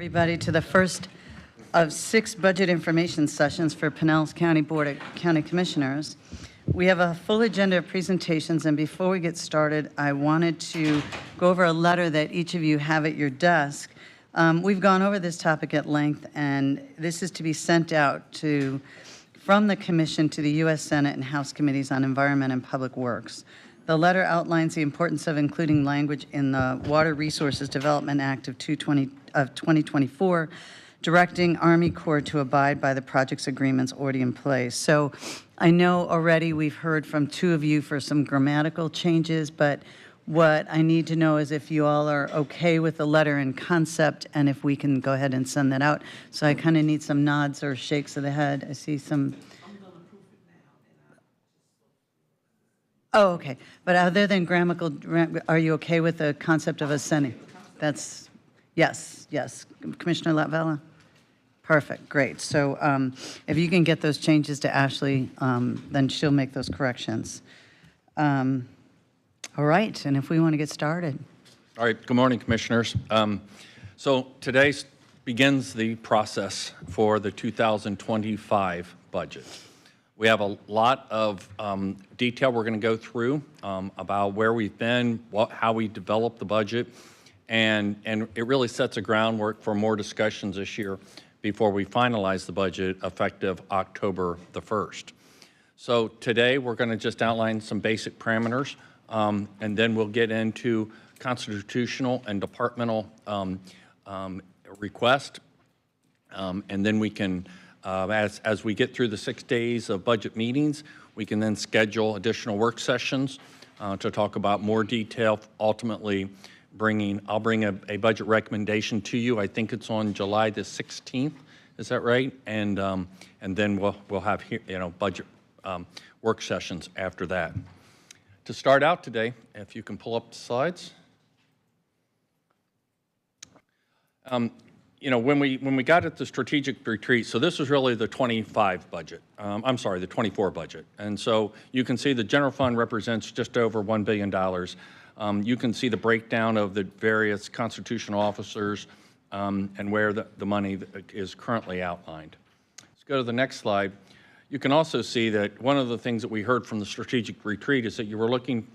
everybody, to the first of 6 budget information sessions for Pinellas County Board of County Commissioners. We have a full agenda of presentations, and before we get started, I wanted to go over a letter that each of you have at your desk. We've gone over this topic at length, and this is to be sent out from the Commission to the U.S. Senate and House Committees on Environment and Public Works. The letter outlines the importance of including language in the Water Resources Development Act of 2024, directing Army Corps to abide by the project's agreements already in place. So I know already we've heard from 2 of you for some grammatical changes, but what I need to know is if you all are okay with the letter in concept and if we can go ahead and send that out. So I kind of need some nods or shakes of the head. I see some. Oh, okay. But other than grammatical, are you okay with the concept of a sending? That's, yes. Commissioner Latvella? Perfect, great. So if you can get those changes to Ashley, then she'll make those corrections. All right, and if we want to get started. All right, good morning, Commissioners. So today begins the process for the 2025 budget. We have a lot of detail we're going to go through about where we've been, how we developed the budget, and it really sets a groundwork for more discussions this year before we finalize the budget effective October the 1st. So today we're going to just outline some basic parameters, and then we'll get into constitutional and departmental request, and then we can as we get through the 6 days of budget meetings, we can then schedule additional work sessions to talk about more detail. Ultimately, I'll bring a budget recommendation to you. I think it's on July the 16th. Is that right? And then we'll have budget work sessions after that. To start out today, if you can pull up the slides. When we got at the strategic retreat, so this was really the 25 budget. The 24 budget. And so you can see the general fund represents just over $1 billion. You can see the breakdown of the various constitutional officers and where the money is currently outlined. Let's go to the next slide. You can also see that one of the things that we heard from the strategic retreat is that you were looking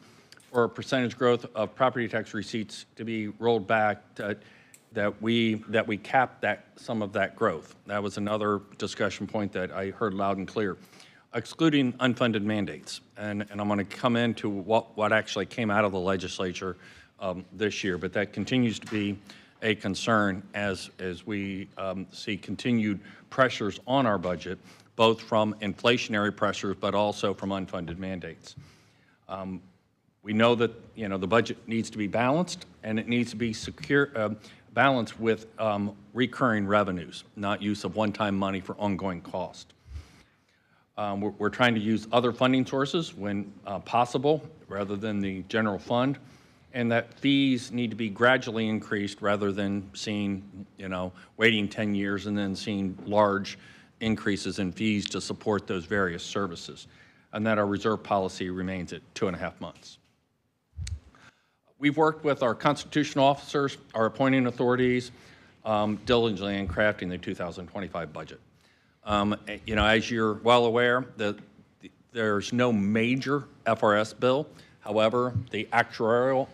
for a percentage growth of property tax receipts to be rolled back that we cap some of that growth. That was another discussion point that I heard loud and clear, excluding unfunded mandates. And I'm going to come into what actually came out of the legislature this year, but that continues to be a concern as we see continued pressures on our budget, both from inflationary pressures, but also from unfunded mandates. We know that the budget needs to be balanced, and it needs to be balanced with recurring revenues, not use of one-time money for ongoing cost. We're trying to use other funding sources when possible, rather than the general fund, and that fees need to be gradually increased rather than waiting 10 years and then seeing large increases in fees to support those various services, and that our reserve policy remains at 2.5 months. We've worked with our constitutional officers, our appointing authorities, diligently in crafting the 2025 budget. As you're well aware, there's no major FRS bill. However, the actuarial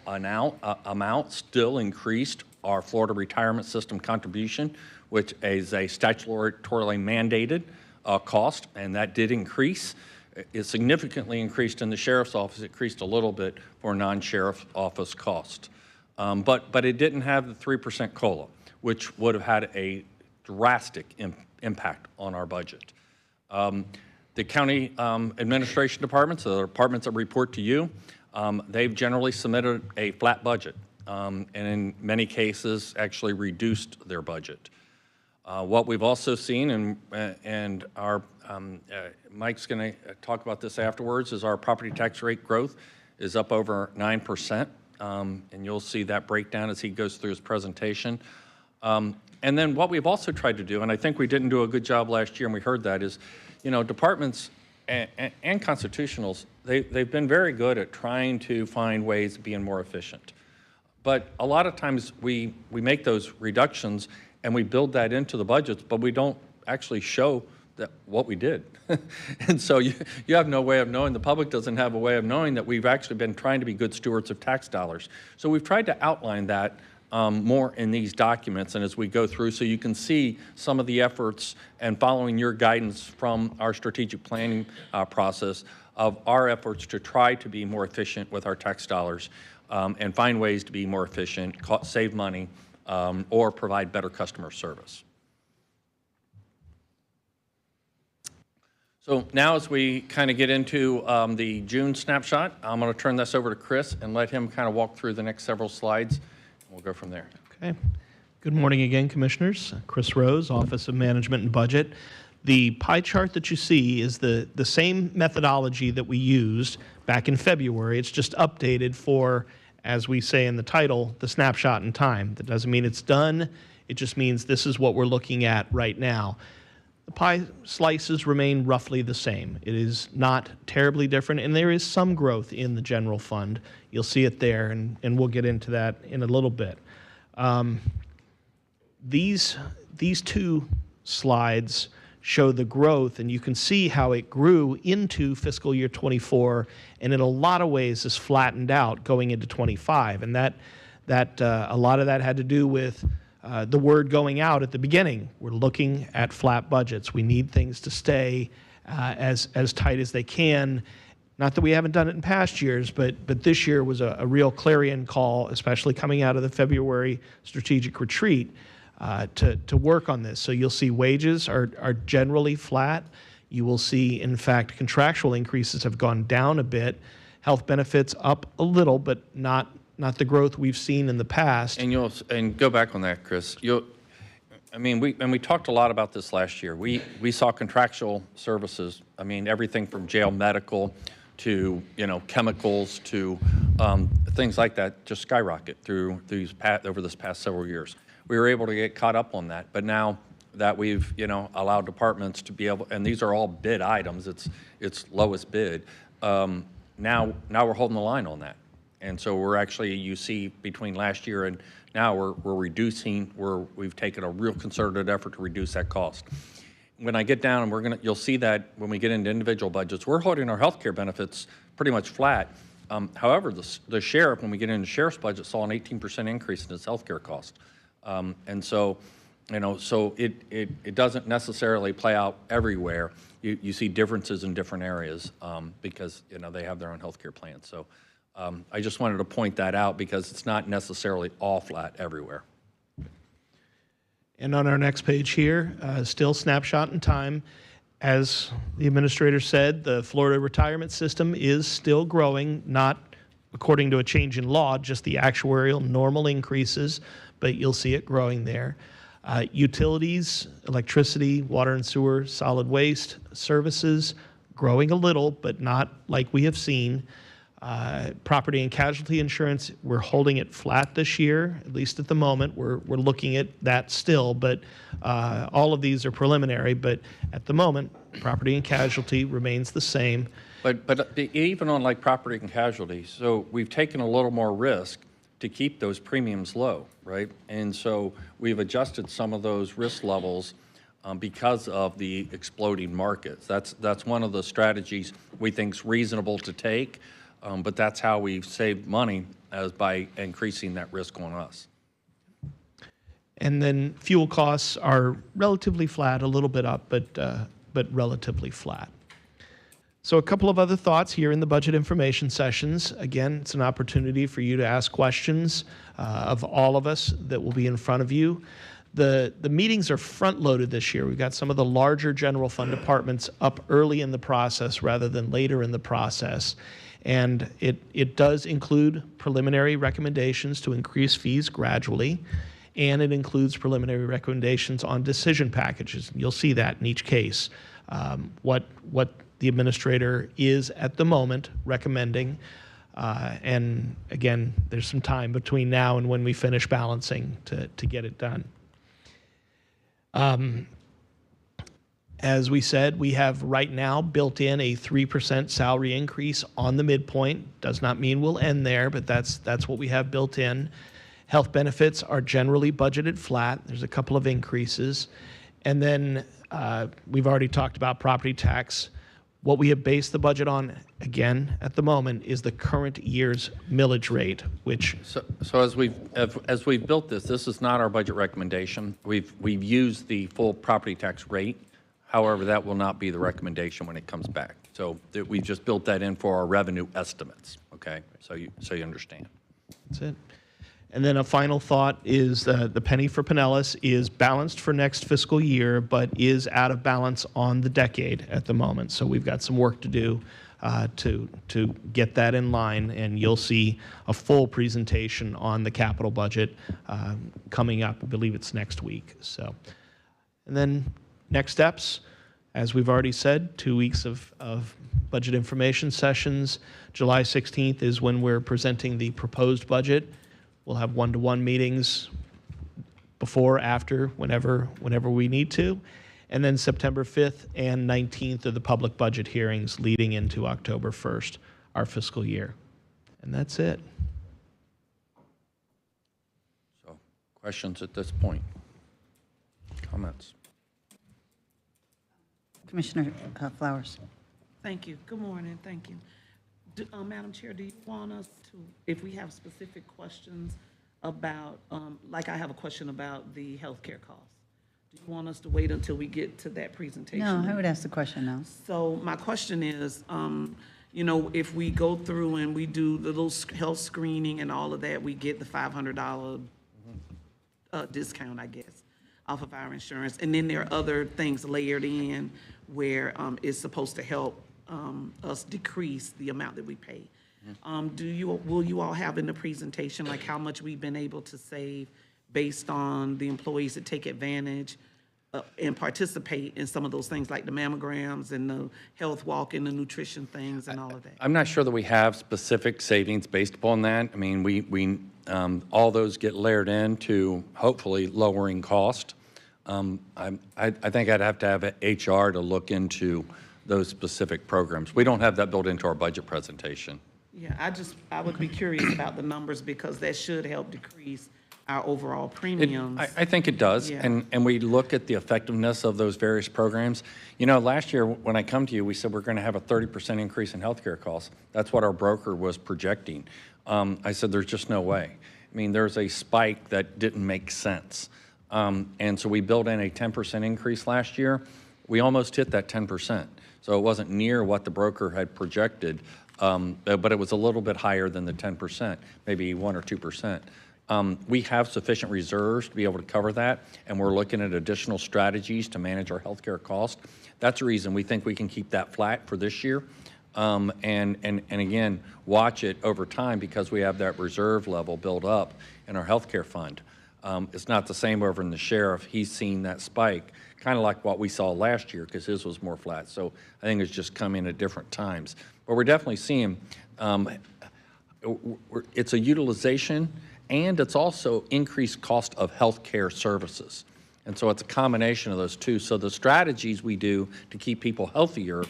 amount still increased our Florida retirement system contribution, which is a statutorily mandated cost, and that did increase. It significantly increased in the sheriff's office. It increased a little bit for non-sheriff office cost. But it didn't have the 3% COLA, which would have had a drastic impact on our budget. The county administration departments, the departments that report to you, they've generally submitted a flat budget, and in many cases actually reduced their budget. What we've also seen, and our Mike's going to talk about this afterwards, is our property tax rate growth is up over 9%, and you'll see that breakdown as he goes through his presentation. And then what we've also tried to do, and I think we didn't do a good job last year, and we heard that, is departments and constitutionals, they've been very good at trying to find ways of being more efficient. But a lot of times we make those reductions and we build that into the budgets, but we don't actually show that what we did. And so you have no way of knowing, the public doesn't have a way of knowing that we've actually been trying to be good stewards of tax dollars. So we've tried to outline that more in these documents and as we go through, so you can see some of the efforts and following your guidance from our strategic planning process of our efforts to try to be more efficient with our tax dollars and find ways to be more efficient, save money, or provide better customer service. So now as we kind of get into the June snapshot, I'm going to turn this over to Chris and let him kind of walk through the next several slides. We'll go from there. Okay. Good morning again, Commissioners. Chris Rose, Office of Management and Budget. The pie chart that you see is the same methodology that we used back in February. It's just updated for, as we say in the title, the snapshot in time. That doesn't mean it's done. It just means this is what we're looking at right now. The pie slices remain roughly the same. It is not terribly different, and there is some growth in the general fund. You'll see it there, and we'll get into that in a little bit. These two slides show the growth, and you can see how it grew into fiscal year 24, and in a lot of ways is flattened out going into 25, and that a lot of that had to do with the word going out at the beginning. We're looking at flat budgets. We need things to stay as tight as they can. Not that we haven't done it in past years, but this year was a real clarion call, especially coming out of the February strategic retreat, to work on this. So you'll see wages are generally flat. You will see, in fact, contractual increases have gone down a bit. Health benefits up a little, but not the growth we've seen in the past. And go back on that, Chris. We talked a lot about this last year. We saw contractual services. I mean, everything from jail medical to chemicals to things like that just skyrocket over this past several years. We were able to get caught up on that, but now that we've allowed departments to be able, and these are all bid items. It's lowest bid. Now we're holding the line on that. And so we're actually, you see, between last year and now, we're reducing. We've taken a real concerted effort to reduce that cost. When I get down, and you'll see that when we get into individual budgets, we're holding our healthcare benefits pretty much flat. However, the sheriff, when we get into sheriff's budget, saw an 18% increase in its healthcare cost. And so, so it doesn't necessarily play out everywhere. You see differences in different areas because they have their own healthcare plans. So. I just wanted to point that out because it's not necessarily all flat everywhere. And on our next page here, still snapshot in time. As the administrator said, the Florida retirement system is still growing, not according to a change in law, just the actuarial normal increases, but you'll see it growing there. Utilities, electricity, water and sewer, solid waste services, growing a little, but not like we have seen. Property and casualty insurance, we're holding it flat this year, at least at the moment. We're looking at that still, but all of these are preliminary. But at the moment, property and casualty remains the same. But even on like property and casualty, so we've taken a little more risk to keep those premiums low, right? And so we've adjusted some of those risk levels because of the exploding markets. That's one of the strategies we think is reasonable to take. But that's how we've saved money, as by increasing that risk on us. And then fuel costs are relatively flat, a little bit up, but relatively flat. So a couple of other thoughts here in the budget information sessions. Again, it's an opportunity for you to ask questions of all of us that will be in front of you. The meetings are front-loaded this year. We've got some of the larger general fund departments up early in the process rather than later in the process. And it does include preliminary recommendations to increase fees gradually, and it includes preliminary recommendations on decision packages. You'll see that in each case, what the administrator is at the moment recommending. And again, there's some time between now and when we finish balancing to get it done. As we said, we have right now built in a 3% salary increase on the midpoint. Does not mean we'll end there, but that's what we have built in. Health benefits are generally budgeted flat. There's a couple of increases. And then we've already talked about property tax. What we have based the budget on, again, at the moment, is the current year's millage rate, which So as we've built this, this is not our budget recommendation. We've used the full property tax rate. However, that will not be the recommendation when it comes back. So we just built that in for our revenue estimates, okay? So you understand. that's it. And then a final thought is the penny for Pinellas is balanced for next fiscal year, but is out of balance on the decade at the moment. So we've got some work to do to get that in line, and you'll see a full presentation on the capital budget coming up. I believe it's next week. So, and then next steps, as we've already said, 2 weeks of budget information sessions. July 16th is when we're presenting the proposed budget. We'll have one-to-one meetings before, after, whenever we need to. And then September 5th and 19th are the public budget hearings leading into October 1st, our fiscal year. And that's it. So questions at this point? Comments? Commissioner Flowers. Thank you. Good morning. Thank you. Madam Chair, do you want us to, if we have specific questions about, like I have a question about the healthcare costs, do you want us to wait until we get to that presentation? No, I would ask the question now. So my question is, you know, if we go through and we do the little health screening and all of that, we get the $500 discount, I guess, off of our insurance. And then there are other things layered in where it's supposed to help us decrease the amount that we pay. Will you all have in the presentation, like how much we've been able to save based on the employees that take advantage and participate in some of those things like the mammograms and the health walk and the nutrition things and all of that? I'm not sure that we have specific savings based upon that. I mean, we all those get layered into hopefully lowering cost. I think I'd have to have HR to look into those specific programs. We don't have that built into our budget presentation. Yeah, I would be curious about the numbers because that should help decrease our overall premiums. I think it does, Yeah. and we look at the effectiveness of those various programs. You know, last year when I come to you, we said we're going to have a 30% increase in healthcare costs. That's what our broker was projecting. I said there's just no way. I mean, there's a spike that didn't make sense. And so we built in a 10% increase last year. We almost hit that 10%. So it wasn't near what the broker had projected, but it was a little bit higher than the 10%, maybe 1 or 2%. We have sufficient reserves to be able to cover that, and we're looking at additional strategies to manage our healthcare cost. That's the reason we think we can keep that flat for this year. And again, watch it over time because we have that reserve level built up in our healthcare fund. It's not the same over in the sheriff. He's seen that spike, kind of like what we saw last year because his was more flat. So I think it's just come in at different times. But we're definitely seeing it's a utilization and it's also increased cost of healthcare services. And so it's a combination of those two. So the strategies we do to keep people healthier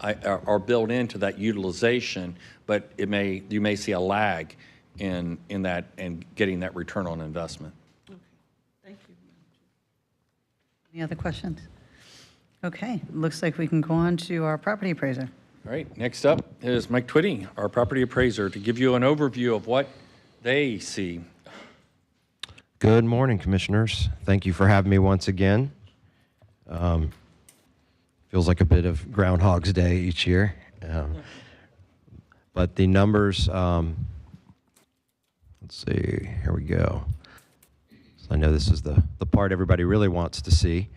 are built into that utilization, but you may see a lag in that and getting that return on investment. Okay, thank you. Any other questions? Okay, looks like we can go on to our property appraiser. All right, next up is Mike Twitty, our property appraiser, to give you an overview of what they see. Good morning, Commissioners. Thank you for having me once again. Feels like a bit of Groundhog's Day each year. But the numbers, let's see, here we go. So I know this is the part everybody really wants to see.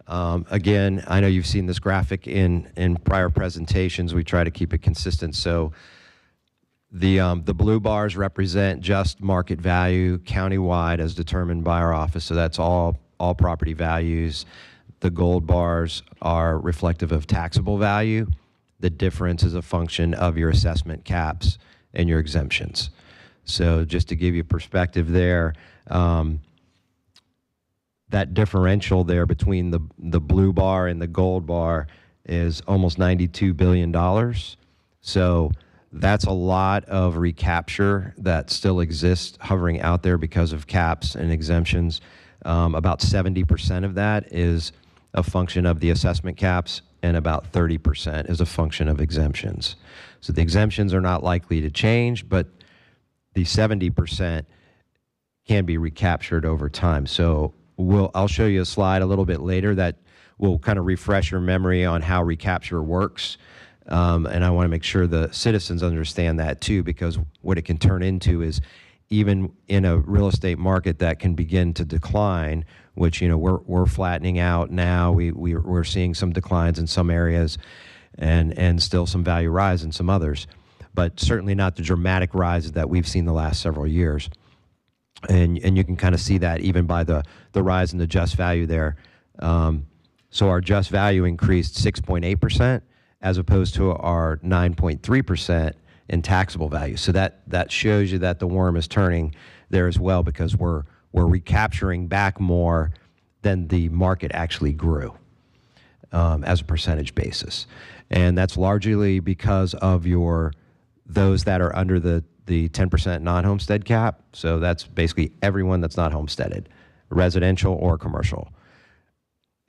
Again, I know you've seen this graphic in prior presentations. We try to keep it consistent. So the blue bars represent just market value countywide as determined by our office. So that's all property values. The gold bars are reflective of taxable value. The difference is a function of your assessment caps and your exemptions. So just to give you perspective there, that differential there between the blue bar and the gold bar is almost $92 billion. So That's a lot of recapture that still exists hovering out there because of caps and exemptions. About 70% of that is a function of the assessment caps, and about 30% is a function of exemptions. So the exemptions are not likely to change, but the 70% can be recaptured over time. So I'll show you a slide a little bit later that will kind of refresh your memory on how recapture works. And I want to make sure the citizens understand that too, because what it can turn into is, even in a real estate market that can begin to decline, which, you know, we're flattening out now. We're seeing some declines in some areas and still some value rise in some others, but certainly not the dramatic rises that we've seen the last several years. And you can kind of see that even by the rise in the just value there. So our just value increased 6.8% as opposed to our 9.3% in taxable value. So that shows you that the worm is turning there as well, because we're recapturing back more than the market actually grew as a percentage basis. And that's largely because of those that are under the 10% non-homestead cap. So that's basically everyone that's not homesteaded, residential or commercial.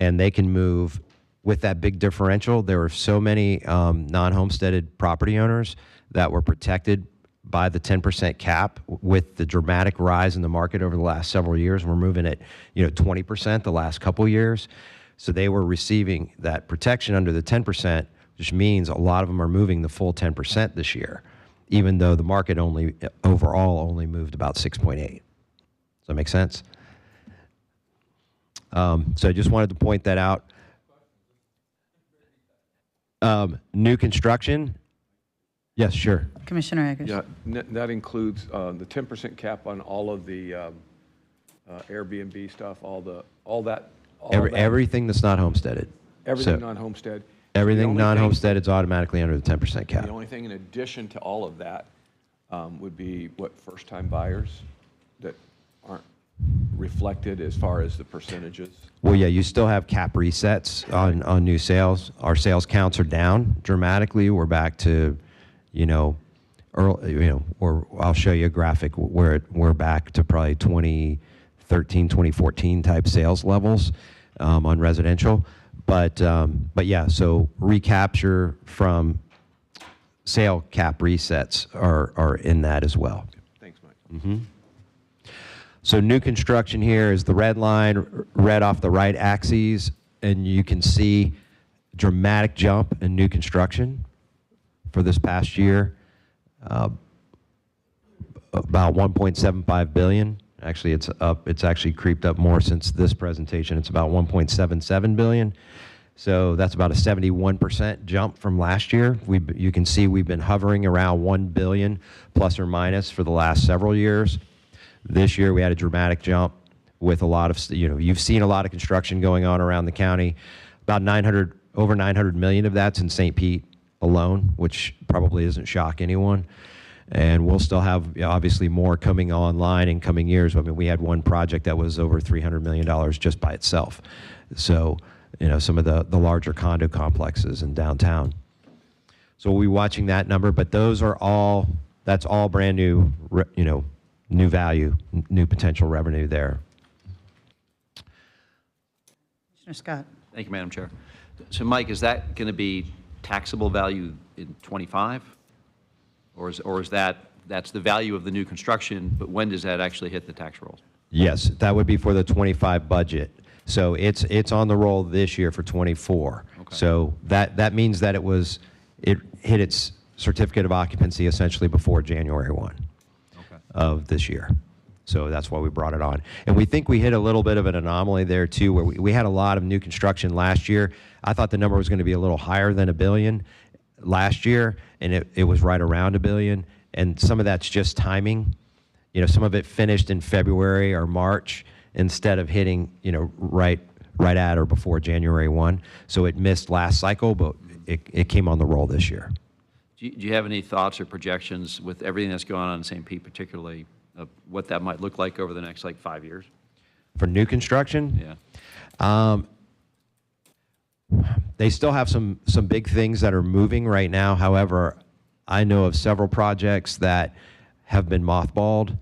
And they can move with that big differential. There were so many non-homesteaded property owners that were protected by the 10% cap with the dramatic rise in the market over the last several years. We're moving at 20% the last couple years. So they were receiving that protection under the 10%, which means a lot of them are moving the full 10% this year, even though the market overall only moved about 6.8. Does that make sense? So I just wanted to point that out. New construction. Yes, sure. Commissioner Eggers. Yeah, that includes the 10% cap on all of the Airbnb stuff, Everything that's not homesteaded. everything So non-homestead. everything The only non-homestead is automatically under the 10% cap. The only thing in addition to all of that would be first-time buyers that aren't reflected as far as the percentages. Well, yeah, you still have cap resets on new sales. Our sales counts are down dramatically. We're back to, or I'll show you a graphic where we're back to probably 2013, 2014 type sales levels on residential. But yeah, so recapture from sale cap resets are in that as well. Thanks, Mike. Mm-hmm. So new construction here is the red line, red off the right axis, and you can see dramatic jump in new construction for this past year, about 1.75 billion. Actually, it's up. It's actually creeped up more since this presentation. It's about 1.77 billion. So that's about a 71% jump from last year. You can see we've been hovering around 1 billion plus or minus for the last several years. This year we had a dramatic jump with a lot of, you've seen a lot of construction going on around the county. About over 900 million of that's in St. Pete alone, which probably doesn't shock anyone. And we'll still have obviously more coming online in coming years. I mean, we had one project that was over $300 million just by itself. So, some of the larger condo complexes in downtown. So we'll be watching that number, but that's all brand new, new value, new potential revenue there. Commissioner Scott. Thank you, Madam Chair. So, Mike, is that going to be taxable value in 25? Or is that's the value of the new construction, but when does that actually hit the tax rolls? Yes, that would be for the 25 budget. So it's on the roll this year for 24. Okay. So that means that it hit its certificate of occupancy essentially before January 1 of this year. So that's why we brought it on. And we think we hit a little bit of an anomaly there too, where we had a lot of new construction last year. I thought the number was going to be a little higher than $1 billion last year, and it was right around $1 billion. And some of that's just timing. Some of it finished in February or March instead of hitting, right at or before January 1. So it missed last cycle, but it came on the roll this year. Do you have any thoughts or projections with everything that's going on in St. Pete particularly, of what that might look like over the next 5 years? For new construction? Yeah. They still have some big things that are moving right now. However, I know of several projects that have been mothballed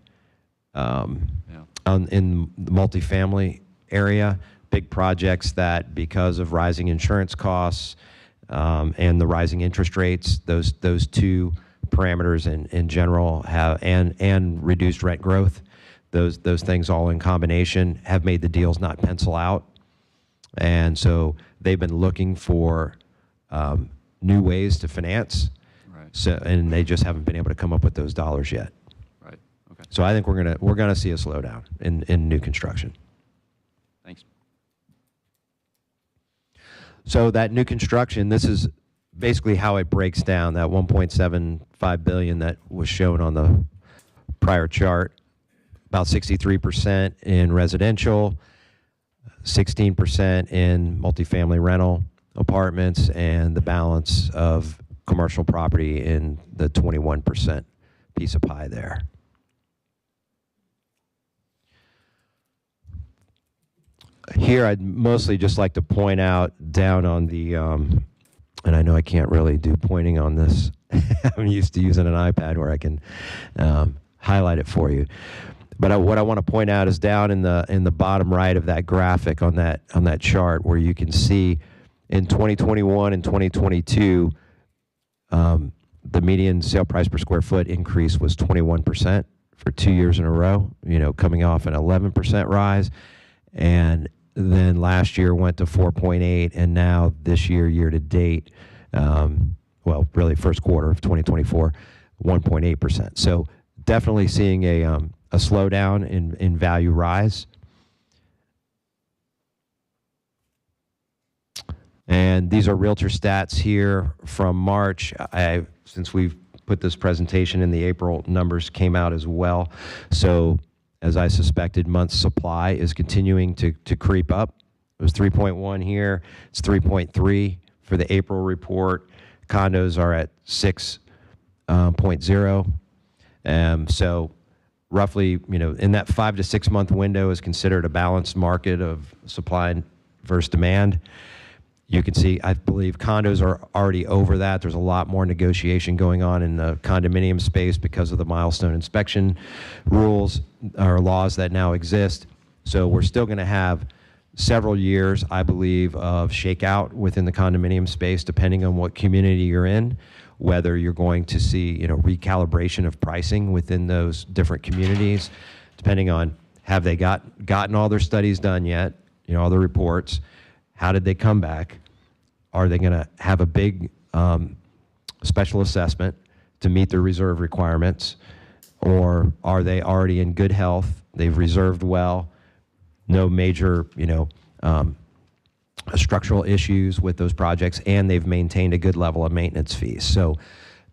in the multifamily area, big projects that because of rising insurance costs and the rising interest rates, those two parameters in general have, and reduced rent growth, those things all in combination have made the deals not pencil out. And so they've been looking for new ways to finance. Right. So, and they just haven't been able to come up with those dollars yet. Right, okay, So I think we're gonna see a slowdown in new construction. thanks. So that new construction, this is basically how it breaks down, that 1.75 billion that was shown on the prior chart. About 63% in residential, 16% in multifamily rental apartments, and the balance of commercial property in the 21% piece of pie there. Here, I'd mostly just like to point out down on the, and I know I can't really do pointing on this. I'm used to using an iPad where I can highlight it for you. But what I want to point out is down in the bottom right of that graphic on that chart, where you can see in 2021 and 2022, the median sale price per square foot increase was 21% for 2 years in a row. Coming off an 11% rise, and then last year went to 4.8, and now this year to date, well, really first quarter of 2024, 1.8%. So definitely seeing a slowdown in value rise. And these are realtor stats here from March. Since we've put this presentation in, the April numbers came out as well. So as I suspected, month's supply is continuing to creep up. It was 3.1 here. It's 3.3 for the April report. Condos are at 6.0. So roughly, in that 5 to 6 month window is considered a balanced market of supply versus demand. You can see, I believe condos are already over that. There's a lot more negotiation going on in the condominium space because of the milestone inspection rules or laws that now exist. So we're still going to have several years, I believe, of shakeout within the condominium space, depending on what community you're in, whether you're going to see, recalibration of pricing within those different communities, depending on have they gotten all their studies done yet, all the reports. How did they come back? Are they going to have a big special assessment to meet their reserve requirements? Or are they already in good health? They've reserved well, no major, structural issues with those projects, and they've maintained a good level of maintenance fees. So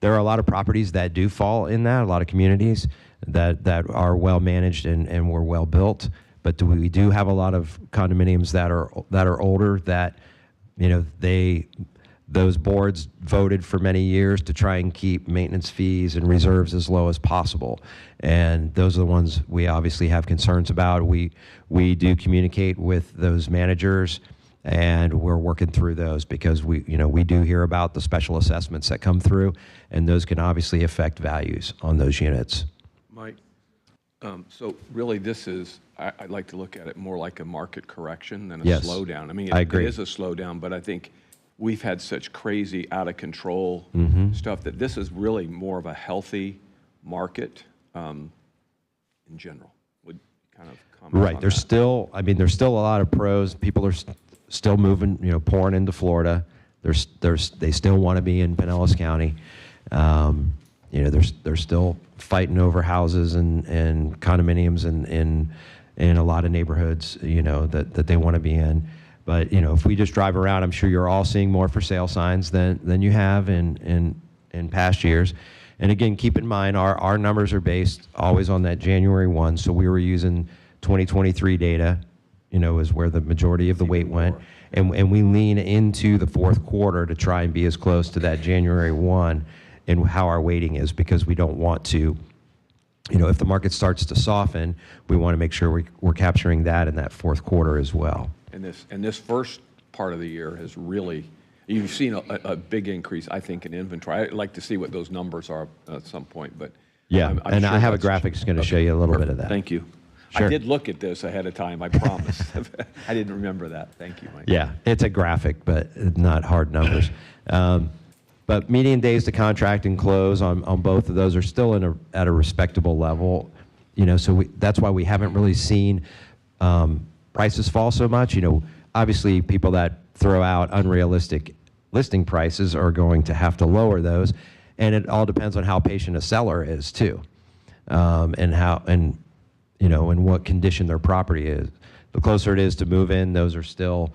there are a lot of properties that do fall in that, a lot of communities that are well managed and were well built. But we do have a lot of condominiums that are older that, those boards voted for many years to try and keep maintenance fees and reserves as low as possible. And those are the ones we obviously have concerns about. We do communicate with those managers, and we're working through those because we do hear about the special assessments that come through, and those can obviously affect values on those units. Mike, so really this is, I'd like to look at it more like a market correction than a Yes, slowdown. I mean, I agree. It is a slowdown, but I think we've had such crazy, out of control stuff that this is really more of a healthy market in general. Would kind of comment Right. on There's that? still a lot of pros. People are still moving, pouring into Florida. They still want to be in Pinellas County. They're still fighting over houses and condominiums in a lot of neighborhoods, that they want to be in. But, if we just drive around, I'm sure you're all seeing more for sale signs than you have in past years. And again, keep in mind, our numbers are based always on that January 1, so we were using 2023 data, is where the majority of the weight went. And we lean into the fourth quarter to try and be as close to that January 1 in how our weighting is, because we don't want to, if the market starts to soften, we want to make sure we're capturing that in that fourth quarter as well. And this first part of the year has really, You've seen a big increase, I think, in inventory. I'd like to see what those numbers are at some point, but. Yeah, I'm and sure I have a that's- graphic that's going to okay, show you a little bit perfect. of that. Thank you. Sure. I did look at this ahead of time, I promise. I didn't remember that. Thank you, Mike. Yeah, it's a graphic, but not hard numbers. But median days to contract and close on both of those are still at a respectable level. So that's why we haven't really seen prices fall so much. Obviously people that throw out unrealistic listing prices are going to have to lower those, and it all depends on how patient a seller is too, and what condition their property is. The closer it is to move in, those are still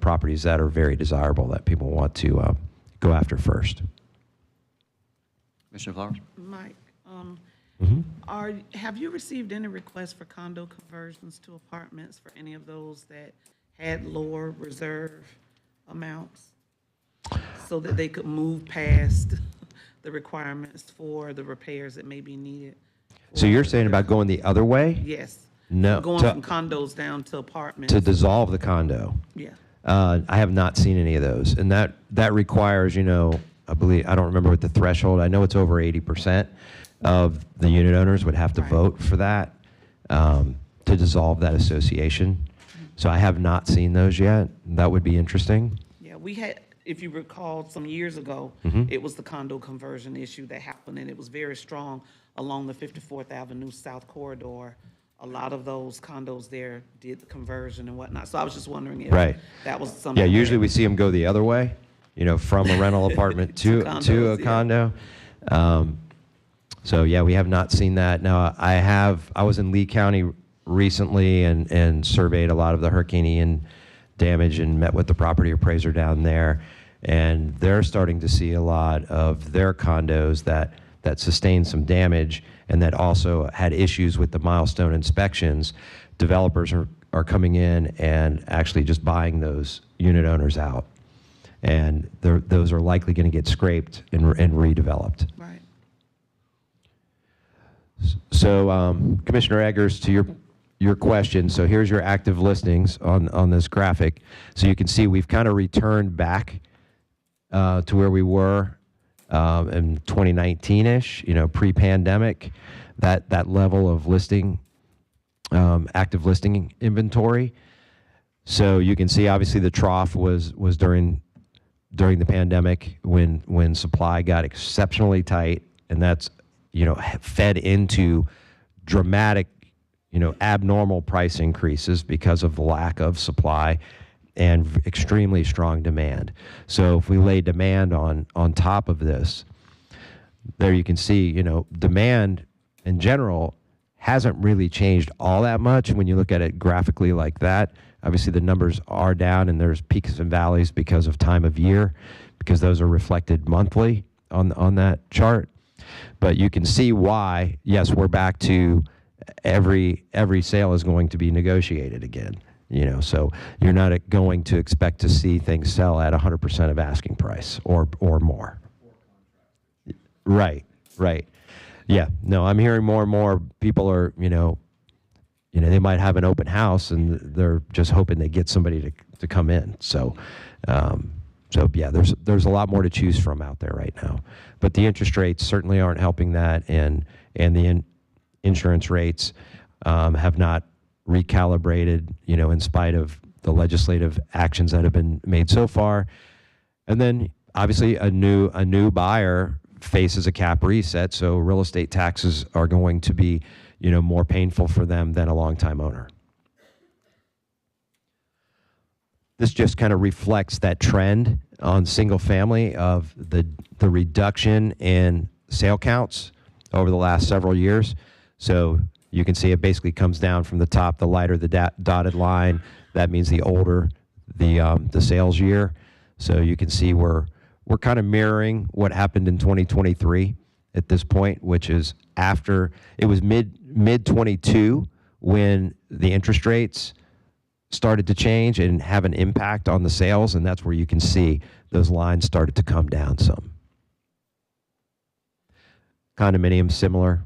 properties that are very desirable that people want to go after first. Commissioner Flowers? Mike, have you received any requests for condo conversions to apartments for any of those that had lower reserve amounts? So that they could move past the requirements for the repairs that may be needed? So you're saying about going the other way? Yes. No, Going to- from condos down to apartments? To dissolve the condo? Yeah. I have not seen any of those, and that requires, I don't remember what the threshold. I know it's over 80% of the unit owners would have to Right. vote for that to dissolve that association. So I have not seen those yet. That would be interesting. Yeah, we had, if you recall, some years ago, it was the condo conversion issue that happened, and it was very strong along the 54th Avenue South Corridor. A lot of those condos there did the conversion and whatnot. So I was just wondering if Right. that was something. Yeah, usually that- we see them go the other way, from a rental apartment to a condos, yeah. condo. So yeah, we have not seen that. Now I was in Lee County recently and surveyed a lot of the Hurricane Ian damage and met with the property appraiser down there, and they're starting to see a lot of their condos that sustained some damage and that also had issues with the milestone inspections. Developers are coming in and actually just buying those unit owners out, and those are likely going to get scraped and redeveloped. Right. So, Commissioner Eggers, to your question, so here's your active listings on this graphic. So you can see we've kind of returned back to where we were in 2019-ish, pre-pandemic, that level of listing, active listing inventory. So you can see obviously the trough was during the pandemic when supply got exceptionally tight, and that's fed into dramatic abnormal price increases because of the lack of supply and extremely strong demand. So if we lay demand on top of this, there you can see demand in general hasn't really changed all that much when you look at it graphically like that. Obviously the numbers are down and there's peaks and valleys because of time of year, because those are reflected monthly on that chart. But you can see why, yes, we're back to every sale is going to be negotiated again. So you're not going to expect to see things sell at 100% of asking price or more. Right. Yeah, no, I'm hearing more and more people are, they might have an open house and they're just hoping they get somebody to come in. So yeah, there's a lot more to choose from out there right now. But the interest rates certainly aren't helping that, and the insurance rates have not recalibrated, in spite of the legislative actions that have been made so far. And then obviously a new buyer faces a cap reset, so real estate taxes are going to be, more painful for them than a longtime owner. This just kind of reflects that trend on single family of the reduction in sale counts over the last several years. So you can see it basically comes down from the top. The lighter the dotted line, that means the older the sales year. So you can see we're kind of mirroring what happened in 2023 at this point, which is after it was mid 22 when the interest rates started to change and have an impact on the sales, and that's where you can see those lines started to come down some. Condominiums similar.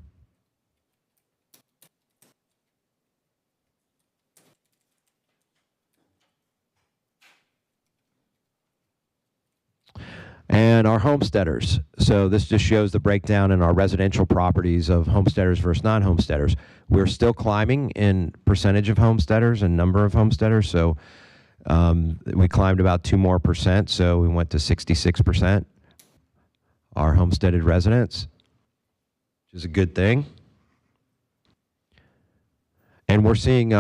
And our homesteaders. So this just shows the breakdown in our residential properties of homesteaders versus non-homesteaders. We're still climbing in percentage of homesteaders and number of homesteaders. So we climbed about 2% more. So we went to 66%. Our homesteaded residents, which is a good thing. And we're seeing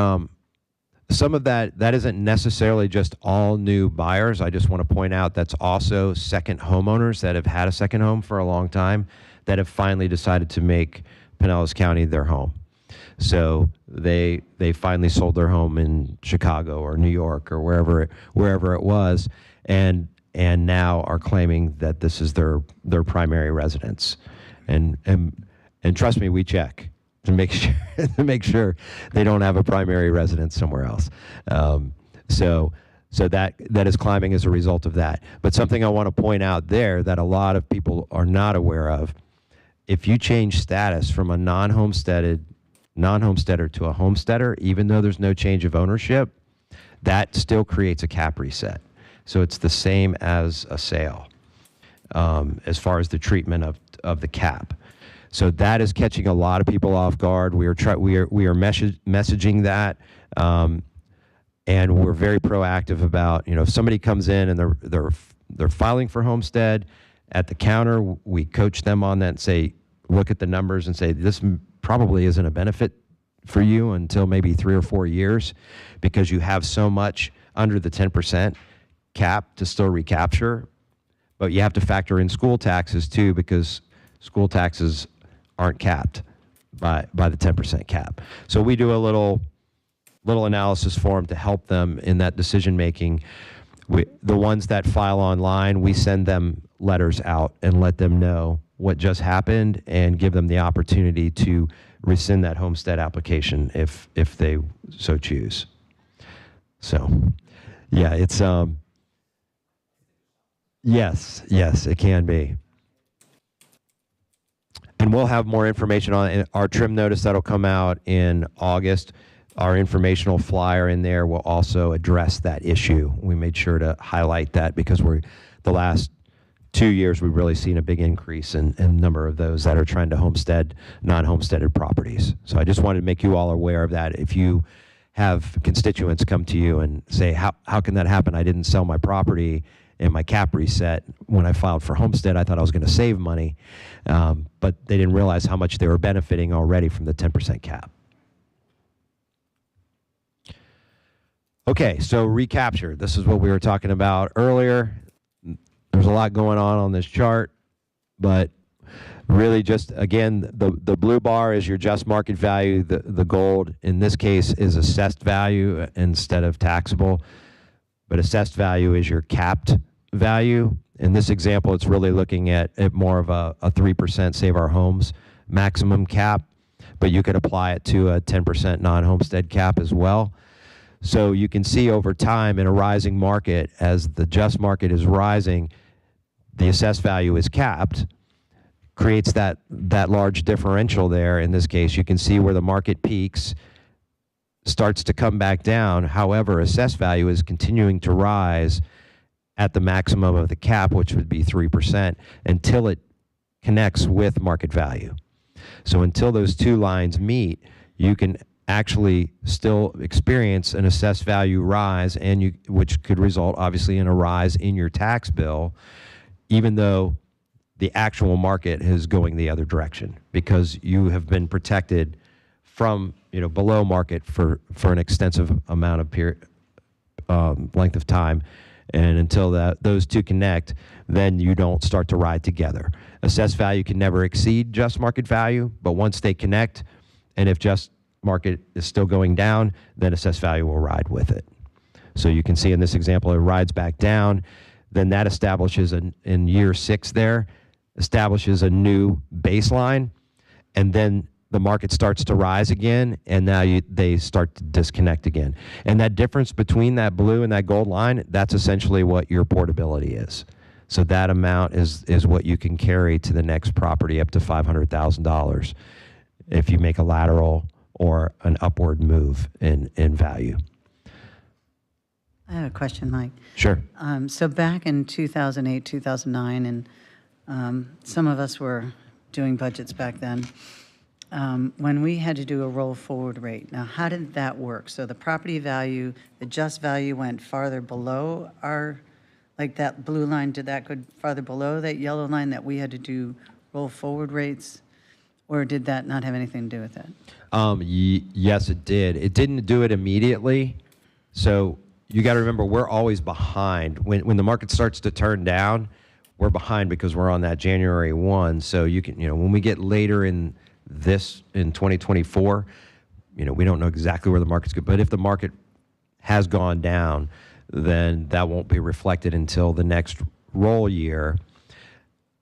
some of that isn't necessarily just all new buyers. I just want to point out that's also second homeowners that have had a second home for a long time that have finally decided to make Pinellas County their home. So they finally sold their home in Chicago or New York or wherever it was, and now are claiming that this is their primary residence. And trust me, we check to make sure they don't have a primary residence somewhere else. So that is climbing as a result of that. But something I want to point out there that a lot of people are not aware of, if you change status from a non-homesteader to a homesteader, even though there's no change of ownership, that still creates a cap reset. So it's the same as a sale as far as the treatment of the cap. So that is catching a lot of people off guard. We are messaging that, and we're very proactive about, if somebody comes in and they're filing for homestead at the counter, we coach them on that and say, look at the numbers and say, this probably isn't a benefit for you until maybe 3 or 4 years, because you have so much under the 10% cap to still recapture. But you have to factor in school taxes too, because school taxes aren't capped by the 10% cap. So we do a little analysis for them to help them in that decision making. The ones that file online, we send them letters out and let them know what just happened and give them the opportunity to rescind that homestead application if they so choose. So yeah, it's yes, it can be. And we'll have more information on our trim notice that'll come out in August. Our informational flyer in there will also address that issue. We made sure to highlight that because the last 2 years we've really seen a big increase in number of those that are trying to homestead non-homesteaded properties. So I just wanted to make you all aware of that. If you have constituents come to you and say, how can that happen? I didn't sell my property and my cap reset when I filed for homestead. I thought I was going to save money, but they didn't realize how much they were benefiting already from the 10% cap. Okay, so recapture. This is what we were talking about earlier. There's a lot going on this chart, but really just, again, the blue bar is your just market value. The gold, in this case, is assessed value instead of taxable, but assessed value is your capped value. In this example, it's really looking at more of a 3% Save Our Homes maximum cap, but you could apply it to a 10% non-homestead cap as well. So you can see over time in a rising market, as the just market is rising, the assessed value is capped, creates that large differential there. In this case, you can see where the market peaks, starts to come back down. However, assessed value is continuing to rise at the maximum of the cap, which would be 3%, until it connects with market value. So until those two lines meet, you can actually still experience an assessed value rise, which could result obviously in a rise in your tax bill, even though the actual market is going the other direction, because you have been protected from below market for an extensive amount of length of time. And until those two connect, then you don't start to ride together. Assessed value can never exceed just market value, but once they connect, and if just market is still going down, then assessed value will ride with it. So you can see in this example, it rides back down. Then that establishes, in year 6 there, establishes a new baseline, and then the market starts to rise again, and now they start to disconnect again. And that difference between that blue and that gold line, that's essentially what your portability is. So that amount is what you can carry to the next property, up to $500,000 if you make a lateral or an upward move in value. I have a question, Mike. Sure. So back in 2008, 2009, and some of us were doing budgets back then, when we had to do a roll forward rate. Now, how did that work? So the property value, the just value went farther below our, like that blue line, did that go farther below that yellow line that we had to do roll forward rates? Or did that not have anything to do with that? Yes, it did. It didn't do it immediately. So you got to remember, we're always behind. When the market starts to turn down, we're behind because we're on that January 1. So you can, when we get later in 2024, we don't know exactly where the market's going. But if the market has gone down, then that won't be reflected until the next roll year.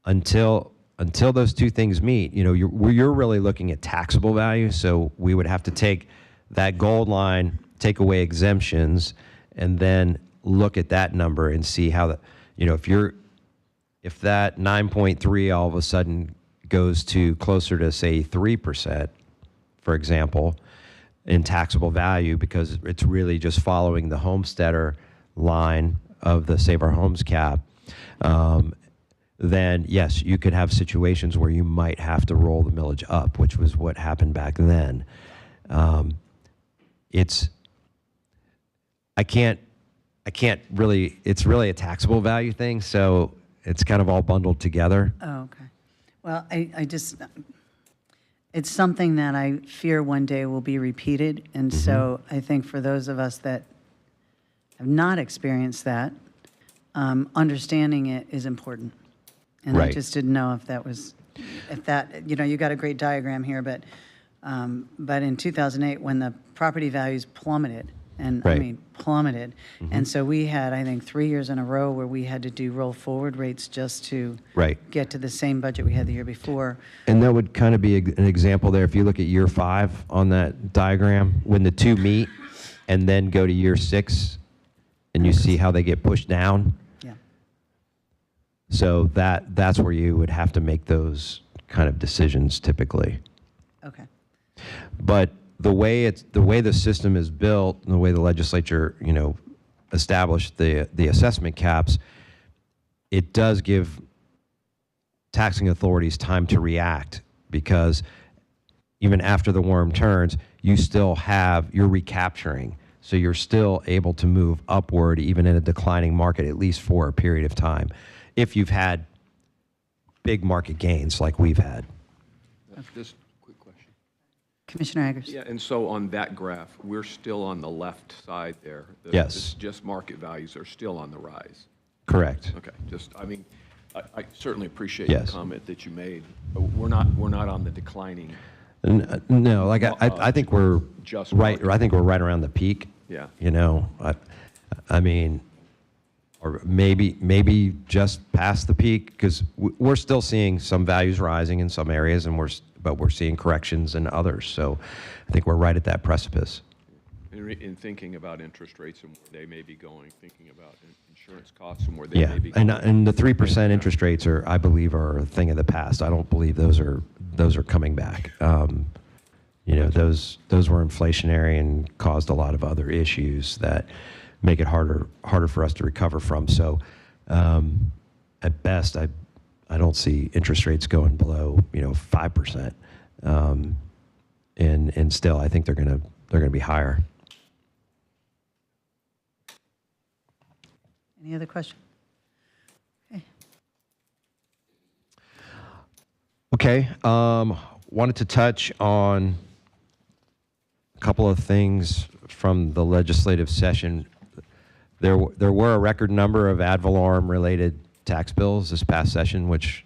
Until those two things meet, you're really looking at taxable value. So we would have to take that gold line, take away exemptions, and then look at that number and see how if that 9.3 all of a sudden goes to closer to, say, 3%, for example, in taxable value, because it's really just following the homesteader line of the Save Our Homes cap, then yes, you could have situations where you might have to roll the millage up, which was what happened back then. It's really a taxable value thing, so it's kind of all bundled together. Oh, okay. Well, it's something that I fear one day will be repeated. And so I think for those of us that have not experienced that, understanding it is important. And I Right. just didn't know you got a great diagram here, but in 2008, when the property values plummeted, and I Right. mean plummeted, and so we had, I think, 3 years in a row where we had to do roll forward rates just to Right. get to the same budget we had the year before. And that would kind of be an example there. If you look at year 5 on that diagram, when the two meet and then go to year 6, and you see how they get pushed down. Yeah. So that's where you would have to make those kind of decisions typically. Okay. But the way the system is built, and the way the legislature, established the assessment caps, it does give taxing authorities time to react, because even after the worm turns, you're recapturing. So you're still able to move upward even in a declining market, at least for a period of time, if you've had big market gains like we've had. Just a quick question. Commissioner Eggers. Yeah, and so on that graph, we're still on the left side there. Yes. Just market values are still on the rise. Correct. Okay, I certainly appreciate Yes. the comment that you made. But we're not on the declining. No, like I think we're Just right. market. I think we're right around the peak. Yeah. I mean, or maybe just past the peak, because we're still seeing some values rising in some areas, but we're seeing corrections in others. So I think we're right at that precipice. In thinking about interest rates and where they may be going, thinking about insurance costs and where they may be Yeah, going. and the 3% interest rates I believe are a thing of the past. I don't believe those are coming back. Those were inflationary and caused a lot of other issues that make it harder for us to recover from. So at best, I don't see interest rates going below 5%, and still I think they're gonna be higher. Any other question? Okay. Wanted to touch on a couple of things from the legislative session. There were a record number of ad valorem related tax bills this past session, which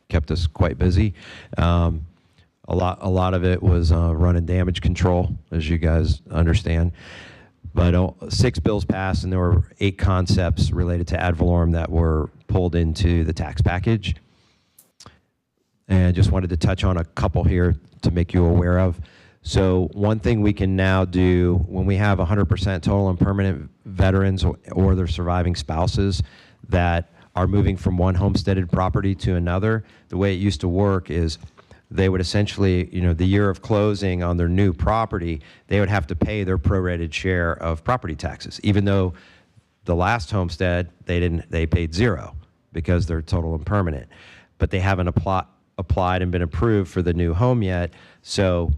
kept us quite busy. A lot of it was run and damage control, as you guys understand. But 6 bills passed, and there were 8 concepts related to ad valorem that were pulled into the tax package. And just wanted to touch on a couple here to make you aware of. So one thing we can now do when we have 100% total and permanent veterans or their surviving spouses that are moving from one homesteaded property to another, the way it used to work is they would essentially, the year of closing on their new property, they would have to pay their prorated share of property taxes, even though the last homestead, they paid zero because they're total and permanent. But they haven't applied and been approved for the new home yet, so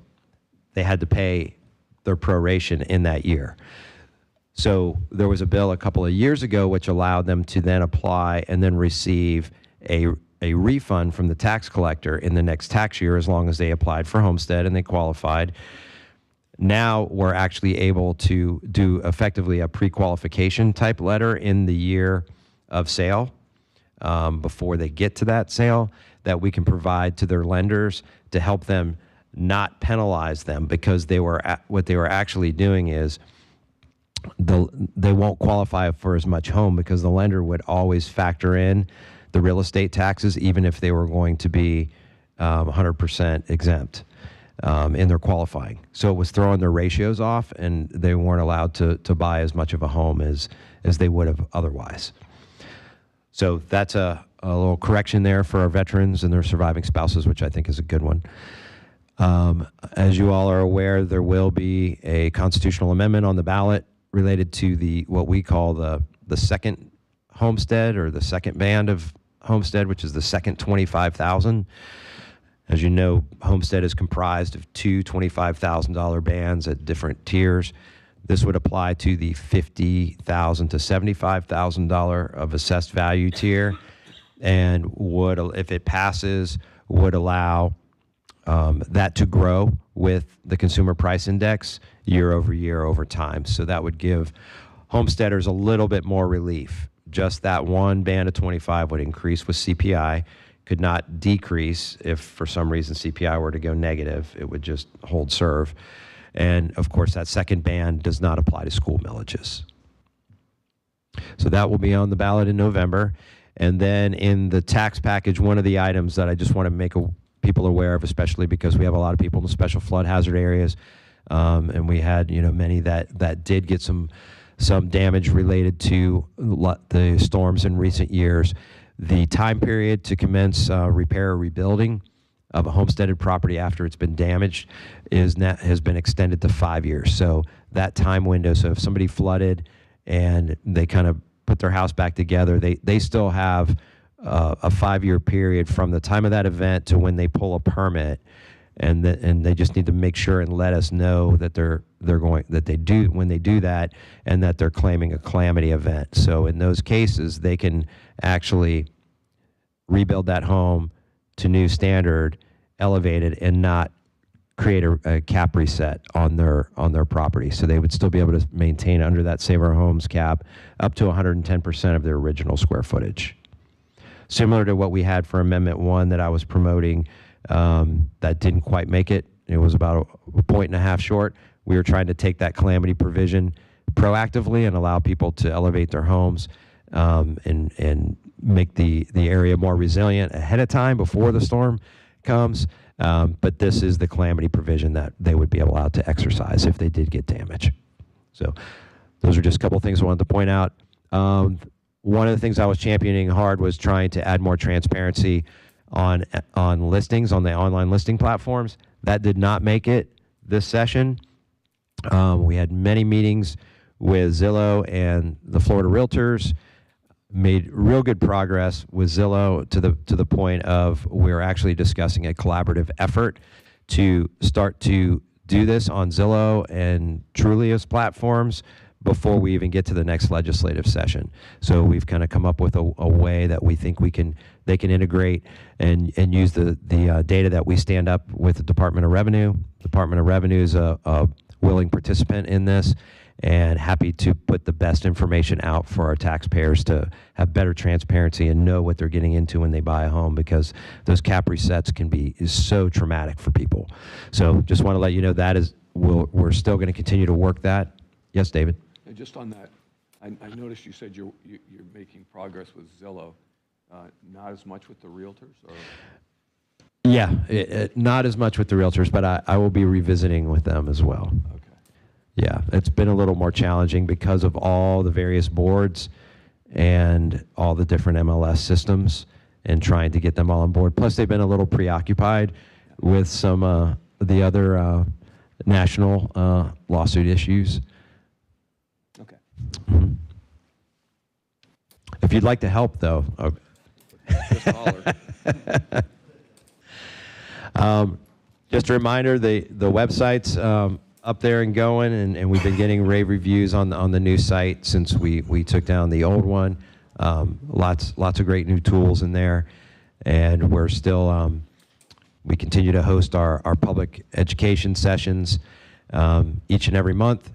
they had to pay their proration in that year. So there was a bill a couple of years ago which allowed them to then apply and then receive a refund from the tax collector in the next tax year as long as they applied for homestead and they qualified. Now we're actually able to do effectively a pre-qualification type letter in the year of sale before they get to that sale that we can provide to their lenders to help them not penalize them, because what they were actually doing is they won't qualify for as much home because the lender would always factor in the real estate taxes even if they were going to be 100% exempt in their qualifying. So it was throwing their ratios off, and they weren't allowed to buy as much of a home as they would have otherwise. So that's a little correction there for our veterans and their surviving spouses, which I think is a good one. As you all are aware, there will be a constitutional amendment on the ballot related to what we call the second homestead, or the second band of homestead, which is the second 25,000. As you know, homestead is comprised of two $25,000 bands at different tiers. This would apply to the $50,000 to $75,000 of assessed value tier, and would, if it passes, would allow that to grow with the consumer price index year over year over time. So that would give homesteaders a little bit more relief. Just that one band of 25 would increase with CPI, could not decrease if for some reason CPI were to go negative. It would just hold serve. And of course, that second band does not apply to school millages. So that will be on the ballot in November. And then in the tax package, one of the items that I just want to make people aware of, especially because we have a lot of people in the special flood hazard areas, and we had many that did get some damage related to the storms in recent years. The time period to commence repair or rebuilding of a homesteaded property after it's been damaged has been extended to 5 years. So that time window, so if somebody flooded and they kind of put their house back together, they still have a 5-year period from the time of that event to when they pull a permit, and they just need to make sure and let us know that when they do that, and that they're claiming a calamity event. So in those cases, they can actually rebuild that home to new standard, elevated, and not create a cap reset on their property. So they would still be able to maintain under that Save Our Homes cap up to 110% of their original square footage. Similar to what we had for Amendment 1 that I was promoting, that didn't quite make it. It was about a point and a half short. We were trying to take that calamity provision proactively and allow people to elevate their homes and make the area more resilient ahead of time before the storm comes. But this is the calamity provision that they would be allowed to exercise if they did get damage. So those are just a couple of things I wanted to point out. One of the things I was championing hard was trying to add more transparency on listings, on the online listing platforms. That did not make it this session. We had many meetings with Zillow and the Florida Realtors, made real good progress with Zillow to the point of we're actually discussing a collaborative effort to start to do this on Zillow and Trulia's platforms before we even get to the next legislative session. So we've kind of come up with a way that we think they can integrate and use the data that we stand up with the Department of Revenue. Department of Revenue is a willing participant in this, and happy to put the best information out for our taxpayers to have better transparency and know what they're getting into when they buy a home, because those cap resets is so traumatic for people. So just want to let you know we're still going to continue to work that. Yes, David? And just on that, I noticed you said you're making progress with Zillow, not as much with the realtors, or? Yeah, not as much with the realtors, but I will be revisiting with them as well. Okay. Yeah, it's been a little more challenging because of all the various boards and all the different MLS systems and trying to get them all on board. Plus, they've been a little preoccupied with some the other national lawsuit issues. Okay. Mm-hmm. If you'd like to help, though. Just holler. Just a reminder, the website's up there and going, and we've been getting rave reviews on the new site since we took down the old one. Lots of great new tools in there, and we're still we continue to host our public education sessions each and every month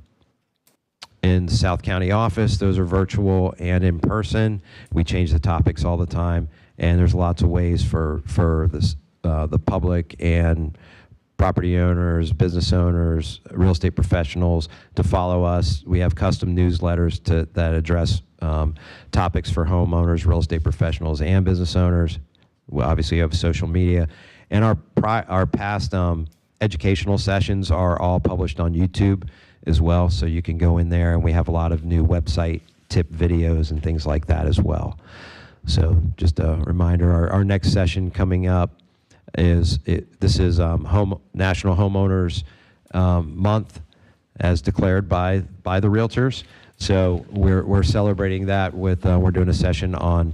in the South County office. Those are virtual and in person. We change the topics all the time, and there's lots of ways for this, the public and property owners, business owners, real estate professionals to follow us. We have custom newsletters that address topics for homeowners, real estate professionals, and business owners. We obviously have social media. And our past educational sessions are all published on YouTube as well, so you can go in there, and we have a lot of new website tip videos and things like that as well. So just a reminder, our next session coming up this is National Homeowners Month, as declared by the realtors. So we're celebrating that with we're doing a session on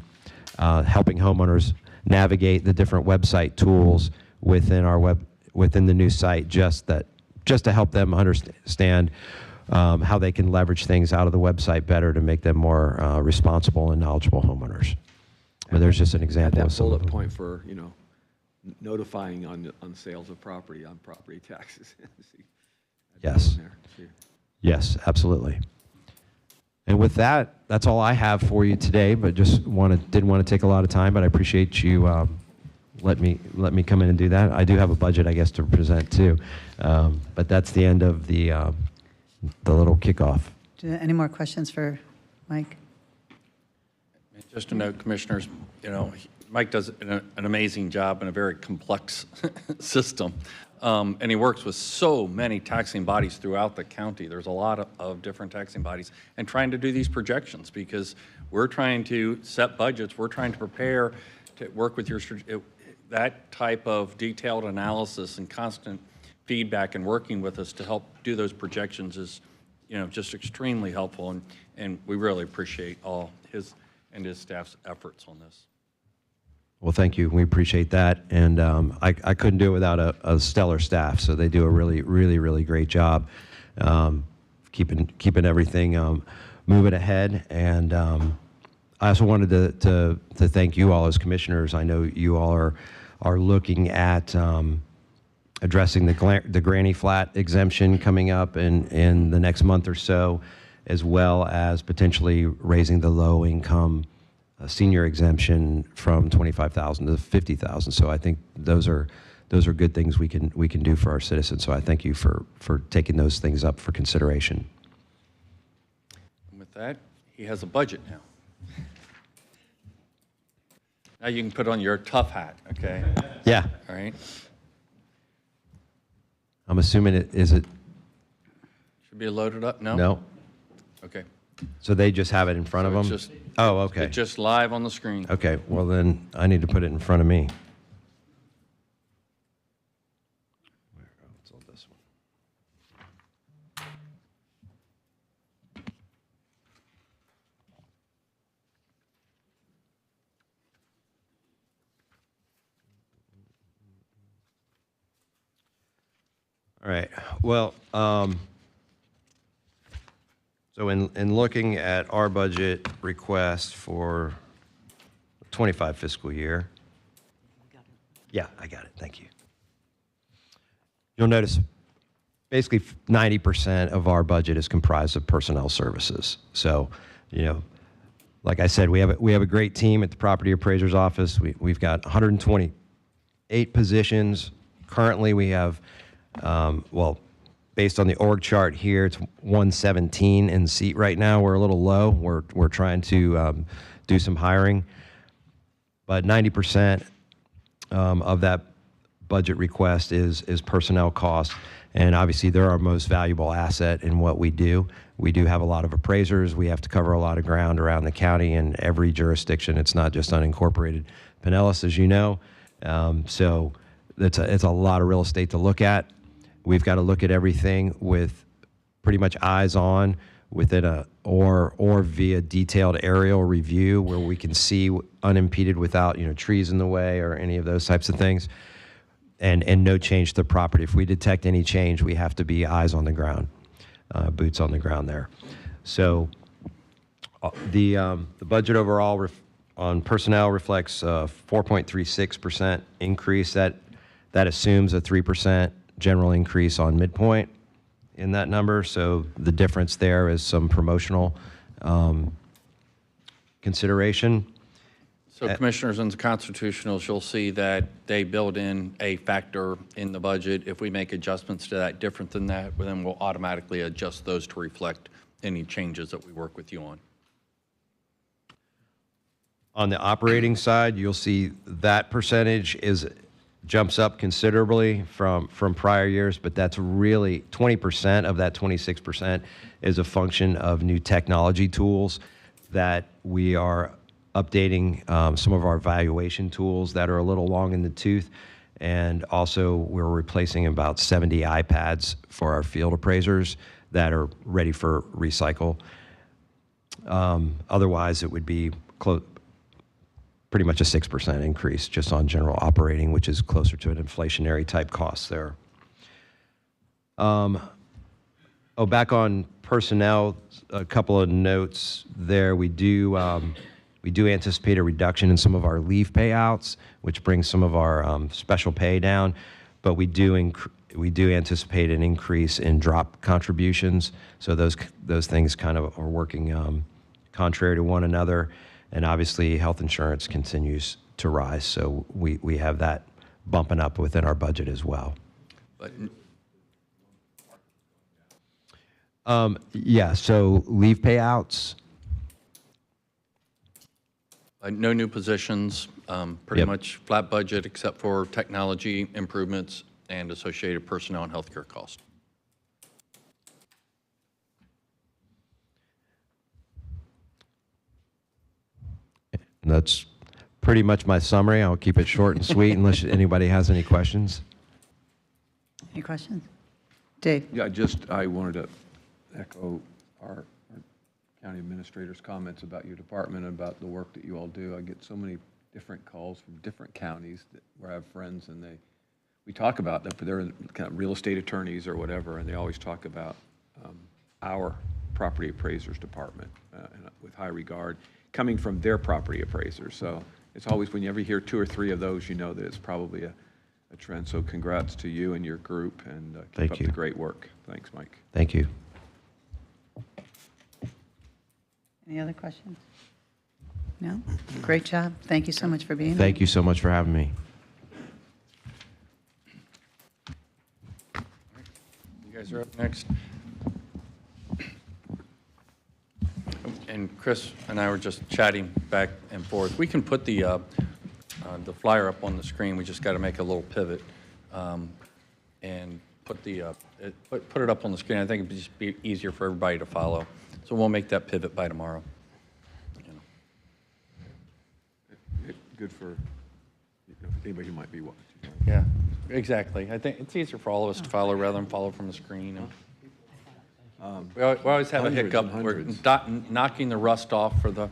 helping homeowners navigate the different website tools within the new site, just to help them understand how they can leverage things out of the website better to make them more responsible and knowledgeable homeowners. But there's just an example That of some of bullet them. point for, notifying on sales of property, on property taxes. See, Yes. there. See. Yes, absolutely. And with that, that's all I have for you today, but didn't want to take a lot of time, but I appreciate you let me come in and do that. I do have a budget, I guess, to present too. But that's the end of the little kickoff. Any more questions for Mike? Just to note, Commissioners, Mike does an amazing job in a very complex system. And he works with so many taxing bodies throughout the county. There's a lot of different taxing bodies, and trying to do these projections, because we're trying to set budgets, we're trying to prepare to work with that type of detailed analysis and constant feedback, and working with us to help do those projections is, just extremely helpful, and we really appreciate all his and his staff's efforts on this. Well, thank you. We appreciate that. And I couldn't do it without a stellar staff. So they do a really, really, really great job keeping everything moving ahead. And I also wanted to thank you all as commissioners. I know you all are looking at addressing the granny flat exemption coming up in the next month or so, as well as potentially raising the low income senior exemption from $25,000 to $50,000. So I think those are good things we can do for our citizens. So I thank you for taking those things up for consideration. And with that, he has a budget now. Now you can put on your tough hat, okay? Yeah, All right? I'm assuming it. Should be loaded up? No? No. Okay. So they just have it in front of It's them. just- Oh, okay. It's just live on the screen. Okay. Well, then I need to put it in front of me. What's on this one? All right. Well, so in looking at our budget request for 25 fiscal year. Yeah, I got it. Thank you. You'll notice basically 90% of our budget is comprised of personnel services. So, like I said, we have a great team at the property appraiser's office. We've got 128 positions. Currently, we have, based on the org chart here, it's 117 in seat right now. We're a little low. We're trying to do some hiring, but 90% of that budget request is personnel costs, and obviously they're our most valuable asset in what we do. We do have a lot of appraisers. We have to cover a lot of ground around the county and every jurisdiction. It's not just unincorporated Pinellas, as you know. So it's a lot of real estate to look at. We've got to look at everything with pretty much eyes on within or via detailed aerial review where we can see unimpeded without, trees in the way or any of those types of things, and no change to the property. If we detect any change, we have to be eyes on the ground, boots on the ground there. So the budget overall on personnel reflects a 4.36% increase. That assumes a 3% general increase on midpoint in that number. So the difference there is some promotional consideration. So Commissioners, in the constitutionals, you'll see that they build in a factor in the budget. If we make adjustments to that different than that, then we'll automatically adjust those to reflect any changes that we work with you on. On the operating side, you'll see that percentage jumps up considerably from prior years, but that's really 20% of that 26% is a function of new technology tools that we are updating, some of our valuation tools that are a little long in the tooth, and also we're replacing about 70 iPads for our field appraisers that are ready for recycle. Otherwise, it would be pretty much a 6% increase just on general operating, which is closer to an inflationary type cost there. Back on personnel, a couple of notes there. We do anticipate a reduction in some of our leave payouts, which brings some of our special pay down, but we do anticipate an increase in drop contributions. So those things kind of are working contrary to one another. And obviously, health insurance continues to rise, so we have that bumping up within our budget as well. But yeah, so leave payouts. no new positions, pretty Yep. much flat budget except for technology improvements and associated personnel and healthcare costs. That's pretty much my summary. I'll keep it short and sweet unless anybody has any questions. Any questions? Dave? Yeah, I wanted to echo our county administrator's comments about your department and about the work that you all do. I get so many different calls from different counties where I have friends, and we talk about them, but they're kind of real estate attorneys or whatever, and they always talk about our property appraisers department with high regard, coming from their property appraisers. So it's always, when you ever hear 2 or 3 of those, you know that it's probably a trend. So congrats to you and your group, and keep Thank up you. the great work. Thanks, Mike. Thank you. Any other questions? No? Great job. Thank you so much for being here. Thank you so much for having me. You guys are up next. And Chris and I were just chatting back and forth. We can put the flyer up on the screen. We just got to make a little pivot and put it up on the screen. I think it'd just be easier for everybody to follow. So we'll make that pivot by tomorrow. Good for anybody who might be watching. Yeah, exactly. I think it's easier for all of us to follow rather than follow from the screen. We always have a Hundreds hiccup. and We're hundreds. knocking the rust off for the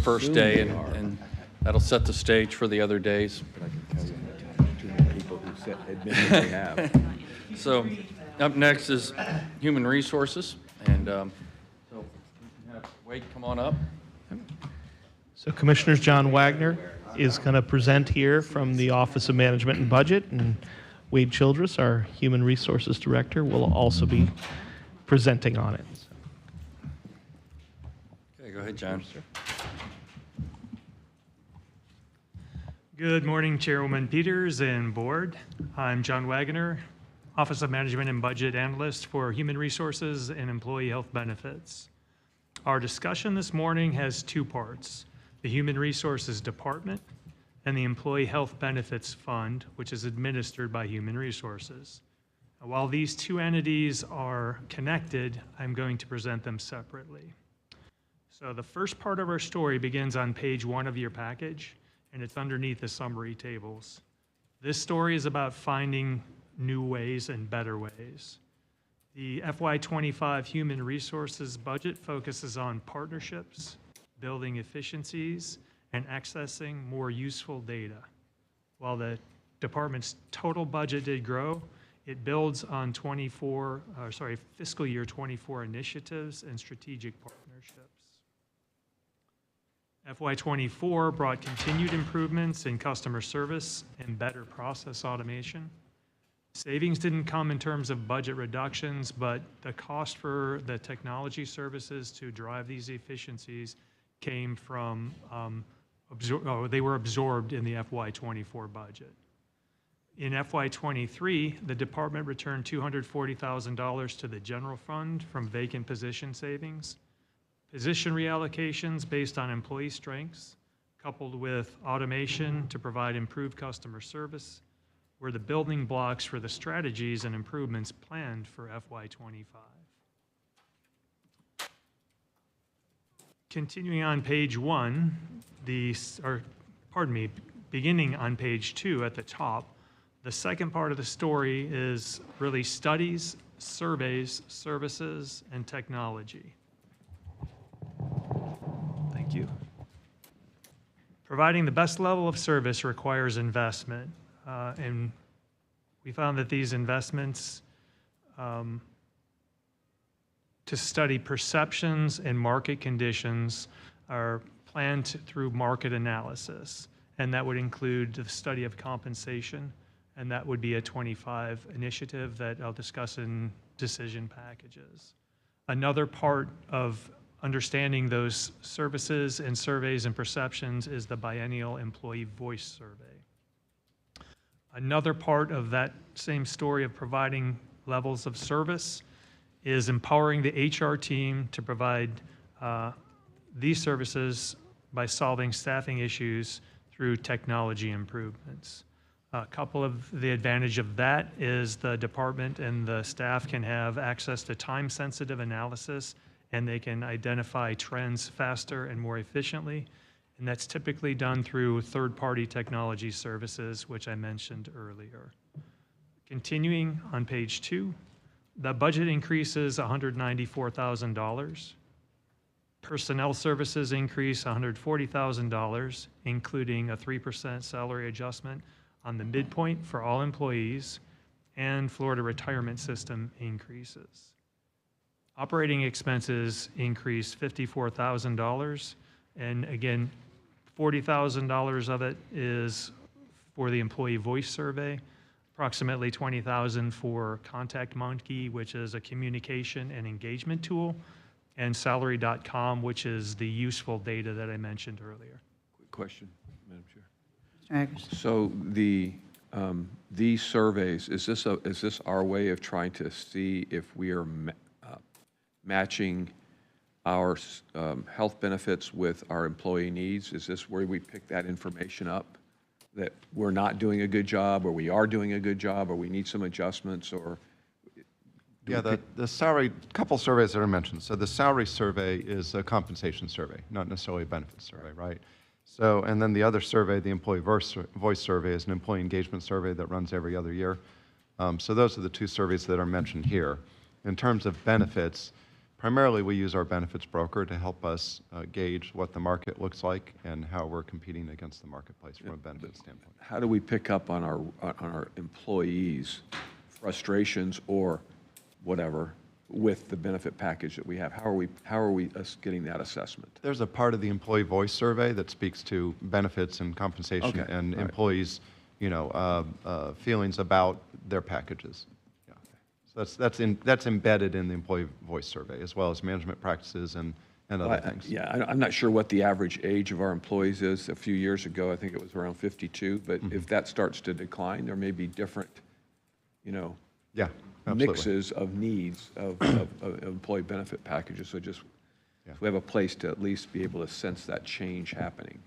first assume day, they are. and that'll set the stage for the other days. But I can tell you, too many people who admit that they have. So up next is Human Resources, and so Wade, come on up. So Commissioners, John Wagner is going to present here from the Office of Management and Budget, and Wade Childress, our Human Resources Director, will also be presenting on it. Okay, go ahead, John. Good morning, Chairwoman Peters and Board. I'm John Wagner, Office of Management and Budget Analyst for Human Resources and Employee Health Benefits. Our discussion this morning has 2 parts: the Human Resources Department and the Employee Health Benefits Fund, which is administered by Human Resources. While these 2 entities are connected, I'm going to present them separately. So the first part of our story begins on page 1 of your package, and it's underneath the summary tables. This story is about finding new ways and better ways. The FY25 Human Resources budget focuses on partnerships, building efficiencies, and accessing more useful data. While the department's total budget did grow, it builds on fiscal year 24 initiatives and strategic partnerships. FY24 brought continued improvements in customer service and better process automation. Savings didn't come in terms of budget reductions, but the cost for the technology services to drive these efficiencies came from, they were absorbed in the FY24 budget. In FY23, the department returned $240,000 to the general fund from vacant position savings. Position reallocations based on employee strengths, coupled with automation to provide improved customer service, were the building blocks for the strategies and improvements planned for FY25. Continuing on page 1, beginning on page 2 at the top, the second part of the story is really studies, surveys, services, and technology. Thank you. Providing the best level of service requires investment, and we found that these investments to study perceptions and market conditions are planned through market analysis, and that would include the study of compensation, and that would be a 25 initiative that I'll discuss in decision packages. Another part of understanding those services and surveys and perceptions is the biennial employee voice survey. Another part of that same story of providing levels of service is empowering the HR team to provide these services by solving staffing issues through technology improvements. A couple of the advantage of that is the department and the staff can have access to time-sensitive analysis, and they can identify trends faster and more efficiently. And that's typically done through third-party technology services, which I mentioned earlier. Continuing on page 2, the budget increases $194,000. Personnel services increase $140,000, including a 3% salary adjustment on the midpoint for all employees, and Florida retirement system increases. Operating expenses increase $54,000, and again, $40,000 of it is for the employee voice survey, approximately $20,000 for Contact Monkey, which is a communication and engagement tool, and Salary.com, which is the useful data that I mentioned earlier. Quick question, Madam Chair. Mr. Eggers. So these surveys, is this our way of trying to see if we are matching our health benefits with our employee needs? Is this where we pick that information up, that we're not doing a good job, or we are doing a good job, or we need some adjustments, or? Yeah, the salary, couple surveys that are mentioned. So the salary survey is a compensation survey, not necessarily a benefits survey, right? So, and then the other survey, the employee voice survey, is an employee engagement survey that runs every other year. So those are the two surveys that are mentioned here. In terms of benefits, primarily we use our benefits broker to help us gauge what the market looks like and how we're competing against the marketplace from a benefits standpoint. How do we pick up on our employees' frustrations or whatever with the benefit package that we have? How are we getting that assessment? There's a part of the employee voice survey that speaks to benefits and compensation and employees, feelings about their packages. Yeah. So that's embedded in the employee voice survey, as well as management practices and other things. Yeah, I'm not sure what the average age of our employees is. A few years ago, I think it was around 52, but if that starts to decline, there may be different, Yeah. Absolutely. mixes of needs of employee benefit packages. So just so we have a place to at least be able to sense that change happening.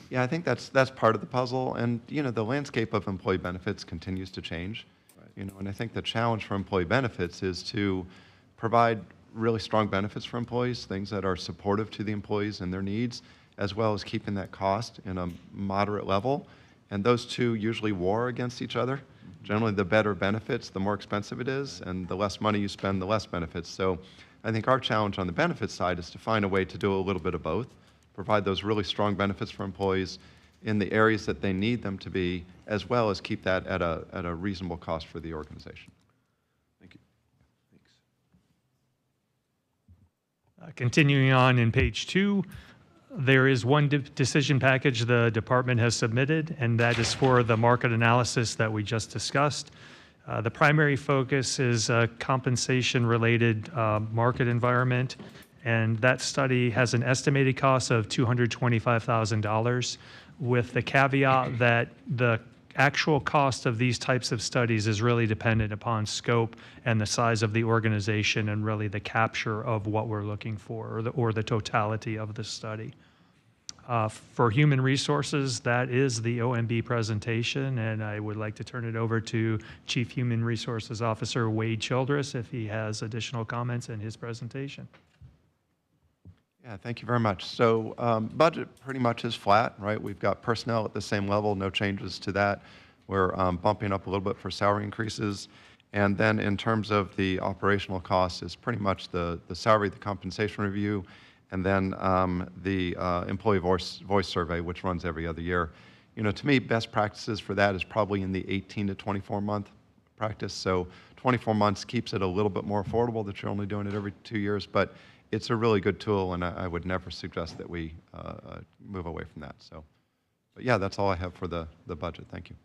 Yeah, I think that's part of the puzzle. And, the landscape of employee benefits continues to change. Right. And I think the challenge for employee benefits is to provide really strong benefits for employees, things that are supportive to the employees and their needs, as well as keeping that cost in a moderate level. And those two usually war against each other. Generally, the better benefits, the more expensive it is, and the less money you spend, the less benefits. So I think our challenge on the benefits side is to find a way to do a little bit of both, provide those really strong benefits for employees in the areas that they need them to be, as well as keep that at a reasonable cost for the organization. Thank you. Thanks. Continuing on in page 2, there is one decision package the department has submitted, and that is for the market analysis that we just discussed. The primary focus is compensation-related market environment, and that study has an estimated cost of $225,000, with the caveat that the actual cost of these types of studies is really dependent upon scope and the size of the organization and really the capture of what we're looking for, or the totality of the study. For human resources, that is the OMB presentation, and I would like to turn it over to Chief Human Resources Officer Wade Childress if he has additional comments in his presentation. Yeah, thank you very much. So budget pretty much is flat, right? We've got personnel at the same level, no changes to that. We're bumping up a little bit for salary increases. And then in terms of the operational costs, is pretty much the salary, the compensation review, and then the employee voice survey, which runs every other year. You know, to me, best practices for that is probably in the 18 to 24 month practice. So 24 months keeps it a little bit more affordable that you're only doing it every 2 years, but it's a really good tool, and I would never suggest that we move away from that. So, but yeah, that's all I have for the budget. Thank you.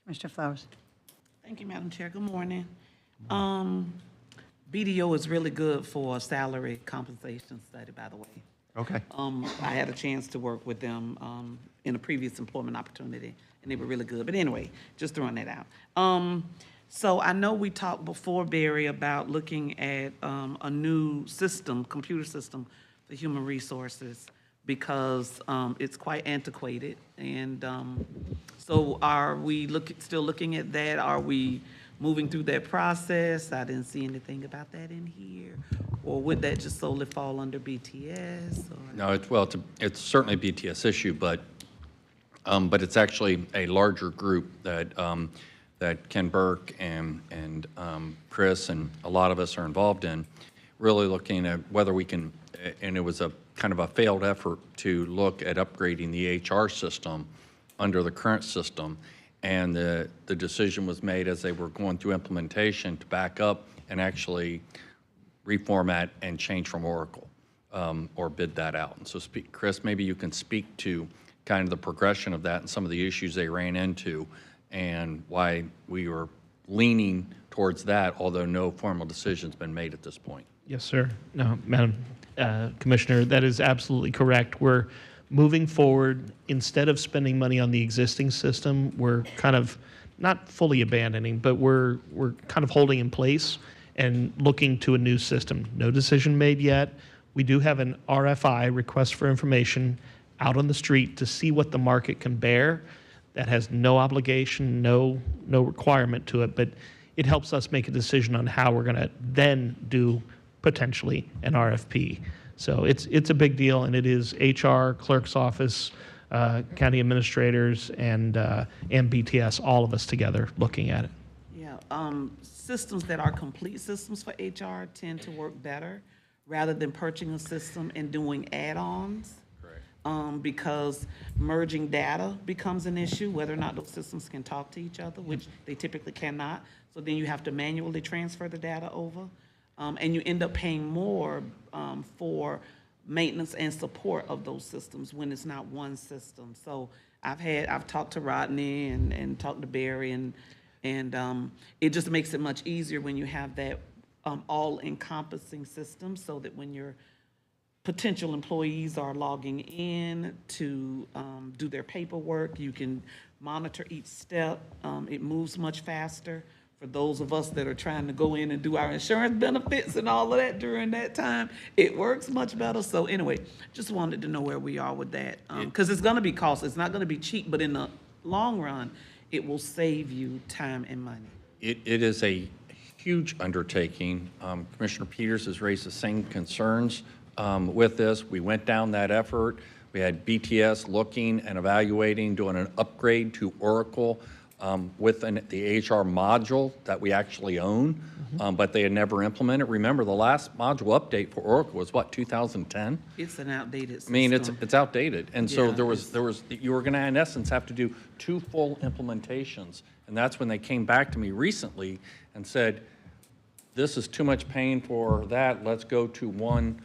Commissioner Flowers. Thank you, Madam Chair. Good morning. BDO is really good for a salary compensation study, by the way. Okay. I had a chance to work with them in a previous employment opportunity, and they were really good. But anyway, just throwing that out. So I know we talked before, Barry, about looking at a new system, computer system for human resources, because it's quite antiquated. And so are we still looking at that? Are we moving through that process? I didn't see anything about that in here. Or would that just solely fall under BTS? Or? No, it's certainly a BTS issue, but it's actually a larger group that Ken Burke and Chris and a lot of us are involved in, really looking at whether we can, and it was a kind of a failed effort to look at upgrading the HR system under the current system. And the decision was made as they were going through implementation to back up and actually reformat and change from Oracle, or bid that out. And so Chris, maybe you can speak to kind of the progression of that and some of the issues they ran into and why we were leaning towards that, although no formal decision's been made at this point. Yes, sir. No, Madam Commissioner, that is absolutely correct. We're moving forward. Instead of spending money on the existing system, we're kind of not fully abandoning, but we're kind of holding in place and looking to a new system. No decision made yet. We do have an RFI, request for information, out on the street to see what the market can bear. That has no obligation, no requirement to it, but it helps us make a decision on how we're going to then do potentially an RFP. So it's a big deal, and it is HR, clerk's office, county administrators, and BTS, all of us together looking at it. Yeah, systems that are complete systems for HR tend to work better rather than purchasing a system and doing add-ons. Because merging data becomes an issue, whether or not those systems can talk to each other, which they typically cannot. So then you have to manually transfer the data over. And you end up paying more for maintenance and support of those systems when it's not one system. So I've talked to Rodney and talked to Barry, and it just makes it much easier when you have that all-encompassing system, so that when you're potential employees are logging in to do their paperwork, you can monitor each step. It moves much faster for those of us that are trying to go in and do our insurance benefits and all of that during that time. It works much better. So anyway, just wanted to know where we are with that. Because it's going to be costly. It's not going to be cheap, but in the long run, it will save you time and money. It is a huge undertaking. Commissioner Peters has raised the same concerns with this. We went down that effort. We had BTS looking and evaluating, doing an upgrade to Oracle. with the HR module that we actually own, but they had never implemented. Remember, the last module update for Oracle was what, 2010? It's an outdated system. I mean, it's outdated. And so Yeah, you were going to, in essence, have to do 2 full implementations. And that's when they came back to me recently and said, this is too much pain for that. Let's go to one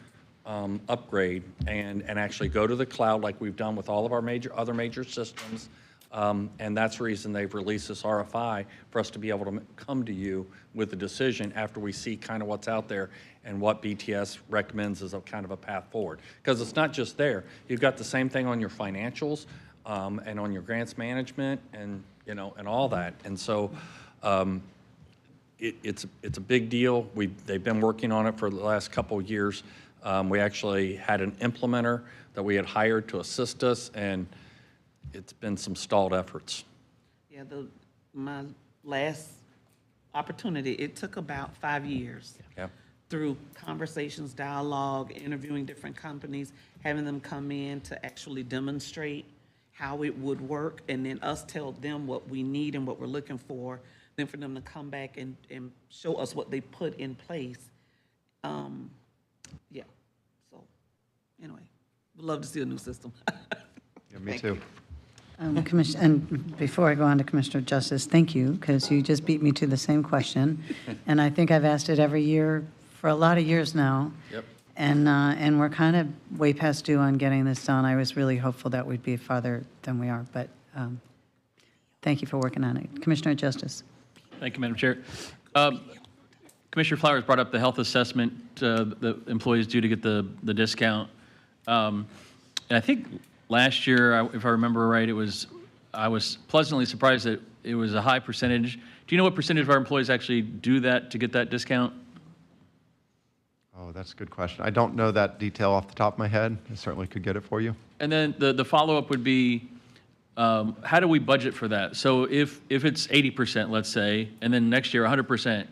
upgrade and actually go to the cloud like we've done with all of our other major systems. And that's the reason they've released this RFI for us to be able to come to you with a decision after we see kind of what's out there and what BTS recommends as a kind of a path forward. Because it's not just there. You've got the same thing on your financials and on your grants management and, you know, and all that. And so it's a big deal. They've been working on it for the last couple of years. We actually had an implementer that we had hired to assist us, and it's been some stalled efforts. Yeah, my last opportunity, it took about 5 years. Yeah. Through conversations, dialogue, interviewing different companies, having them come in to actually demonstrate how it would work, and then us tell them what we need and what we're looking for, then for them to come back and show us what they put in place. Yeah, so, anyway, would love to see a new system. Yeah, me too. And before I go on to Commissioner Justice, thank you, because you just beat me to the same question. And I think I've asked it every year for a lot of years now. Yep. And we're kind of way past due on getting this done. I was really hopeful that we'd be farther than we are, but thank you for working on it. Commissioner Justice. Thank you, Madam Chair. Commissioner Flowers brought up the health assessment the employees do to get the discount. And I think last year, if I remember right, I was pleasantly surprised that it was a high percentage. Do you know what percentage of our employees actually do that to get that discount? Oh, that's a good question. I don't know that detail off the top of my head. I certainly could get it for you. And then the follow-up would be, how do we budget for that? So if it's 80%, let's say, and then next year 100%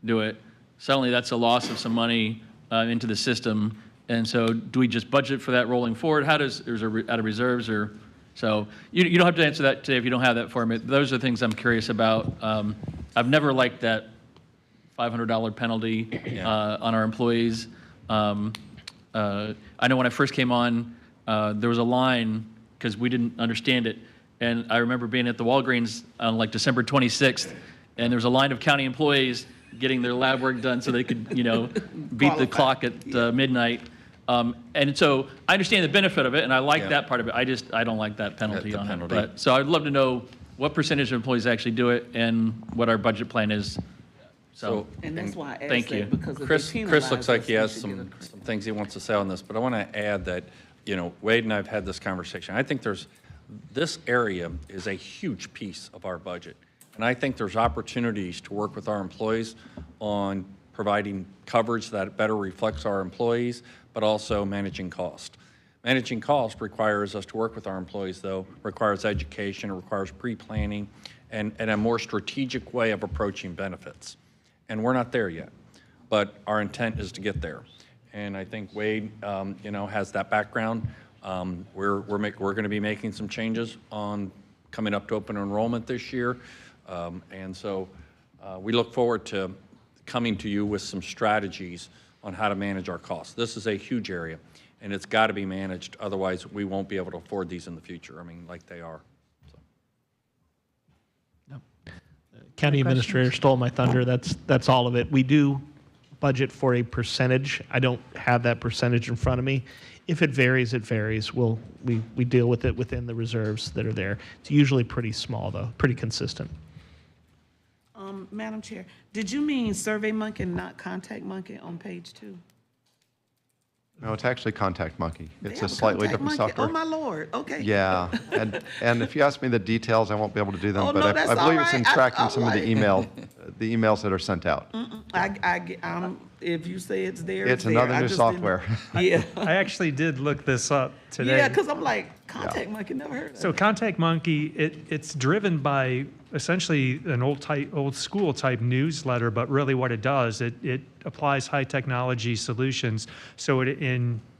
do it, suddenly that's a loss of some money into the system. And so do we just budget for that rolling forward? How does, out of reserves or, so you don't have to answer that today if you don't have that for me. Those are things I'm curious about. I've never liked that $500 penalty on our employees. I know when I first came on, there was a line because we didn't understand it. And I remember being at the Walgreens on like December 26th, and there was a line of county employees getting their lab work done so they could, beat the clock at midnight. And so I understand the benefit of it, and I like that part of it. I don't like that penalty on it. But, so I'd love to know what percentage of employees actually do it and what our budget plan is. So, And that's why I asked thank you. that, because if Chris they penalize looks like us, he we has should some get a credit. things he wants to say on this, but I want to add that, Wade and I have had this conversation. I think this area is a huge piece of our budget. And I think there's opportunities to work with our employees on providing coverage that better reflects our employees, but also managing cost. Managing cost requires us to work with our employees, though, requires education, it requires pre-planning, and a more strategic way of approaching benefits. And we're not there yet, but our intent is to get there. And I think Wade, has that background. We're going to be making some changes on coming up to open enrollment this year. And so we look forward to coming to you with some strategies on how to manage our costs. This is a huge area, and it's got to be managed. Otherwise, we won't be able to afford these in the future. I mean, like they are. County administrator stole my thunder. That's all of it. We do budget for a percentage. I don't have that percentage in front of me. If it varies, it varies. We deal with it within the reserves that are there. It's usually pretty small, though, pretty consistent. Madam Chair, did you mean Survey Monkey and not Contact Monkey on page 2? No, it's actually Contact Monkey. They It's have a slightly Contact different Monkey? software. Oh, my Lord, okay. Yeah, and if you ask me the details, I won't be able to do them, Oh, but no, I that's believe all it's in right. tracking I'm some of the emails that are sent out. If you say it's there, It's there. another I new just didn't- software. Yeah, I actually did look this up today. yeah, because I'm like, Contact Monkey, never heard of So it. Contact Monkey, it's driven by essentially an old school type newsletter, but really what it does, it applies high technology solutions. So it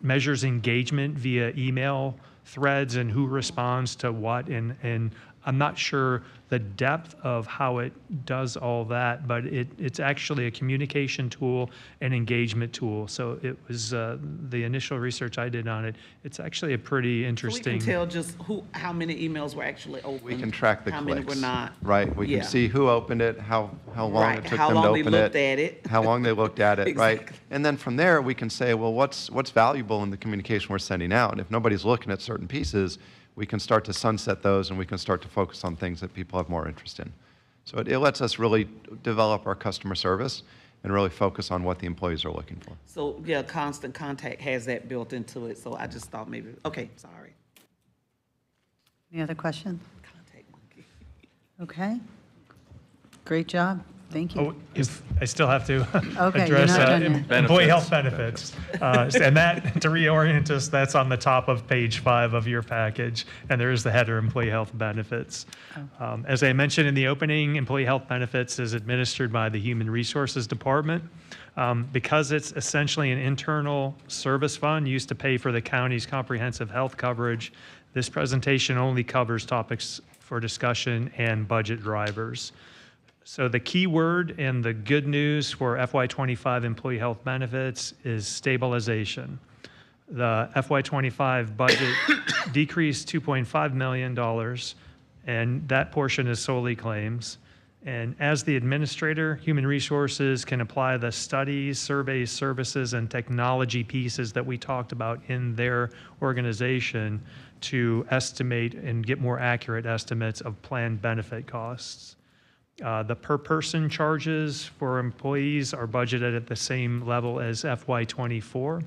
measures engagement via email threads and who responds to what. And I'm not sure the depth of how it does all that, but it's actually a communication tool and engagement tool. So it was the initial research I did on it. It's actually a pretty So we interesting. can tell just how many emails were actually opened. We can track the how clicks. many were not. Right, we Yeah. can see who opened it, how long Right, it took how them to long they open it. looked at it. How long they looked at it, right? Exactly. And then from there, we can say, well, what's valuable in the communication we're sending out? And if nobody's looking at certain pieces, we can start to sunset those and we can start to focus on things that people have more interest in. So it lets us really develop our customer service and really focus on what the employees are looking for. So, yeah, Constant Contact has that built into it, so I just thought maybe, okay, sorry. Any other questions? Contact Monkey. Okay. Great job. Thank you. Oh, if I still have to Okay, address you're not done yet. employee health benefits. And that, to reorient us, that's on the top of page 5 of your package, and there is the header, employee health benefits. As I mentioned in the opening, employee health benefits is administered by the Human Resources Department. Because it's essentially an internal service fund used to pay for the county's comprehensive health coverage, this presentation only covers topics for discussion and budget drivers. So the key word and the good news for FY25 employee health benefits is stabilization. The FY25 budget decreased $2.5 million, and that portion is solely claims. And as the administrator, Human Resources can apply the studies, surveys, services, and technology pieces that we talked about in their organization to estimate and get more accurate estimates of planned benefit costs. The per-person charges for employees are budgeted at the same level as FY24,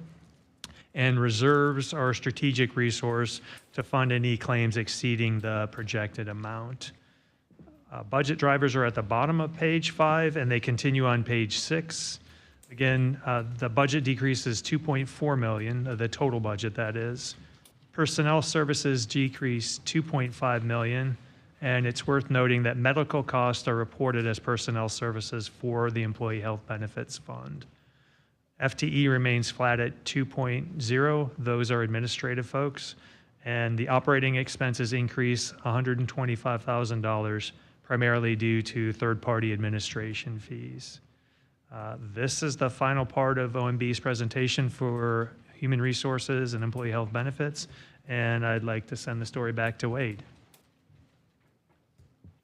and reserves are a strategic resource to fund any claims exceeding the projected amount. Budget drivers are at the bottom of page 5, and they continue on page 6. Again, the budget decrease is $2.4 million, the total budget that is. Personnel services decreased $2.5 million. And it's worth noting that medical costs are reported as personnel services for the Employee Health Benefits Fund. FTE remains flat at 2.0. Those are administrative folks. And the operating expenses increase $125,000, primarily due to third-party administration fees. This is the final part of OMB's presentation for Human Resources and Employee Health Benefits. And I'd like to send the story back to Wade.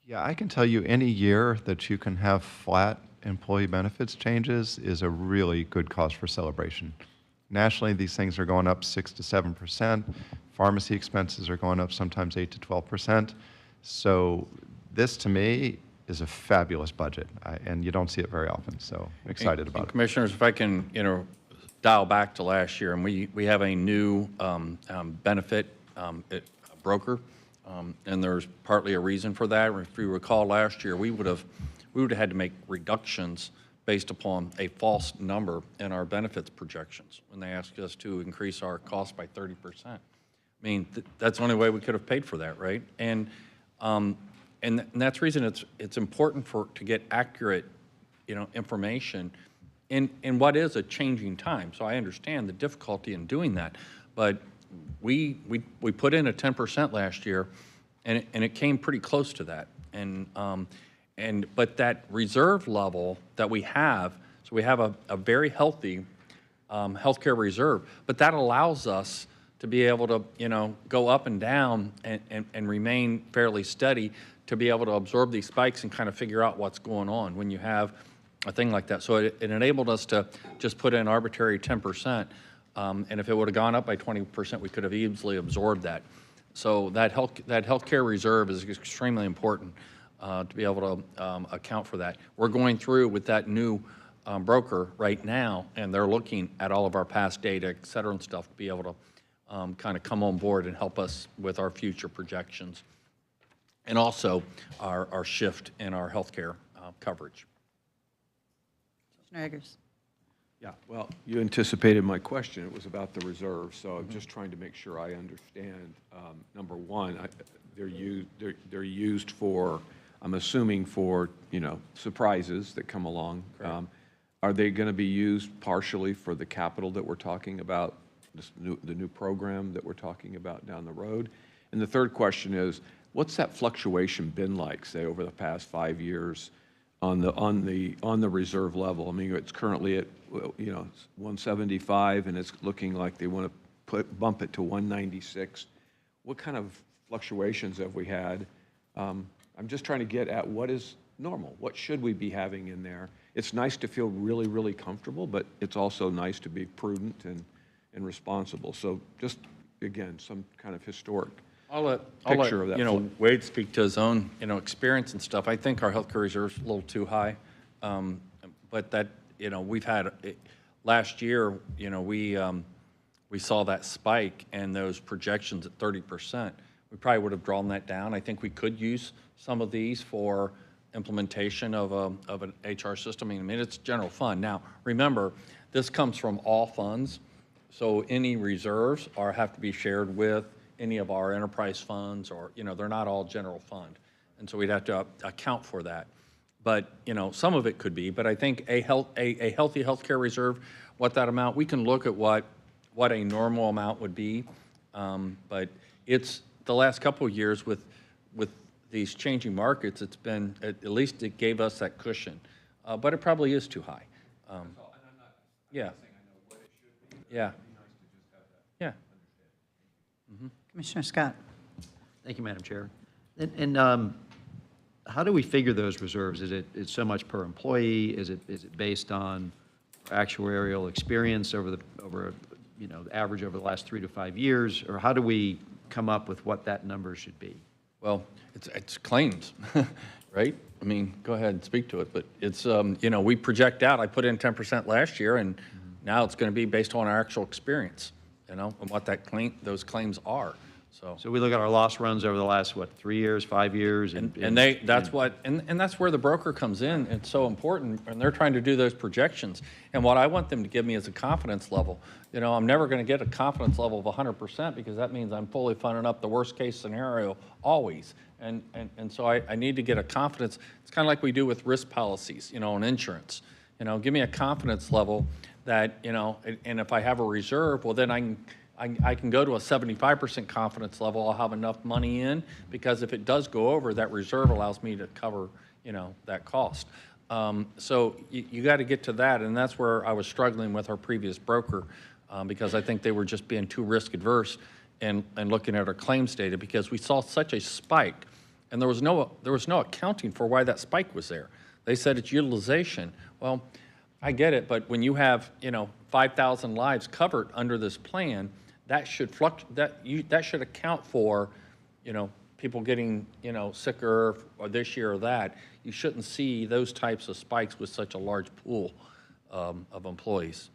Yeah, I can tell you any year that you can have flat employee benefits changes is a really good cause for celebration. Nationally, these things are going up 6 to 7%. Pharmacy expenses are going up sometimes 8 to 12%. So this, to me, is a fabulous budget, and you don't see it very often. So I'm excited about it. Commissioners, if I can, dial back to last year, and we have a new benefit broker. And there's partly a reason for that. If you recall last year, we would have had to make reductions based upon a false number in our benefits projections when they asked us to increase our cost by 30%. I mean, that's the only way we could have paid for that, right? And that's the reason it's important to get accurate, information in what is a changing time. So I understand the difficulty in doing that, but we put in a 10% last year, and it came pretty close to that. But that reserve level that we have, so we have a very healthy healthcare reserve, but that allows us to be able to go up and down and remain fairly steady to be able to absorb these spikes and kind of figure out what's going on when you have a thing like that. So it enabled us to just put in arbitrary 10%. And if it would have gone up by 20%, we could have easily absorbed that. So that healthcare reserve is extremely important to be able to account for that. We're going through with that new broker right now, and they're looking at all of our past data, et cetera, and stuff to be able to kind of come on board and help us with our future projections, and also our shift in our healthcare coverage. Commissioner Eggers. Yeah, well, you anticipated my question. It was about the reserve, so I'm just trying to make sure I understand. Number one, they're used for, I'm assuming for, surprises that come along. Are they going to be used partially for the capital that we're talking about, the new program that we're talking about down the road? And the third question is, what's that fluctuation been like, say, over the past 5 years on the reserve level? I mean, it's currently at, 175, and it's looking like they want to bump it to 196. What kind of fluctuations have we had? I'm just trying to get at what is normal. What should we be having in there? It's nice to feel really, really comfortable, but it's also nice to be prudent and responsible. So just, again, some kind of historic picture of that. Wade speak to his own, experience and stuff. I think our healthcare reserve's a little too high. But that, we've had, last year, we saw that spike and those projections at 30%. We probably would have drawn that down. I think we could use some of these for implementation of an HR system. I mean, it's general fund. Now, remember, this comes from all funds, so any reserves have to be shared with any of our enterprise funds, or, they're not all general fund. And so we'd have to account for that. But, some of it could be, but I think a healthy healthcare reserve, what that amount, we can look at what a normal amount would be. But it's the last couple of years with these changing markets, it's been, at least it gave us that cushion. But it probably is too high. Yeah. Yeah. Yeah. Commissioner Scott. Thank you, Madam Chair. And how do we figure those reserves? Is it so much per employee? Is it based on actuarial experience over the average over the last 3 to 5 years? Or how do we come up with what that number should be? Well, it's claims, right? I mean, go ahead and speak to it, but it's, we project out, I put in 10% last year, and now it's going to be based on our actual experience, and what those claims are. So we look at our loss runs over the last, 3 years, 5 years? That's where the broker comes in. It's so important, and they're trying to do those projections. And what I want them to give me is a confidence level. I'm never going to get a confidence level of 100% because that means I'm fully funding up the worst case scenario always. And so I need to get a confidence. It's kind of like we do with risk policies, on insurance. Give me a confidence level that, and if I have a reserve, well, then I can go to a 75% confidence level. I'll have enough money in, because if it does go over, that reserve allows me to cover, that cost. So you got to get to that, and that's where I was struggling with our previous broker, because I think they were just being too risk adverse and looking at our claims data, because we saw such a spike, and there was no accounting for why that spike was there. They said it's utilization. Well, I get it, but when you have 5,000 lives covered under this plan, that should that should account for people getting sicker or this year or that. You shouldn't see those types of spikes with such a large pool of employees.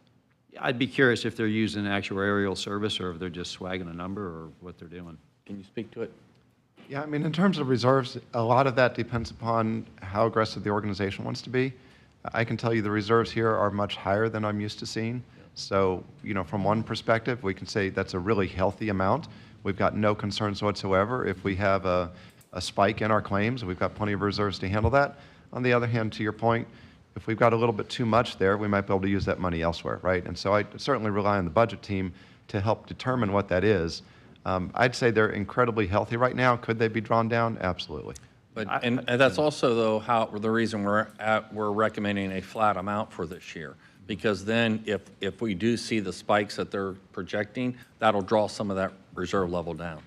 I'd be curious if they're using actuarial service or if they're just swagging a number or what they're doing. Can you speak to it? Yeah, I mean, in terms of reserves, a lot of that depends upon how aggressive the organization wants to be. I can tell you the reserves here are much higher than I'm used to seeing. So, from one perspective, we can say that's a really healthy amount. We've got no concerns whatsoever. If we have a spike in our claims, we've got plenty of reserves to handle that. On the other hand, to your point, if we've got a little bit too much there, we might be able to use that money elsewhere, right? And so I certainly rely on the budget team to help determine what that is. I'd say they're incredibly healthy right now. Could they be drawn down? Absolutely. But and that's also, though, the reason we're recommending a flat amount for this year, because then if we do see the spikes that they're projecting, that'll draw some of that reserve level down.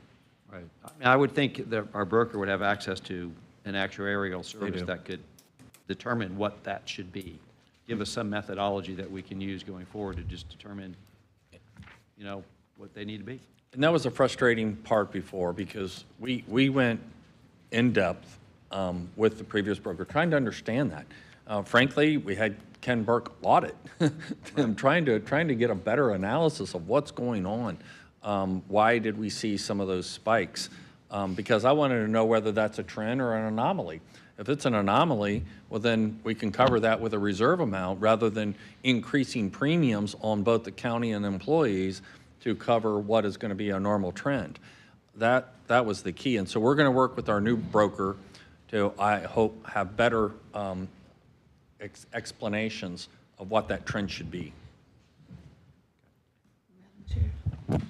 Right. I would think that our broker would have access to an actuarial service that could determine what that should be. Give us some methodology that we can use going forward to just determine, what they need to be. And that was a frustrating part before, because we went in depth with the previous broker, trying to understand that. Frankly, we had Ken Burke audit them, trying to get a better analysis of what's going on. Why did we see some of those spikes? Because I wanted to know whether that's a trend or an anomaly. If it's an anomaly, well, then we can cover that with a reserve amount rather than increasing premiums on both the county and employees to cover what is going to be a normal trend. That was the key. And so we're going to work with our new broker to, I hope, have better explanations of what that trend should be.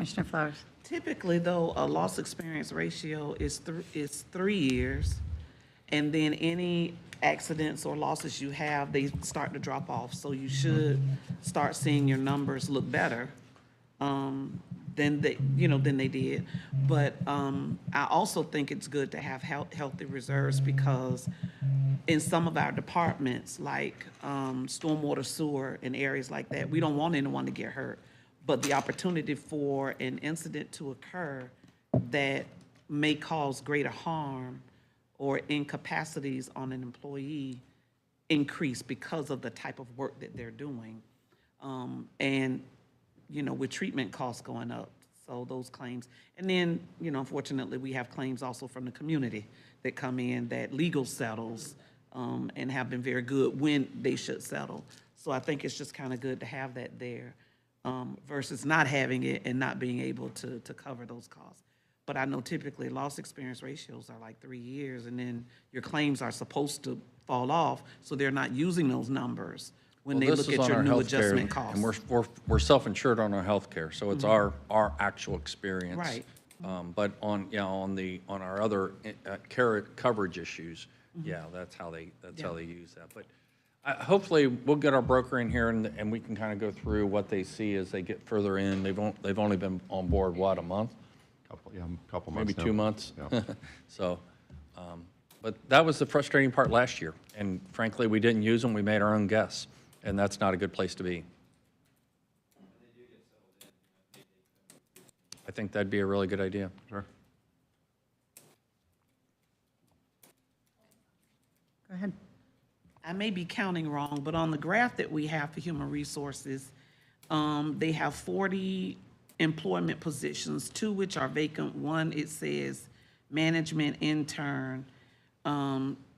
Commissioner Flowers? Typically, though, a loss experience ratio is 3 years, and then any accidents or losses you have, they start to drop off. So you should start seeing your numbers look better than they did. But I also think it's good to have healthy reserves, because in some of our departments, like stormwater, sewer, and areas like that, we don't want anyone to get hurt. But the opportunity for an incident to occur that may cause greater harm or incapacities on an employee increase because of the type of work that they're doing. And, with treatment costs going up, so those claims. And then, unfortunately, we have claims also from the community that come in that legal settles and have been very good when they should settle. So I think it's just kind of good to have that there. Versus not having it and not being able to cover those costs. But I know typically loss experience ratios are like 3 years, and then your claims are supposed to fall off, so they're not using those numbers when they look at your new adjustment costs. And we're self-insured on our health care, so it's our actual experience. Right. But on our other coverage issues, that's how they use that. But hopefully, we'll get our broker in here and we can kind of go through what they see as they get further in. They've only been on board, what, a month? Couple months. Maybe now. 2 months? Yeah. So, but that was the frustrating part last year. And frankly, we didn't use them. We made our own guess. And that's not a good place to be. I think that'd be a really good idea. Sure. Go ahead. I may be counting wrong, but on the graph that we have for human resources, they have 40 employment positions, 2 which are vacant. One, it says management intern.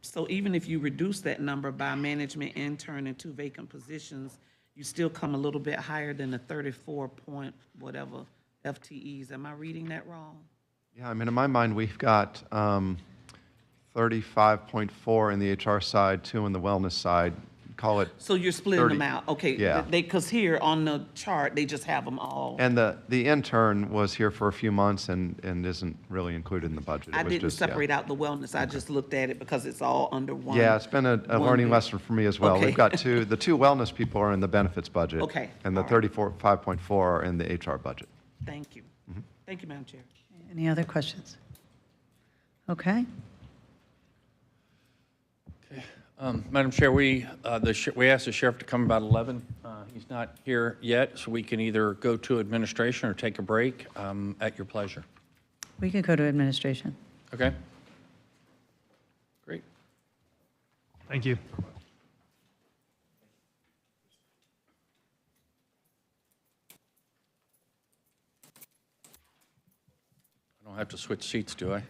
So even if you reduce that number by management intern and 2 vacant positions, you still come a little bit higher than the 34 point whatever FTEs. Am I reading that wrong? Yeah, I mean, in my mind, we've got 35.4 in the HR side, 2 in the wellness side. Call it. So you're splitting 30. them out, okay? Yeah. Because here on the chart, they just have them all. And the intern was here for a few months and isn't really included in the budget. I It was didn't just, yeah. separate out the wellness, I just looked at it because it's all under one. Yeah, it's been a learning big- lesson for me as well. Okay. We've got the 2 wellness people are in the benefits budget. Okay, And the all right. 35.4 are in the HR budget. Thank you. Thank you, Madam Chair. Any other questions? Okay. Madam Chair, we asked the sheriff to come about 11. He's not here yet, so we can either go to administration or take a break at your pleasure. We can go to administration. Okay? Great. Thank you. I don't have to switch seats, do I?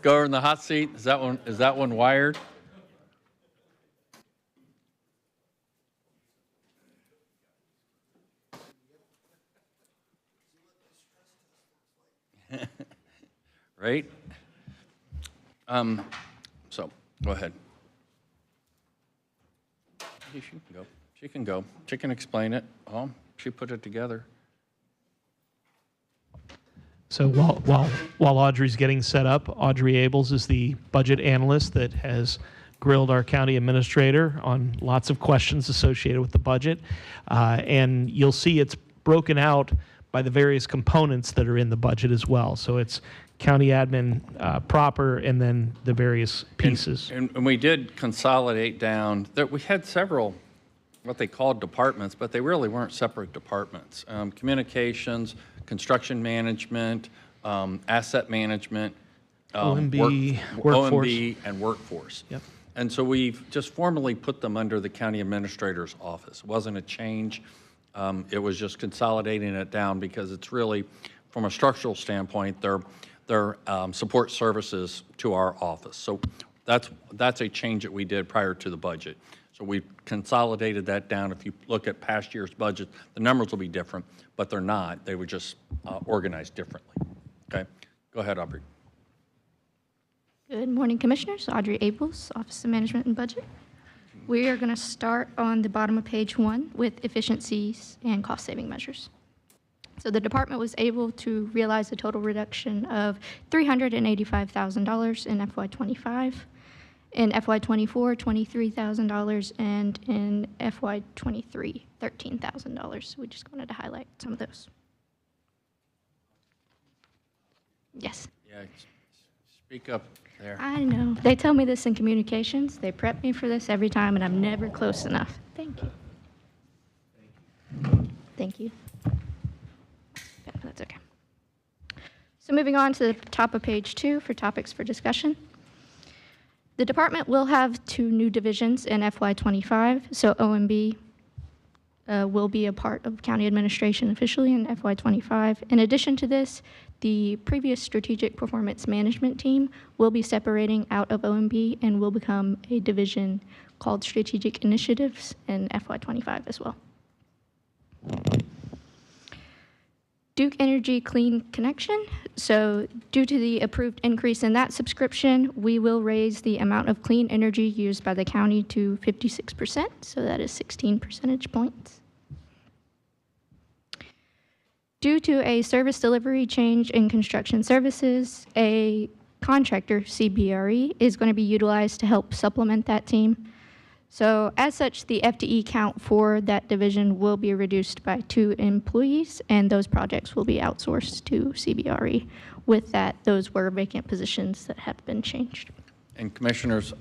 Go over in the hot seat. Is that one wired? Right? So, go ahead. She can go. She can go. She can explain it. Oh, she put it together. So while Audrey's getting set up, Audrey Abels is the budget analyst that has grilled our county administrator on lots of questions associated with the budget. And you'll see it's broken out by the various components that are in the budget as well. So it's county admin proper and then the various pieces. And we did consolidate down. We had several, what they called departments, but they really weren't separate departments. Communications, construction management, asset management, OMB, workforce. OMB, and workforce. Yep. And so we've just formally put them under the county administrator's office. It wasn't a change. It was just consolidating it down because it's really, from a structural standpoint, they're support services to our office. So that's a change that we did prior to the budget. So we consolidated that down. If you look at past year's budget, the numbers will be different, but they're not. They were just organized differently. Okay? Go ahead, Aubrey. Good morning, Commissioners. Audrey Abels, Office of Management and Budget. We are going to start on the bottom of page 1 with efficiencies and cost-saving measures. So the department was able to realize a total reduction of $385,000 in FY25. In FY24, $23,000, and in FY23, $13,000. We just wanted to highlight some of those. Yes. Yeah, speak up there. I know. They tell me this in communications. They prep me for this every time, and I'm never close enough. Thank you. Thank you. That's okay. So moving on to the top of page 2 for topics for discussion. The department will have 2 new divisions in FY25, so OMB will be a part of county administration officially in FY25. In addition to this, the previous strategic performance management team will be separating out of OMB and will become a division called strategic initiatives in FY25 as well. Duke Energy Clean Connection. So due to the approved increase in that subscription, we will raise the amount of clean energy used by the county to 56%, so that is 16 percentage points. Due to a service delivery change in construction services, a contractor, CBRE, is going to be utilized to help supplement that team. So as such, the FTE count for that division will be reduced by 2 employees, and those projects will be outsourced to CBRE. With that, those were vacant positions that have been changed. And commissioners,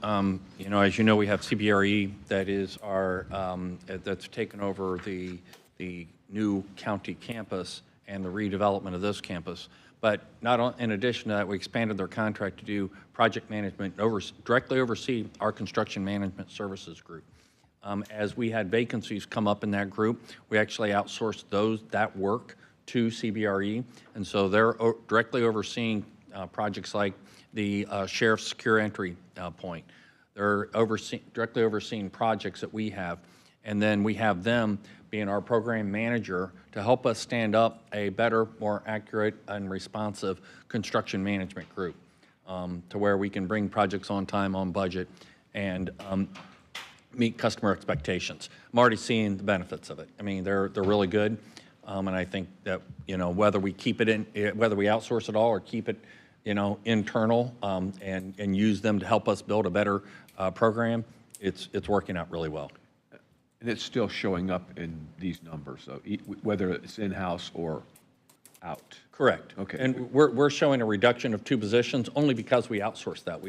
you know, as you know, we have CBRE that is our, that's taken over the new county campus and the redevelopment of this campus. But in addition to that, we expanded their contract to do project management, directly oversee our construction management services group. As we had vacancies come up in that group, we actually outsourced that work to CBRE. And so they're directly overseeing projects like the sheriff's secure entry point. They're directly overseeing projects that we have. And then we have them being our program manager to help us stand up a better, more accurate, and responsive construction management group to where we can bring projects on time, on budget, and meet customer expectations. I'm already seeing the benefits of it. I mean, they're really good, and I think that, you know, whether we keep it in, whether we outsource it all or keep it, you know, internal and use them to help us build a better program, it's working out really well. And it's still showing up in these numbers, so whether it's in-house or out. Correct. Okay. And we're showing a reduction of 2 positions only because we outsourced that.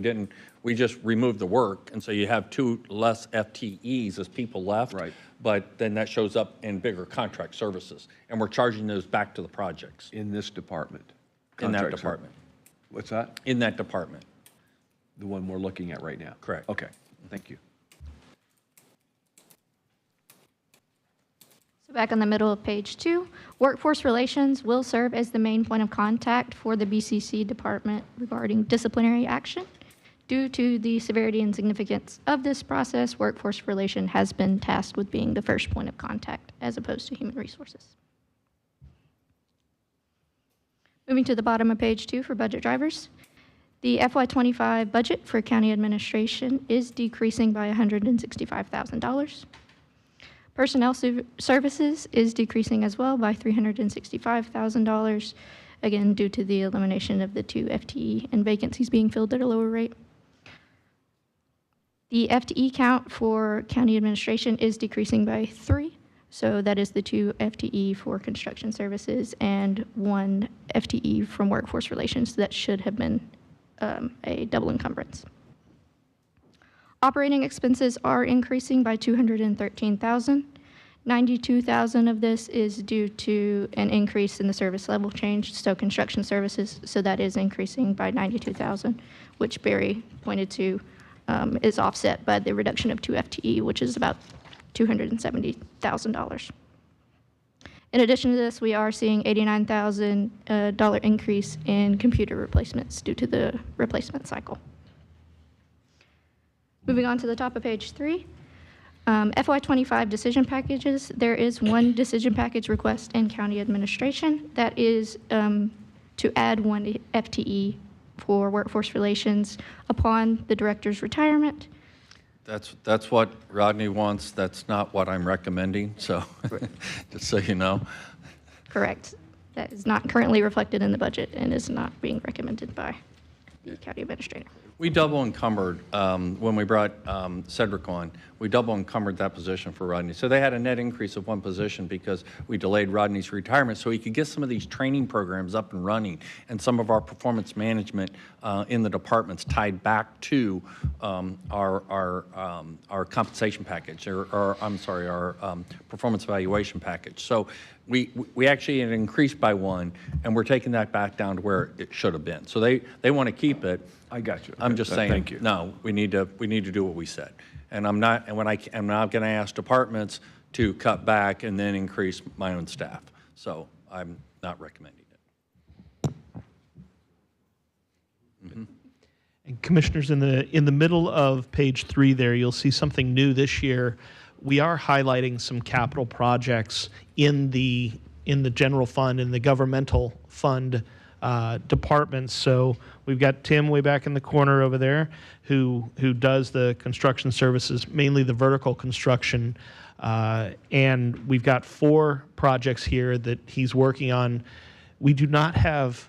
We just removed the work, and so you have 2 less FTEs as people left. Right. But then that shows up in bigger contract services, and we're charging those back to the projects. In this department? In that Contract department. What's that? In that department. The one we're looking at right now? Correct. Okay, thank you. So back in the middle of page 2, workforce relations will serve as the main point of contact for the BCC department regarding disciplinary action. Due to the severity and significance of this process, workforce relation has been tasked with being the first point of contact as opposed to human resources. Moving to the bottom of page 2 for budget drivers. The FY25 budget for county administration is decreasing by $165,000. Personnel services is decreasing as well by $365,000, again, due to the elimination of the 2 FTE and vacancies being filled at a lower rate. The FTE count for county administration is decreasing by 3, so that is the 2 FTE for construction services and 1 FTE from workforce relations. That should have been a double encumbrance. Operating expenses are increasing by $213,000. $92,000 of this is due to an increase in the service level change, so construction services, so that is increasing by $92,000, which Barry pointed to is offset by the reduction of 2 FTE, which is about $270,000. In addition to this, we are seeing $89,000 increase in computer replacements due to the replacement cycle. Moving on to the top of page 3, FY25 decision packages. There is 1 decision package request in county administration that is to add 1 FTE for workforce relations upon the director's retirement. That's what Rodney wants. That's not what I'm recommending, so, just so you know. Correct. That is not currently reflected in the budget and is not being recommended by the county administrator. We double encumbered, when we brought Cedric on, we double encumbered that position for Rodney. So they had a net increase of one position because we delayed Rodney's retirement so he could get some of these training programs up and running and some of our performance management in the departments tied back to our compensation package, or I'm sorry, our performance evaluation package. So we actually had increased by one, and we're taking that back down to where it should have been. So they want to keep it. I got you. I'm Okay, just saying, thank you. no, we need to do what we said. And I'm not going to ask departments to cut back and then increase my own staff. So I'm not recommending it. And commissioners, in the middle of page 3 there, you'll see something new this year. We are highlighting some capital projects in the general fund, in the governmental fund departments. So we've got Tim way back in the corner over there who does the construction services, mainly the vertical construction. And we've got 4 projects here that he's working on. We do not have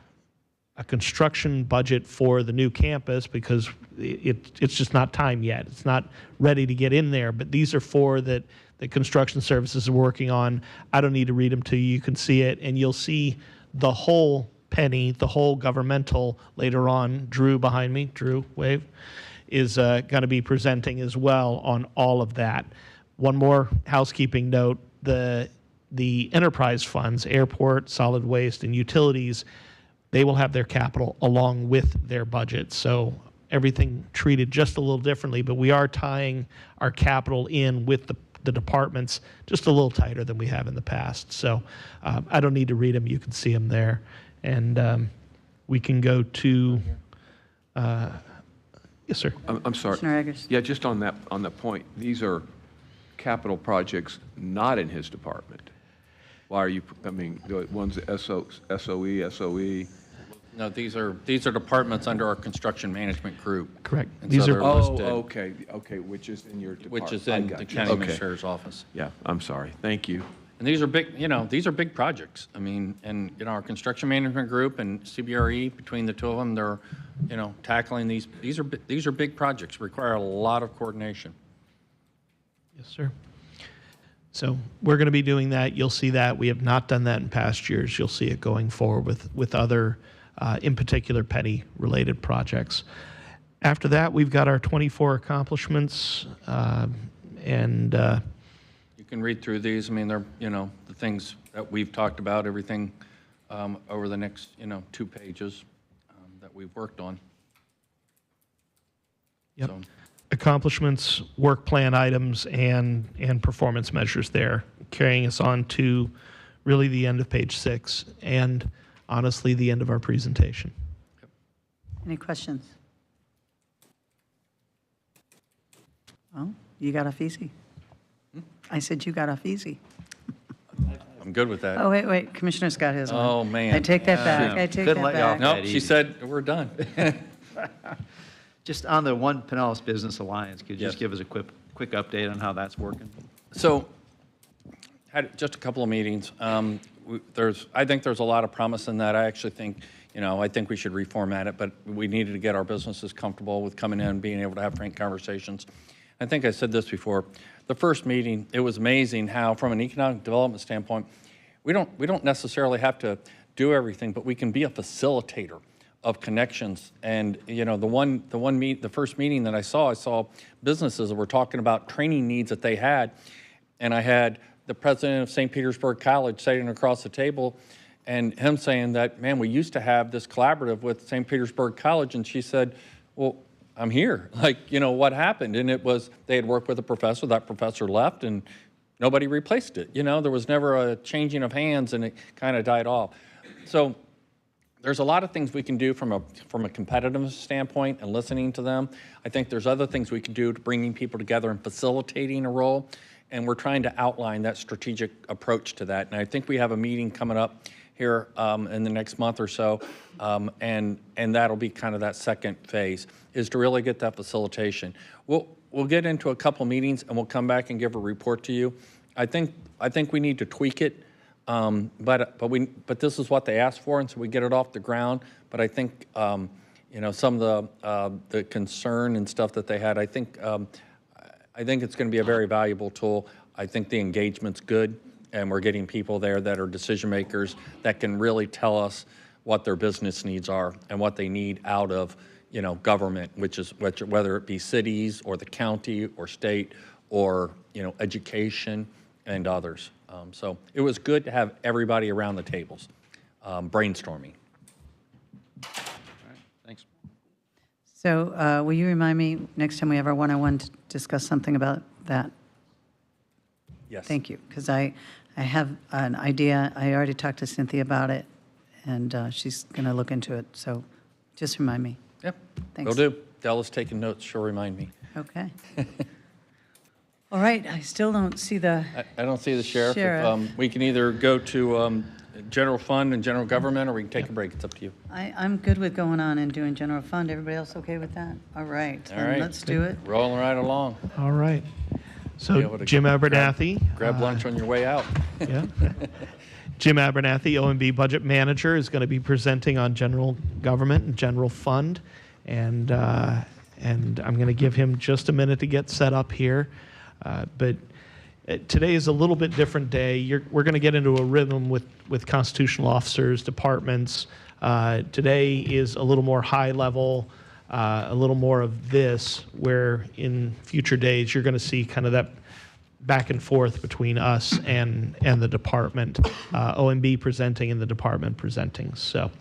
a construction budget for the new campus because it's just not time yet. It's not ready to get in there. But these are 4 that the construction services are working on. I don't need to read them to you. You can see it, and you'll see the whole penny, the whole governmental later on. Drew behind me, Drew, wave, is going to be presenting as well on all of that. One more housekeeping note, the enterprise funds, airport, solid waste, and utilities, they will have their capital along with their budget. So everything treated just a little differently, but we are tying our capital in with the departments just a little tighter than we have in the past. So I don't need to read them. You can see them there. And we can go to, yes, sir. I'm sorry. Commissioner Eggers. Yeah, just on the point, these are capital projects not in his department. Why are you, I mean, the ones SOE? No, these are departments under our construction management group. Correct. And These so are- they're Oh, listed, okay, which is in your department. which is I in got the you. county Okay. administrator's office. Yeah, I'm sorry. Thank you. And these are big, these are big projects. I mean, and, our construction management group and CBRE, between the two of them, they're, tackling these. These are big projects, require a lot of coordination. Yes, sir. So we're going to be doing that. You'll see that. We have not done that in past years. You'll see it going forward with other, in particular, petty-related projects. After that, we've got our 24 accomplishments, and You can read through these. I mean, they're, the things that we've talked about, everything over the next, 2 pages that we've worked on. Yep. So, accomplishments, work plan items, and performance measures there, carrying us on to really the end of page 6, and honestly, the end of our presentation. Any questions? Well, you got off easy. I said you got off easy. I'm good with that. Oh, wait, Commissioner Scott has one. Oh, man. I take that back, I take Couldn't that let you off back. Nope, she easy. said, we're done. Just on the One Pinellas Business Alliance, could you just Yes. give us a quick update on how that's working? So, had just a couple of meetings. I think there's a lot of promise in that. I actually think, I think we should reformat it, but we needed to get our businesses comfortable with coming in and being able to have frank conversations. I think I said this before. The first meeting, it was amazing how, from an economic development standpoint, we don't necessarily have to do everything, but we can be a facilitator of connections. And the first meeting that I saw businesses that were talking about training needs that they had, and I had the president of St. Petersburg College sitting across the table, and him saying that, man, we used to have this collaborative with St. Petersburg College, and she said, well, I'm here. What happened? And it was, they had worked with a professor, that professor left, and nobody replaced it. There was never a changing of hands, and it kind of died off. So there's a lot of things we can do from a competitive standpoint and listening to them. I think there's other things we can do to bringing people together and facilitating a role, and we're trying to outline that strategic approach to that. And I think we have a meeting coming up here in the next month or so, and that'll be kind of that second phase, is to really get that facilitation. we'll get into a couple meetings and we'll come back and give a report to you. I think we need to tweak it, but this is what they asked for, and so we get it off the ground. But I think some of the concern and stuff that they had, I think it's going to be a very valuable tool. I think the engagement's good, and we're getting people there that are decision makers that can really tell us what their business needs are and what they need out of government, whether it be cities or the county or state or education and others. So it was good to have everybody around the tables brainstorming. All right, thanks. So will you remind me next time we have our one-on-one to discuss something about that? Yes. Thank you, because I have an idea. I already talked to Cynthia about it, and she's going to look into it. So just remind me. Yep. Thanks. Will do. Della's taking notes. She'll remind me. Okay. All right. I still don't see the. I don't see the sheriff. Sheriff. We can either go to general fund and general government, or we can take a break. It's up to you. I'm good with going on and doing general fund. Everybody else okay with that? All right. All Then right. let's do it. Rolling right along. All right. Be So able to Jim Abernathy. Grab lunch on your way out. Yeah. Jim Abernathy, OMB Budget Manager, is going to be presenting on general government and general fund. And I'm going to give him just a minute to get set up here. But today is a little bit different day. We're going to get into a rhythm with constitutional officers, departments. Today is a little more high level, a little more of this, where in future days you're going to see kind of that back and forth between us and the department, OMB presenting and the department presenting. So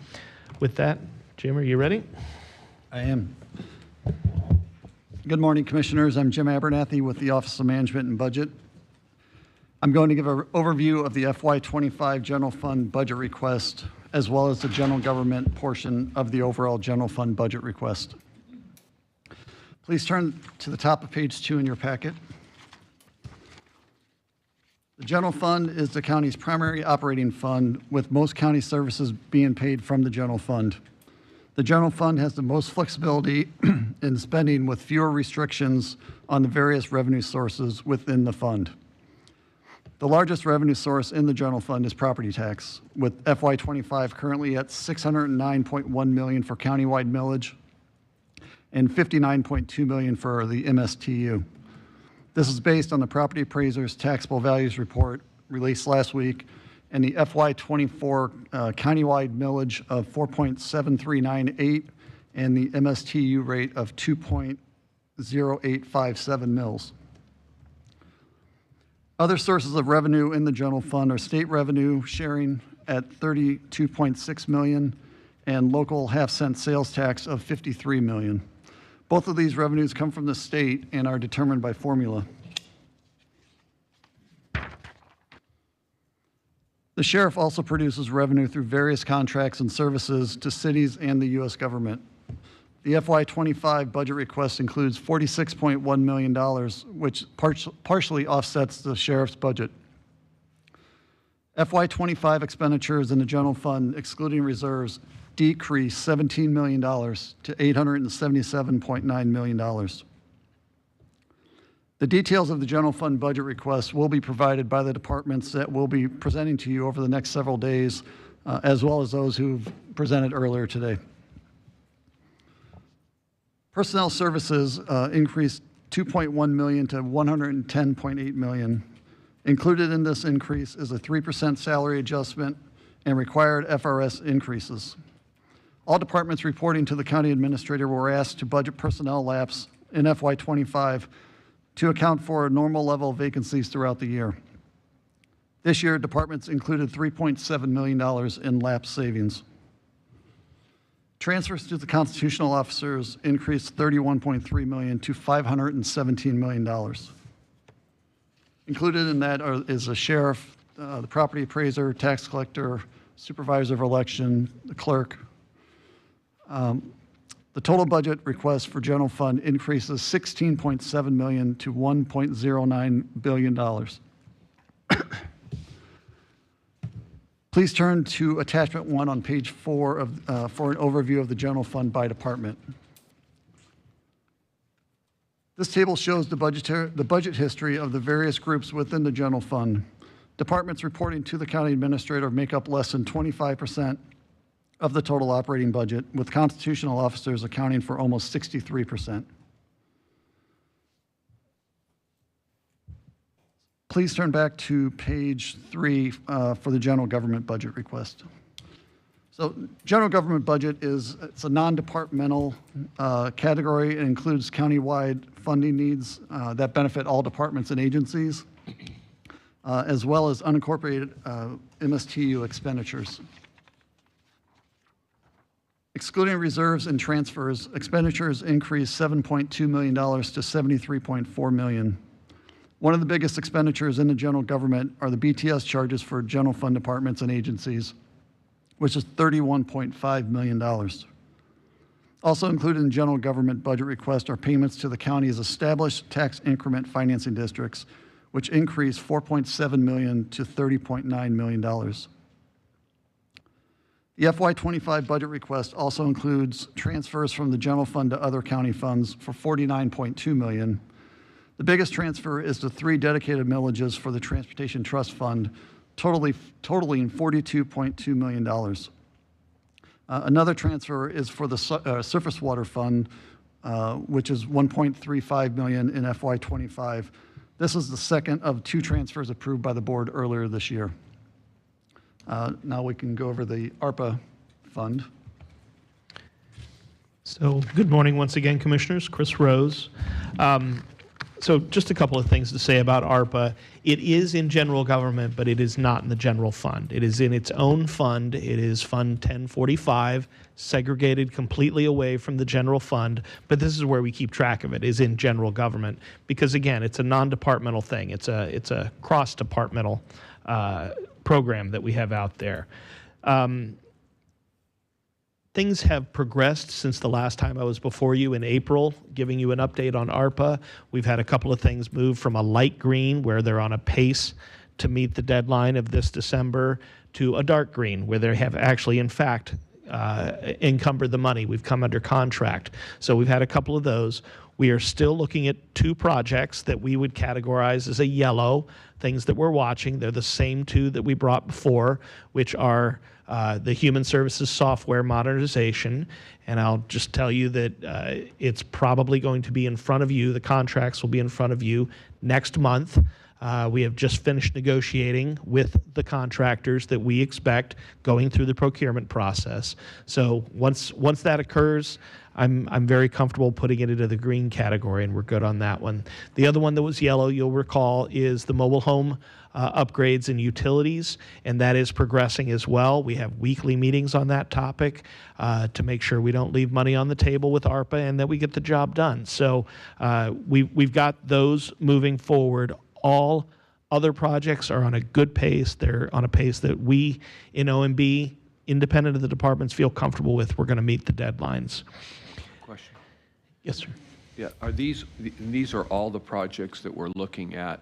with that, Jim, are you ready? I am. Good morning, Commissioners. I'm Jim Abernathy with the Office of Management and Budget. I'm going to give an overview of the FY25 General Fund budget request, as well as the general government portion of the overall general fund budget request. Please turn to the top of page 2 in your packet. The general fund is the county's primary operating fund, with most county services being paid from the general fund. The general fund has the most flexibility in spending, with fewer restrictions on the various revenue sources within the fund. The largest revenue source in the general fund is property tax, with FY25 currently at $609.1 million for countywide millage and $59.2 million for the MSTU. This is based on the property appraiser's taxable values report released last week and the FY24 countywide millage of 4.7398 and the MSTU rate of 2.0857 mils. Other sources of revenue in the general fund are state revenue sharing at $32.6 million and local half-cent sales tax of $53 million. Both of these revenues come from the state and are determined by formula. The sheriff also produces revenue through various contracts and services to cities and the U.S. government. The FY25 budget request includes $46.1 million, which partially offsets the sheriff's budget. FY25 expenditures in the general fund, excluding reserves, decreased $17 million to $877.9 million. The details of the general fund budget request will be provided by the departments that will be presenting to you over the next several days, as well as those who've presented earlier today. Personnel services increased $2.1 million to $110.8 million. Included in this increase is a 3% salary adjustment and required FRS increases. All departments reporting to the county administrator were asked to budget personnel lapse in FY25 to account for a normal level of vacancies throughout the year. This year, departments included $3.7 million in lapse savings. Transfers to the constitutional officers increased $31.3 million to $517 million. Included in that is a sheriff, the property appraiser, tax collector, supervisor of election, the clerk. The total budget request for general fund increases $16.7 million to $1.09 billion. Please turn to attachment 1 on page 4 for an overview of the general fund by department. This table shows the budget history of the various groups within the general fund. Departments reporting to the county administrator make up less than 25% of the total operating budget, with constitutional officers accounting for almost 63%. Please turn back to page 3 for the general government budget request. So general government budget it's a non-departmental category. It includes countywide funding needs that benefit all departments and agencies, as well as unincorporated MSTU expenditures. Excluding reserves and transfers, expenditures increased $7.2 million to $73.4 million. One of the biggest expenditures in the general government are the BTS charges for general fund departments and agencies, which is $31.5 million. Also included in general government budget request are payments to the county's established tax increment financing districts, which increased $4.7 million to $30.9 million. The FY25 budget request also includes transfers from the general fund to other county funds for $49.2 million. The biggest transfer is to 3 dedicated millages for the Transportation Trust Fund, totaling $42.2 million. Another transfer is for the Surface Water Fund, which is $1.35 million in FY25. This is the second of 2 transfers approved by the board earlier this year. Now we can go over the ARPA fund. So good morning once again, Commissioners. Chris Rose. So just a couple of things to say about ARPA. It is in general government, but it is not in the general fund. It is in its own fund. It is Fund 1045, segregated completely away from the general fund, but this is where we keep track of it, is in general government, because again, it's a non-departmental thing. It's a cross-departmental program that we have out there. Things have progressed since the last time I was before you in April, giving you an update on ARPA. We've had a couple of things move from a light green, where they're on a pace to meet the deadline of this December, to a dark green, where they have actually, in fact, encumbered the money. We've come under contract. So we've had a couple of those. We are still looking at 2 projects that we would categorize as a yellow, things that we're watching. They're the same 2 that we brought before, which are the Human Services Software Modernization. And I'll just tell you that it's probably going to be in front of you. The contracts will be in front of you next month. We have just finished negotiating with the contractors that we expect going through the procurement process. So once that occurs, I'm very comfortable putting it into the green category, and we're good on that one. The other one that was yellow, you'll recall, is the mobile home upgrades and utilities, and that is progressing as well. We have weekly meetings on that topic to make sure we don't leave money on the table with ARPA and that we get the job done. So we've got those moving forward. All other projects are on a good pace. They're on a pace that we in OMB, independent of the departments, feel comfortable with. We're going to meet the deadlines. Question. Yes, sir. Yeah, these are all the projects that we're looking at,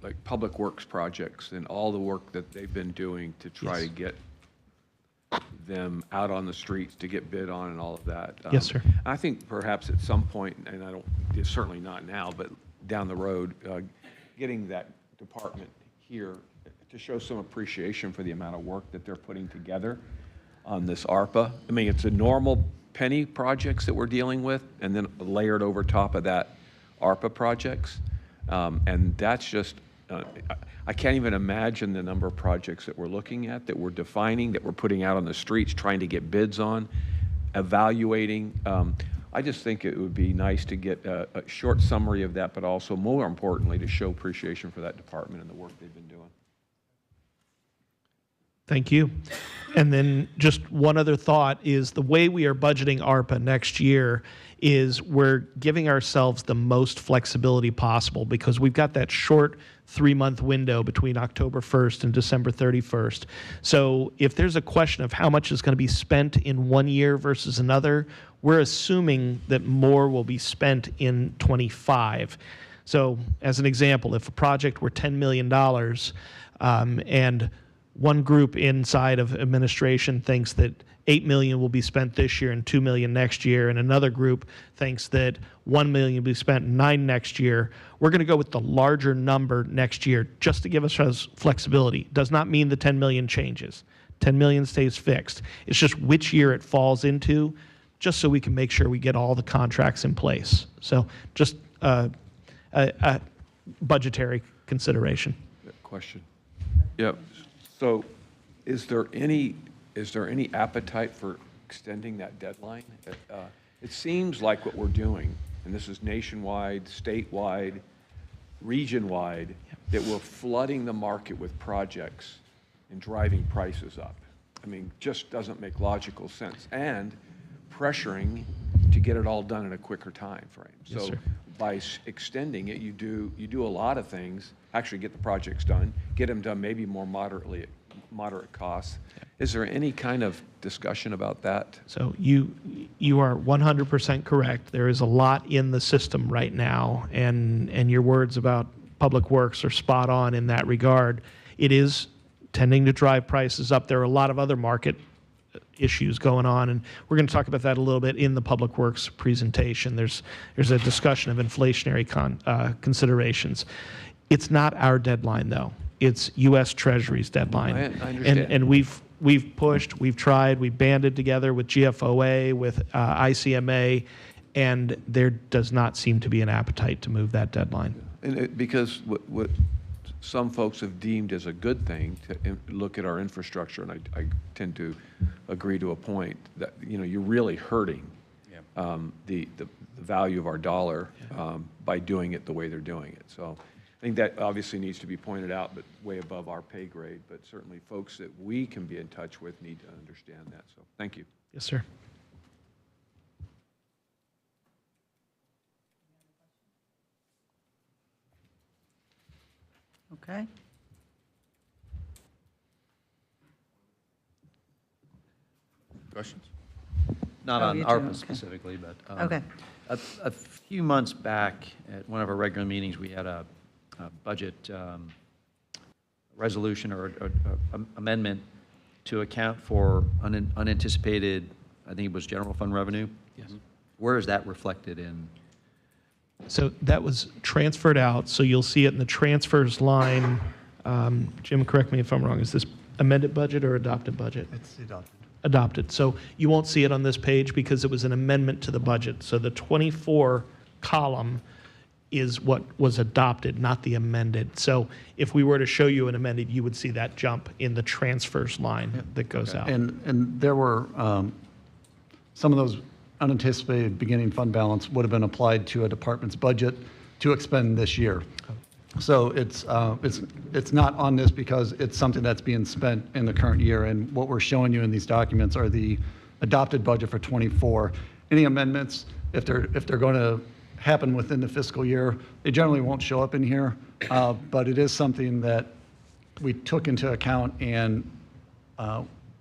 like public works projects and all the work that they've been doing to try to get them out on the streets, to get bid on and all of that. Yes, sir. I think perhaps at some point, and it's certainly not now, but down the road, getting that department here to show some appreciation for the amount of work that they're putting together on this ARPA. I mean, it's a normal penny projects that we're dealing with, and then layered over top of that ARPA projects. And that's just, I can't even imagine the number of projects that we're looking at, that we're defining, that we're putting out on the streets, trying to get bids on, evaluating. I just think it would be nice to get a short summary of that, but also more importantly, to show appreciation for that department and the work they've been doing. Thank you. And then just one other thought is the way we are budgeting ARPA next year is we're giving ourselves the most flexibility possible, because we've got that short 3-month window between October 1st and December 31st. So if there's a question of how much is going to be spent in one year versus another, we're assuming that more will be spent in 25. So as an example, if a project were $10 million and one group inside of administration thinks that 8 million will be spent this year and 2 million next year, and another group thinks that 1 million will be spent and 9 next year. We're going to go with the larger number next year just to give us flexibility. Does not mean the 10 million changes. 10 million stays fixed. It's just which year it falls into, just so we can make sure we get all the contracts in place. So just a budgetary consideration. Question. Yep. So is there any appetite for extending that deadline? It seems like what we're doing, and this is nationwide, statewide, region-wide, that we're flooding the market with projects and driving prices up. I mean, just doesn't make logical sense. And pressuring to get it all done in a quicker time frame. Yes, So sir. by extending it, you do a lot of things, actually get the projects done, get them done maybe more moderate costs. Is there any kind of discussion about that? So you are 100% correct. There is a lot in the system right now, and your words about Public Works are spot on in that regard. It is tending to drive prices up. There are a lot of other market issues going on, and we're going to talk about that a little bit in the Public Works presentation. There's a discussion of inflationary considerations. It's not our deadline, though. It's U.S. Treasury's deadline. I understand. And we've pushed, we've tried, we've banded together with GFOA, with ICMA, and there does not seem to be an appetite to move that deadline. And because what some folks have deemed as a good thing to look at our infrastructure, and I tend to agree to a point that, you're really hurting the value of our dollar by doing it the way they're doing it. So I think that obviously needs to be pointed out, but way above our pay grade. But certainly folks that we can be in touch with need to understand that. So thank you. Yes, sir. Okay. Questions? Not Oh, on you do, ARPA okay. specifically, but. Okay. A few months back, at one of our regular meetings, we had a budget resolution or amendment to account for unanticipated, I think it was general fund revenue. Yes. Where is that reflected in? So that was transferred out, so you'll see it in the transfers line. Jim, correct me if I'm wrong, is this amended budget or adopted budget? It's adopted. Adopted. So you won't see it on this page because it was an amendment to the budget. So the 24 column is what was adopted, not the amended. So if we were to show you an amended, you would see that jump in the transfers line that goes out. And there were, some of those unanticipated beginning fund balance would have been applied to a department's budget to expend this year. So it's not on this because it's something that's being spent in the current year. And what we're showing you in these documents are the adopted budget for '24. Any amendments, if they're going to happen within the fiscal year, they generally won't show up in here. But it is something that we took into account, and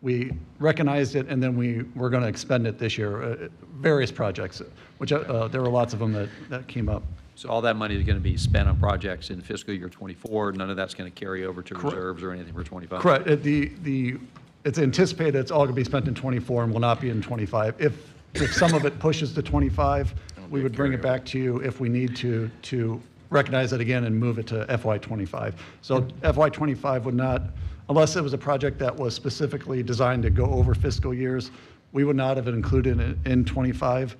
we recognized it, and then we're going to expend it this year. Various projects, which there were lots of them that came up. So all that money is going to be spent on projects in fiscal year '24. None of that's going to carry over to reserves or anything for '25? Correct. It's anticipated it's all going to be spent in '24 and will not be in '25. If some of it pushes to '25, we would bring it back to you if we need to recognize it again and move it to FY '25. So FY '25 would not, unless it was a project that was specifically designed to go over fiscal years, we would not have it included in '25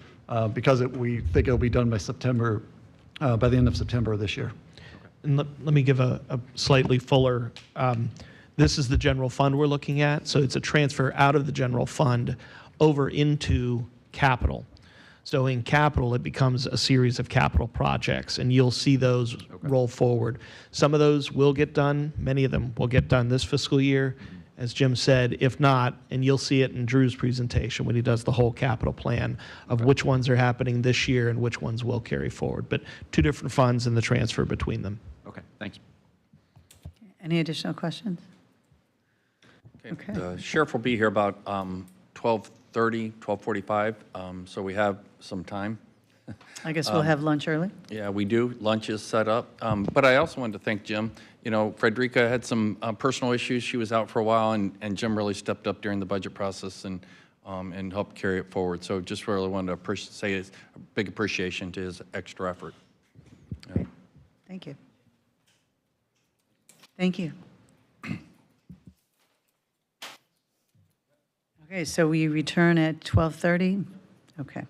because we think it'll be done by September, by the end of September of this year. And let me give a slightly fuller, this is the general fund we're looking at. So it's a transfer out of the general fund over into capital. So in capital, it becomes a series of capital projects, and you'll see those roll forward. Some of those will get done. Many of them will get done this fiscal year, as Jim said. If not, and you'll see it in Drew's presentation when he does the whole capital plan of which ones are happening this year and which ones will carry forward. But two different funds and the transfer between them. Okay, thanks. Any additional questions? Okay. The sheriff will be here about 12:30, 12:45, so we have some time. I guess we'll have lunch early. Yeah, we do. Lunch is set up. But I also wanted to thank Jim. You know, Frederica had some personal issues. She was out for a while, and Jim really stepped up during the budget process and helped carry it forward. So just really wanted to say a big appreciation to his extra effort. Great. Thank you. Thank you. Okay, so we return at 12:30? Okay.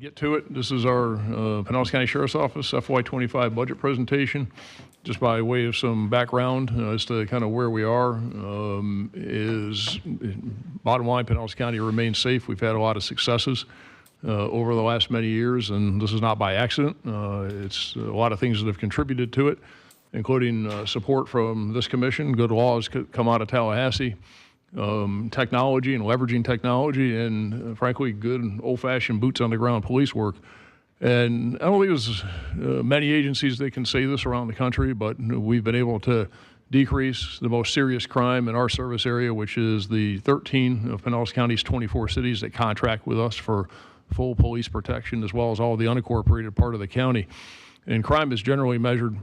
get to it. This is our Pinellas County Sheriff's Office FY25 budget presentation. Just by way of some background as to kind of where we are, is bottom line, Pinellas County remains safe. We've had a lot of successes over the last many years, and this is not by accident. It's a lot of things that have contributed to it, including support from this commission. Good laws come out of Tallahassee. Technology and leveraging technology, and frankly, good old-fashioned boots-on-the-ground police work. And I don't think there's many agencies that can say this around the country, but we've been able to decrease the most serious crime in our service area, which is the 13 of Pinellas County's 24 cities that contract with us for full police protection, as well as all the unincorporated part of the county. And crime is generally measured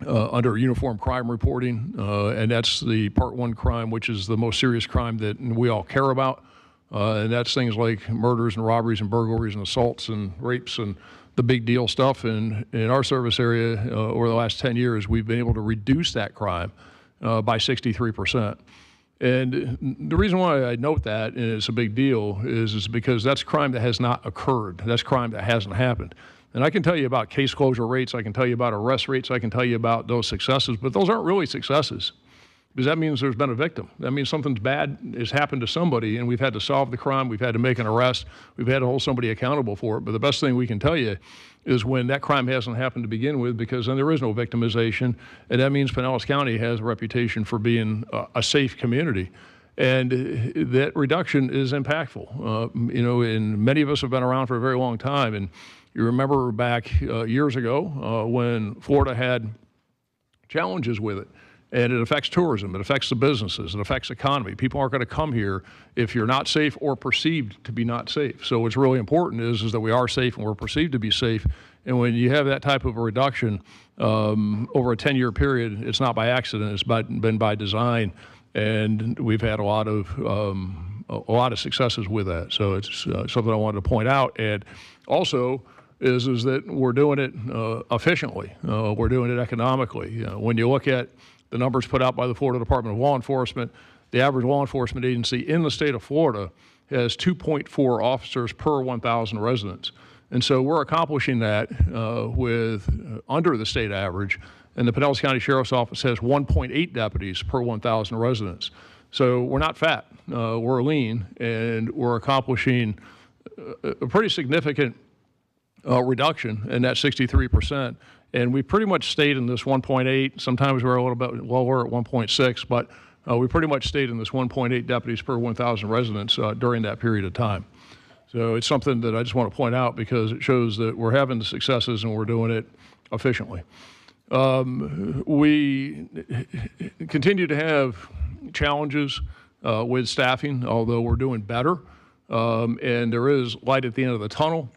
under uniform crime reporting, and that's the Part 1 crime, which is the most serious crime that we all care about. And that's things like murders and robberies and burglaries and assaults and rapes and the big deal stuff. And in our service area, over the last 10 years, we've been able to reduce that crime by 63%. And the reason why I note that, and it's a big deal, is because that's crime that has not occurred. That's crime that hasn't happened. And I can tell you about case closure rates, I can tell you about arrest rates, I can tell you about those successes, but those aren't really successes, because that means there's been a victim. That means something's bad has happened to somebody, and we've had to solve the crime, we've had to make an arrest, we've had to hold somebody accountable for it. But the best thing we can tell you is when that crime hasn't happened to begin with, because then there is no victimization, and that means Pinellas County has a reputation for being a safe community. And that reduction is impactful. You know, and many of us have been around for a very long time, and you remember back years ago when Florida had challenges with it. And it affects tourism, it affects the businesses, it affects the economy. People aren't going to come here if you're not safe or perceived to be not safe. So what's really important is that we are safe and we're perceived to be safe. And when you have that type of a reduction over a 10-year period, it's not by accident, it's been by design. And we've had a lot of successes with that. So it's something I wanted to point out. And also is that we're doing it efficiently. We're doing it economically. When you look at the numbers put out by the Florida Department of Law Enforcement, the average law enforcement agency in the state of Florida has 2.4 officers per 1,000 residents. And so we're accomplishing that with under the state average. And the Pinellas County Sheriff's Office has 1.8 deputies per 1,000 residents. So we're not fat, we're lean, and we're accomplishing a pretty significant reduction in that 63%. And we pretty much stayed in this 1.8. Sometimes we're a little bit lower at 1.6, but we pretty much stayed in this 1.8 deputies per 1,000 residents during that period of time. So it's something that I just want to point out because it shows that we're having the successes and we're doing it efficiently. We continue to have challenges with staffing, although we're doing better. And there is light at the end of the tunnel.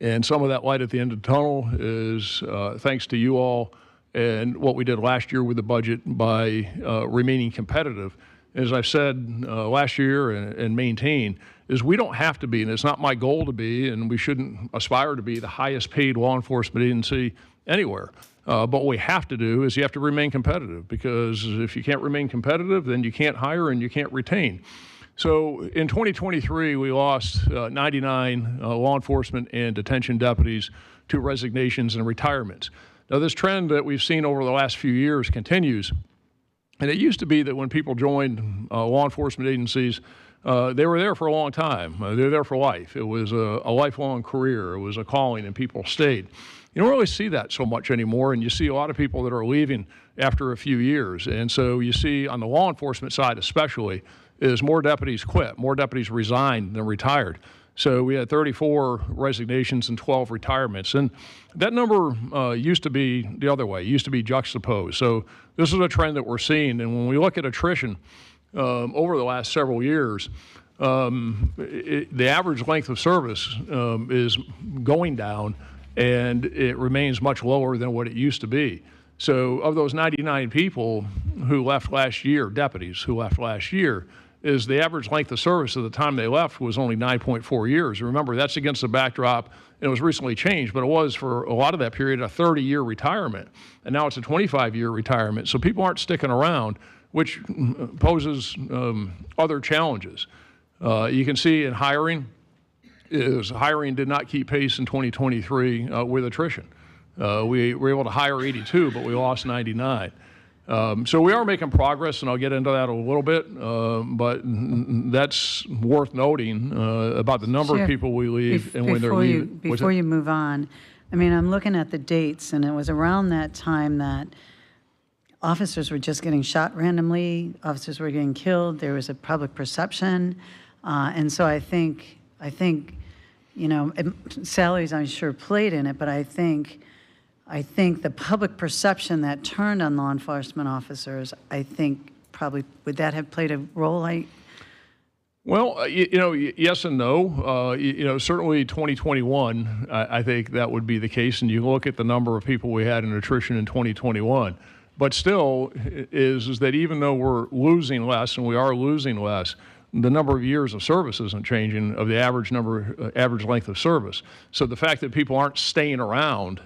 And some of that light at the end of the tunnel is thanks to you all and what we did last year with the budget by remaining competitive. As I've said last year and maintain, is we don't have to be, and it's not my goal to be, and we shouldn't aspire to be the highest paid law enforcement agency anywhere. But what we have to do is you have to remain competitive, because if you can't remain competitive, then you can't hire and you can't retain. So in 2023, we lost 99 law enforcement and detention deputies to resignations and retirements. Now, this trend that we've seen over the last few years continues. And it used to be that when people joined law enforcement agencies, they were there for a long time. They were there for life. It was a lifelong career. It was a calling, and people stayed. You don't really see that so much anymore, and you see a lot of people that are leaving after a few years. And so you see on the law enforcement side especially, is more deputies quit, more deputies resigned than retired. So we had 34 resignations and 12 retirements. And that number used to be the other way, used to be juxtaposed. So this is a trend that we're seeing. And when we look at attrition over the last several years, the average length of service is going down, and it remains much lower than what it used to be. So of those 99 people who left last year, deputies who left last year, is the average length of service at the time they left was only 9.4 years. Remember, that's against the backdrop, and it was recently changed, but it was for a lot of that period a 30-year retirement, and now it's a 25-year retirement. So people aren't sticking around, which poses other challenges. You can see in hiring, is hiring did not keep pace in 2023 with attrition. We were able to hire 82, but we lost 99. So we are making progress, and I'll get into that a little bit, but that's worth noting about the number of people we leave and when they're leaving. Before you move on, I mean, I'm looking at the dates, and it was around that time that officers were just getting shot randomly, officers were getting killed, there was a public perception, and so I think, you know, salaries I'm sure played in it, but I think the public perception that turned on law enforcement officers, I think probably, would that have played a role? Well, you know, yes and no. You know, certainly 2021, I think that would be the case. And you look at the number of people we had in attrition in 2021. But still, is that even though we're losing less, and we are losing less, the number of years of service isn't changing of the average length of service. So the fact that people aren't staying around,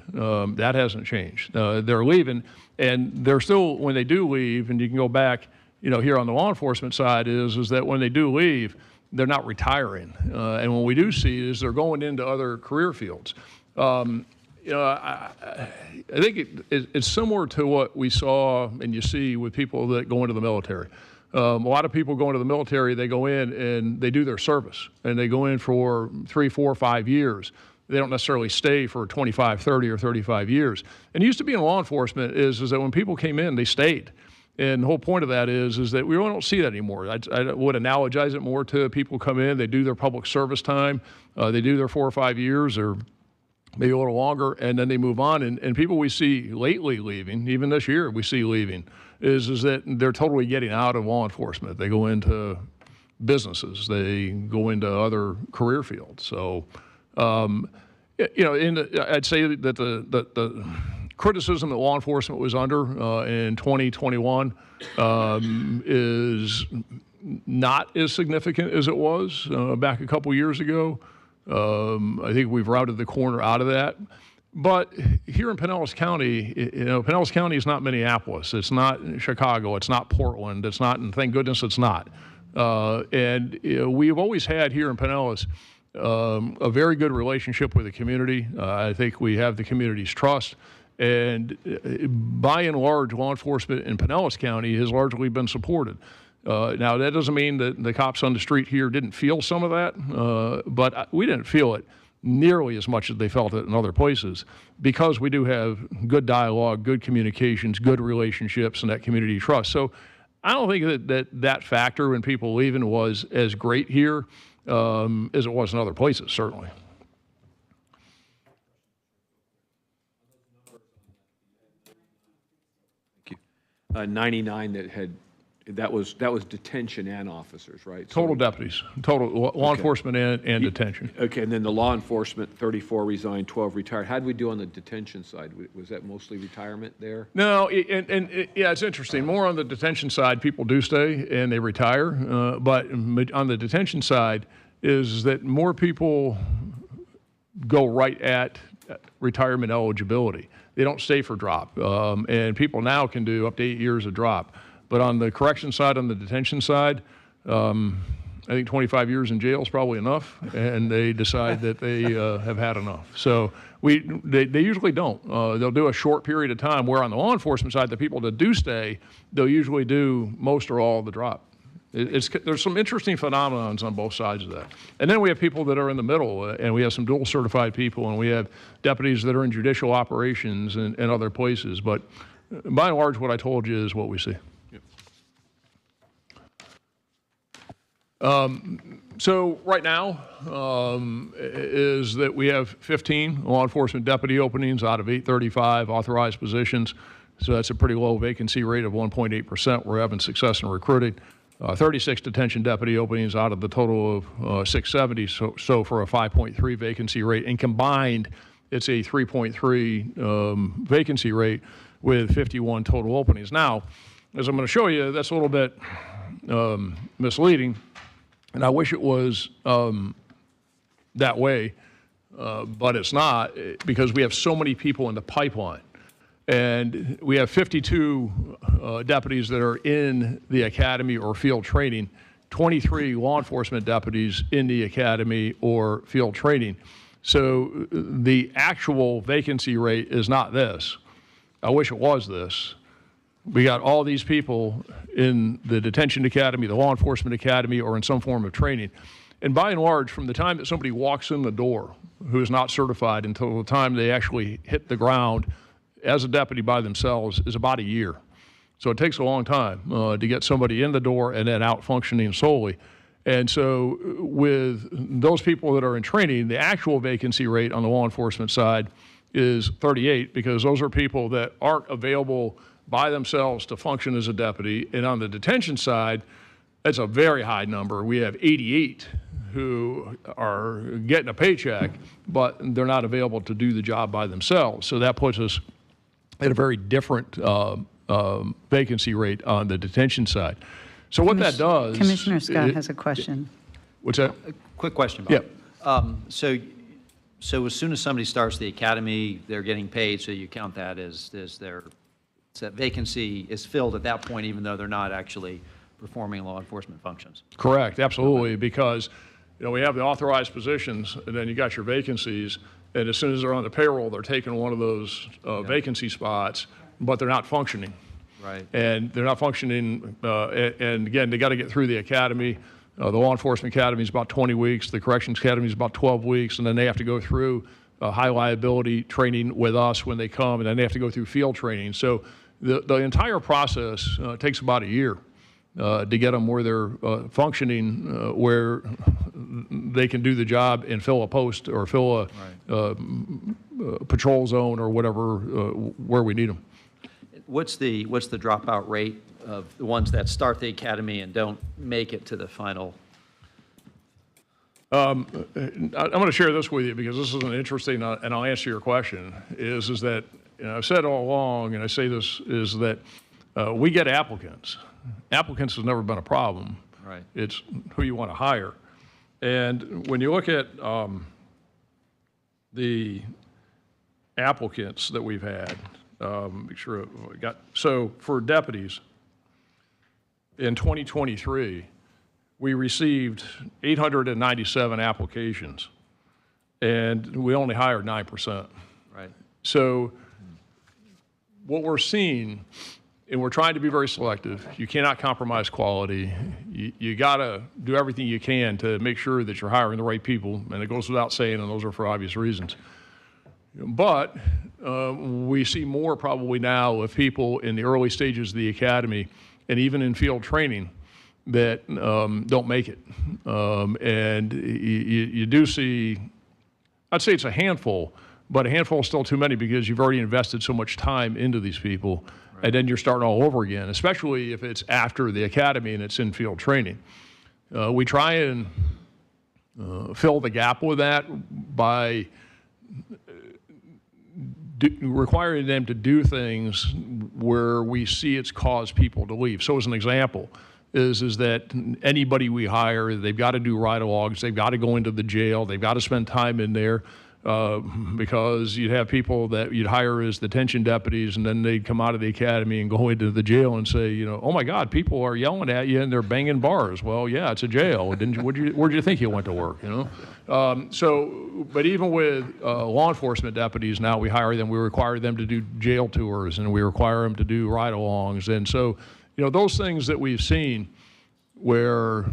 that hasn't changed. They're leaving, and they're still, when they do leave, and you can go back, you know, here on the law enforcement side is that when they do leave, they're not retiring. And what we do see is they're going into other career fields. You know, I think it's similar to what we saw and you see with people that go into the military. A lot of people go into the military, they go in and they do their service, and they go in for 3, 4, 5 years. They don't necessarily stay for 25, 30, or 35 years. And it used to be in law enforcement is that when people came in, they stayed. And the whole point of that is that we really don't see that anymore. I would analogize it more to people come in, they do their public service time, they do their 4 or 5 years, or maybe a little longer, and then they move on. And people we see lately leaving, even this year we see leaving, is that they're totally getting out of law enforcement. They go into businesses, they go into other career fields. So, you know, I'd say that the criticism that law enforcement was under in 2021 is not as significant as it was back a couple years ago. I think we've rounded the corner out of that. But here in Pinellas County, you know, Pinellas County is not Minneapolis. It's not Chicago. It's not Portland. It's not, and thank goodness it's not. And you know, we've always had here in Pinellas a very good relationship with the community. I think we have the community's trust. And by and large, law enforcement in Pinellas County has largely been supported. Now, that doesn't mean that the cops on the street here didn't feel some of that, but we didn't feel it nearly as much as they felt it in other places, because we do have good dialogue, good communications, good relationships, and that community trust. So I don't think that factor when people leaving was as great here as it was in other places, certainly. 99 that was detention and officers, right? Total deputies, total law enforcement and detention. Okay, and then the law enforcement, 34 resigned, 12 retired. How did we do on the detention side? Was that mostly retirement there? No, yeah, it's interesting. More on the detention side, people do stay and they retire, but on the detention side is that more people go right at retirement eligibility. They don't stay for drop, and people now can do up to 8 years of drop. But on the correction side, on the detention side, I think 25 years in jail is probably enough, and they decide that they have had enough. So they usually don't. They'll do a short period of time, where on the law enforcement side, the people that do stay, they'll usually do most or all of the drop. There's some interesting phenomenons on both sides of that. And then we have people that are in the middle, and we have some dual certified people, and we have deputies that are in judicial operations and other places. But by and large, what I told you is what we see. So right now is that we have 15 law enforcement deputy openings out of 835 authorized positions. So that's a pretty low vacancy rate of 1.8%. We're having success in recruiting. 36 detention deputy openings out of the total of 670, so for a 5.3 vacancy rate. And combined, it's a 3.3 vacancy rate with 51 total openings. Now, as I'm going to show you, that's a little bit misleading. And I wish it was that way, but it's not, because we have so many people in the pipeline. And we have 52 deputies that are in the academy or field training. 23 law enforcement deputies in the academy or field training. So the actual vacancy rate is not this. I wish it was this. We got all these people in the detention academy, the law enforcement academy, or in some form of training. And by and large, from the time that somebody walks in the door who is not certified until the time they actually hit the ground as a deputy by themselves is about a year. So it takes a long time to get somebody in the door and then out functioning solely. And so with those people that are in training, the actual vacancy rate on the law enforcement side is 38, because those are people that aren't available by themselves to function as a deputy. And on the detention side, that's a very high number. We have 88 who are getting a paycheck, but they're not available to do the job by themselves. So that puts us at a very different vacancy rate on the detention side. So what that does... Commissioner Scott has a question. What's that? A quick question, Bob. Yeah. So as soon as somebody starts the academy, they're getting paid, so you count that as their, so that vacancy is filled at that point, even though they're not actually performing law enforcement functions. Correct, absolutely, because we have the authorized positions, and then you got your vacancies, and as soon as they're on the payroll, they're taking one of those vacancy spots, but they're not functioning. Right. And they're not functioning, and again, they got to get through the academy. The law enforcement academy is about 20 weeks, the corrections academy is about 12 weeks, and then they have to go through high liability training with us when they come, and then they have to go through field training. So the entire process takes about a year to get them where they're functioning, where they can do the job and fill a post or fill a patrol zone or whatever, where we need them. What's the dropout rate of the ones that start the academy and don't make it to the final? I'm going to share this with you because this is an interesting, and I'll answer your question, is that, I've said all along, and I say this, is that we get applicants. Applicants has never been a problem. Right. It's who you want to hire. And when you look at the applicants that we've had, make sure I got, so for deputies, in 2023, we received 897 applications, and we only hired 9%. Right. So what we're seeing, and we're trying to be very selective, you cannot compromise quality. You got to do everything you can to make sure that you're hiring the right people, and it goes without saying, and those are for obvious reasons. But we see more probably now of people in the early stages of the academy and even in field training that don't make it. And you do see, I'd say it's a handful, but a handful is still too many because you've already invested so much time into these people, right. And then you're starting all over again, especially if it's after the academy and it's in field training. We try and fill the gap with that by requiring them to do things where we see it's caused people to leave. So as an example, is that anybody we hire, they've got to do ride-alongs, they've got to go into the jail, they've got to spend time in there, because you'd have people that you'd hire as detention deputies, and then they'd come out of the academy and go into the jail and say, oh my God, people are yelling at you and they're banging bars. Well, yeah, it's a jail. Where'd you think you went to work, But even with law enforcement deputies now, we hire them, we require them to do jail tours, and we require them to do ride-alongs. And so, those things that we've seen where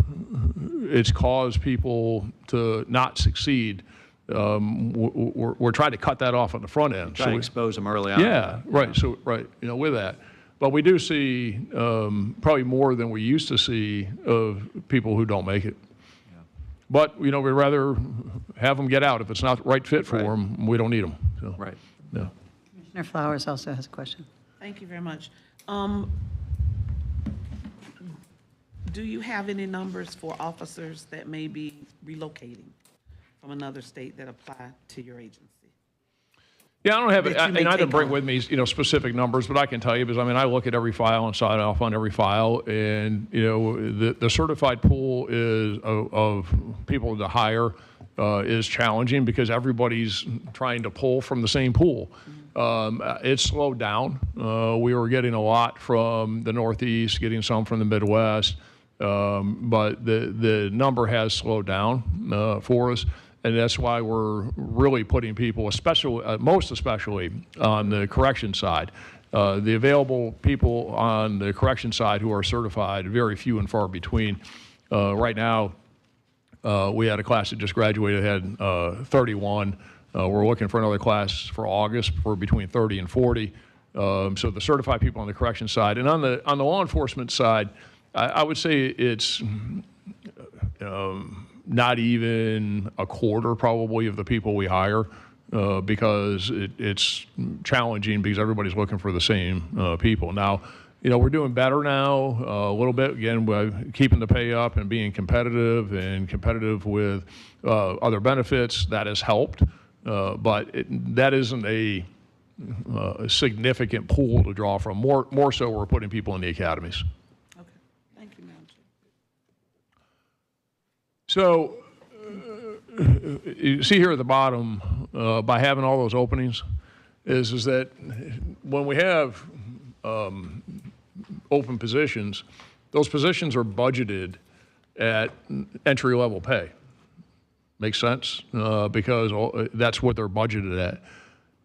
it's caused people to not succeed, we're trying to cut that off on the front end. Try to expose them early on. Yeah, right. So, with that. But we do see probably more than we used to see of people who don't make it. Yeah. But, we'd rather have them get out. If it's not the right fit for them, we don't need them. So, right. Yeah. Commissioner Flowers also has a question. Thank you very much. Do you have any numbers for officers that may be relocating from another state that apply to your agency? Yeah, I don't have it, and I didn't bring with me, specific numbers, but I can tell you, because, I look at every file and sign off on every file, and, the certified pool of people to hire is challenging because everybody's trying to pull from the same pool. It's slowed down. We were getting a lot from the Northeast, getting some from the Midwest. But the number has slowed down for us. And that's why we're really putting people, most especially on the correction side. The available people on the correction side who are certified, very few and far between. Right now, we had a class that just graduated, had 31. We're looking for another class for August for between 30 and 40. So the certified people on the correction side. And on the law enforcement side, I would say it's not even a quarter probably of the people we hire because it's challenging because everybody's looking for the same people. Now, we're doing better now a little bit, again, by keeping the pay up and being competitive with other benefits. That has helped, but that isn't a significant pool to draw from. More so, we're putting people in the academies. Okay, thank you, Madam Chair. So, you see here at the bottom, by having all those openings, is that when we have open positions, those positions are budgeted at entry-level pay. Makes sense? Because that's what they're budgeted at.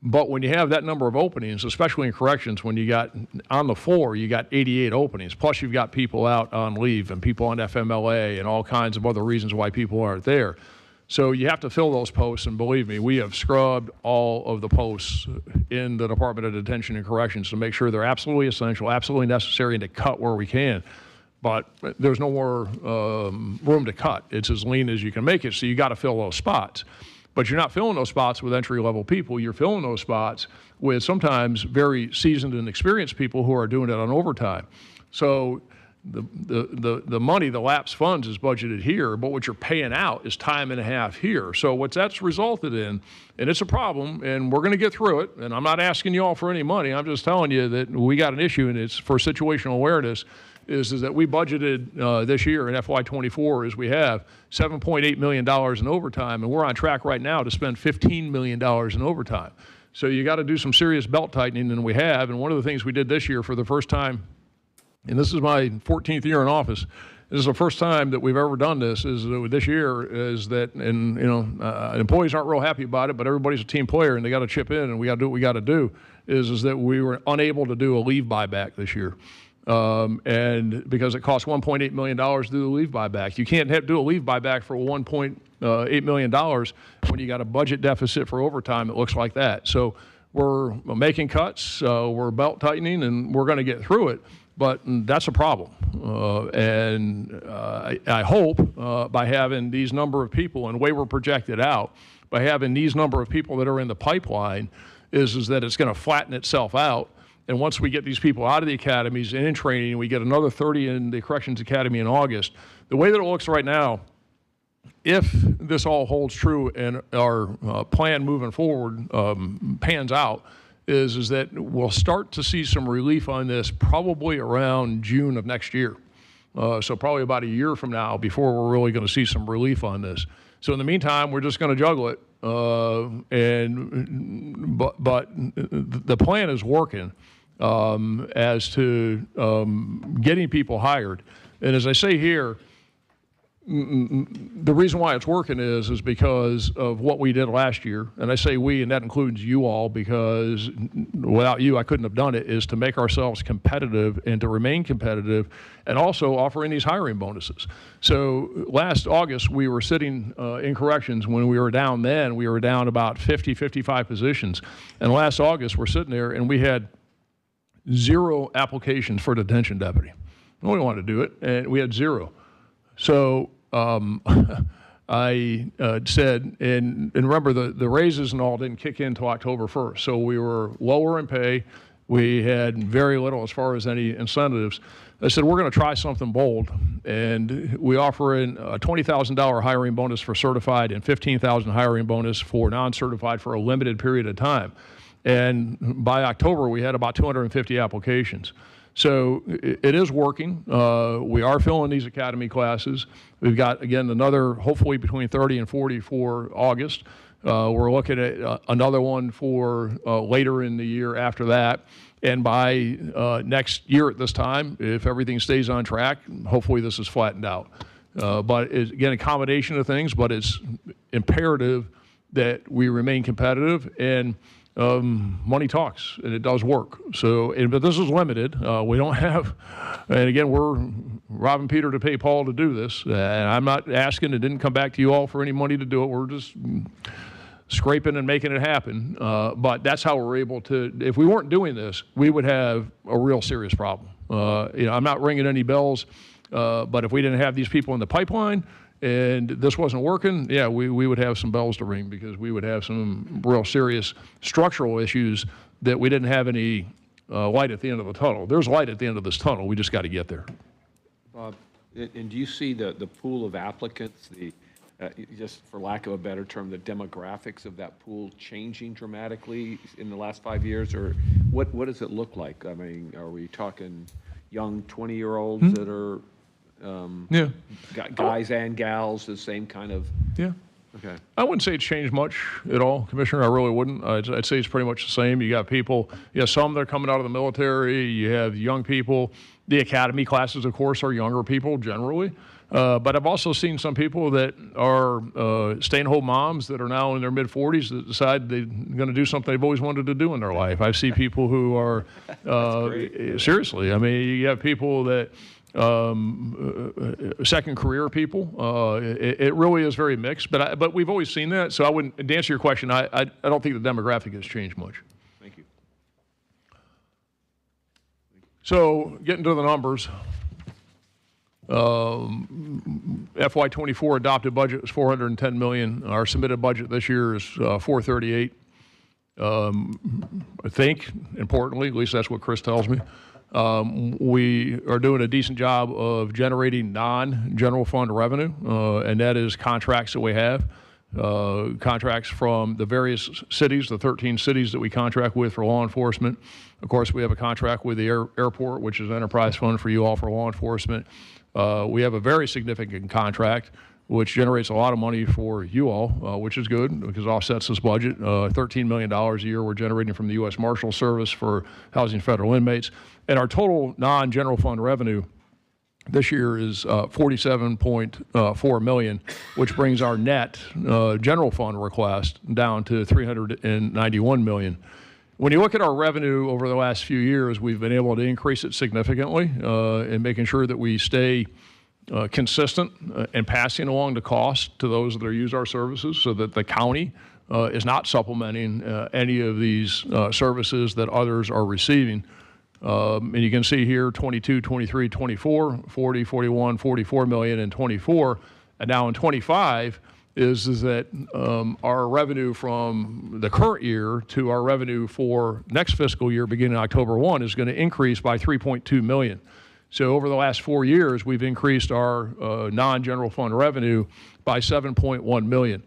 But when you have that number of openings, especially in corrections, when you got on the floor, you got 88 openings, plus you've got people out on leave and people on FMLA and all kinds of other reasons why people aren't there. So you have to fill those posts, and believe me, we have scrubbed all of the posts in the Department of Detention and Corrections to make sure they're absolutely essential, absolutely necessary, and to cut where we can. But there's no more room to cut. It's as lean as you can make it, so you got to fill those spots. But you're not filling those spots with entry-level people. You're filling those spots with sometimes very seasoned and experienced people who are doing it on overtime. So the money, the lapsed funds, is budgeted here, but what you're paying out is time and a half here. So what that's resulted in, and it's a problem, and we're going to get through it, and I'm not asking you all for any money. I'm just telling you that we got an issue, and it's for situational awareness, is that we budgeted this year in FY24, as we have, $7.8 million in overtime, and we're on track right now to spend $15 million in overtime. So you got to do some serious belt tightening, and we have. And one of the things we did this year for the first time, and this is my 14th year in office, this is the first time that we've ever done this, is this year, is that, and employees aren't real happy about it, but everybody's a team player, and they got to chip in, and we got to do what we got to do, is that we were unable to do a leave buyback this year. And because it costs $1.8 million to do the leave buyback. You can't do a leave buyback for $1.8 million when you got a budget deficit for overtime that looks like that. So we're making cuts, we're belt tightening, and we're going to get through it. But that's a problem. I hope by having these number of people and the way we're projected out, by having these number of people that are in the pipeline, is that it's going to flatten itself out. And once we get these people out of the academies and in training, we get another 30 in the Corrections Academy in August. The way that it looks right now, if this all holds true and our plan moving forward pans out, is that we'll start to see some relief on this probably around June of next year. So probably about a year from now before we're really going to see some relief on this. So in the meantime, we're just going to juggle it. But the plan is working as to getting people hired. And as I say here, the reason why it's working is because of what we did last year. And I say we, and that includes you all, because without you, I couldn't have done it, is to make ourselves competitive and to remain competitive, and also offering these hiring bonuses. So last August, we were sitting in corrections when we were down then. We were down about 50, 55 positions. And last August, we're sitting there, and we had 0 applications for detention deputy. We wanted to do it, and we had 0. So I said, and remember, the raises and all didn't kick in until October 1st. So we were lower in pay. We had very little as far as any incentives. I said, we're going to try something bold. And we offer in a $20,000 hiring bonus for certified and $15,000 hiring bonus for non-certified for a limited period of time. And by October, we had about 250 applications. So it is working. We are filling these academy classes. We've got, again, another hopefully between 30 and 40 for August. We're looking at another one for later in the year after that. And by next year at this time, if everything stays on track, hopefully this is flattened out. But it's, again, a combination of things, but it's imperative that we remain competitive, and money talks, and it does work. So, but this is limited. We don't have, and again, we're robbing Peter to pay Paul to do this. And I'm not asking, it didn't come back to you all for any money to do it. We're just scraping and making it happen. But that's how we're able to, if we weren't doing this, we would have a real serious problem. You know, I'm not ringing any bells, but if we didn't have these people in the pipeline, and this wasn't working, yeah, we would have some bells to ring, because we would have some real serious structural issues that we didn't have any light at the end of the tunnel. There's light at the end of this tunnel. We just got to get there. Bob, and do you see the pool of applicants, just for lack of a better term, the demographics of that pool changing dramatically in the last 5 years? Or what does it look like? I mean, are we talking young 20-year-olds that are Yeah. guys and gals, the same kind of? Yeah. Okay. I wouldn't say it's changed much at all, Commissioner. I really wouldn't. I'd say it's pretty much the same. You got people, some that are coming out of the military. You have young people. The academy classes, of course, are younger people generally. But I've also seen some people that are stay-at-home moms that are now in their mid-40s that decide they're going to do something they've always wanted to do in their life. I see people who are, seriously, I mean, you have people that, second career people. It really is very mixed, but we've always seen that. So I wouldn't, to answer your question, I don't think the demographic has changed much. Thank you. So getting to the numbers, FY24 adopted budget was $410 million. Our submitted budget this year is $438. I think, importantly, at least that's what Chris tells me, we are doing a decent job of generating non-general fund revenue, and that is contracts that we have, contracts from the various cities, the 13 cities that we contract with for law enforcement. Of course, we have a contract with the airport, which is an enterprise fund for you all for law enforcement. We have a very significant contract which generates a lot of money for you all, which is good because it offsets this budget. $13 million a year we're generating from the U.S. Marshal Service for housing federal inmates. And our total non-general fund revenue this year is $47.4 million, which brings our net general fund request down to $391 million. When you look at our revenue over the last few years, we've been able to increase it significantly in making sure that we stay consistent and passing along the cost to those that use our services so that the county is not supplementing any of these services that others are receiving. And you can see here 22, 23, 24, 40, 41, 44 million in 24. And now in 25 is that our revenue from the current year to our revenue for next fiscal year beginning October 1 is going to increase by 3.2 million. So over the last 4 years, we've increased our non-general fund revenue by 7.1 million.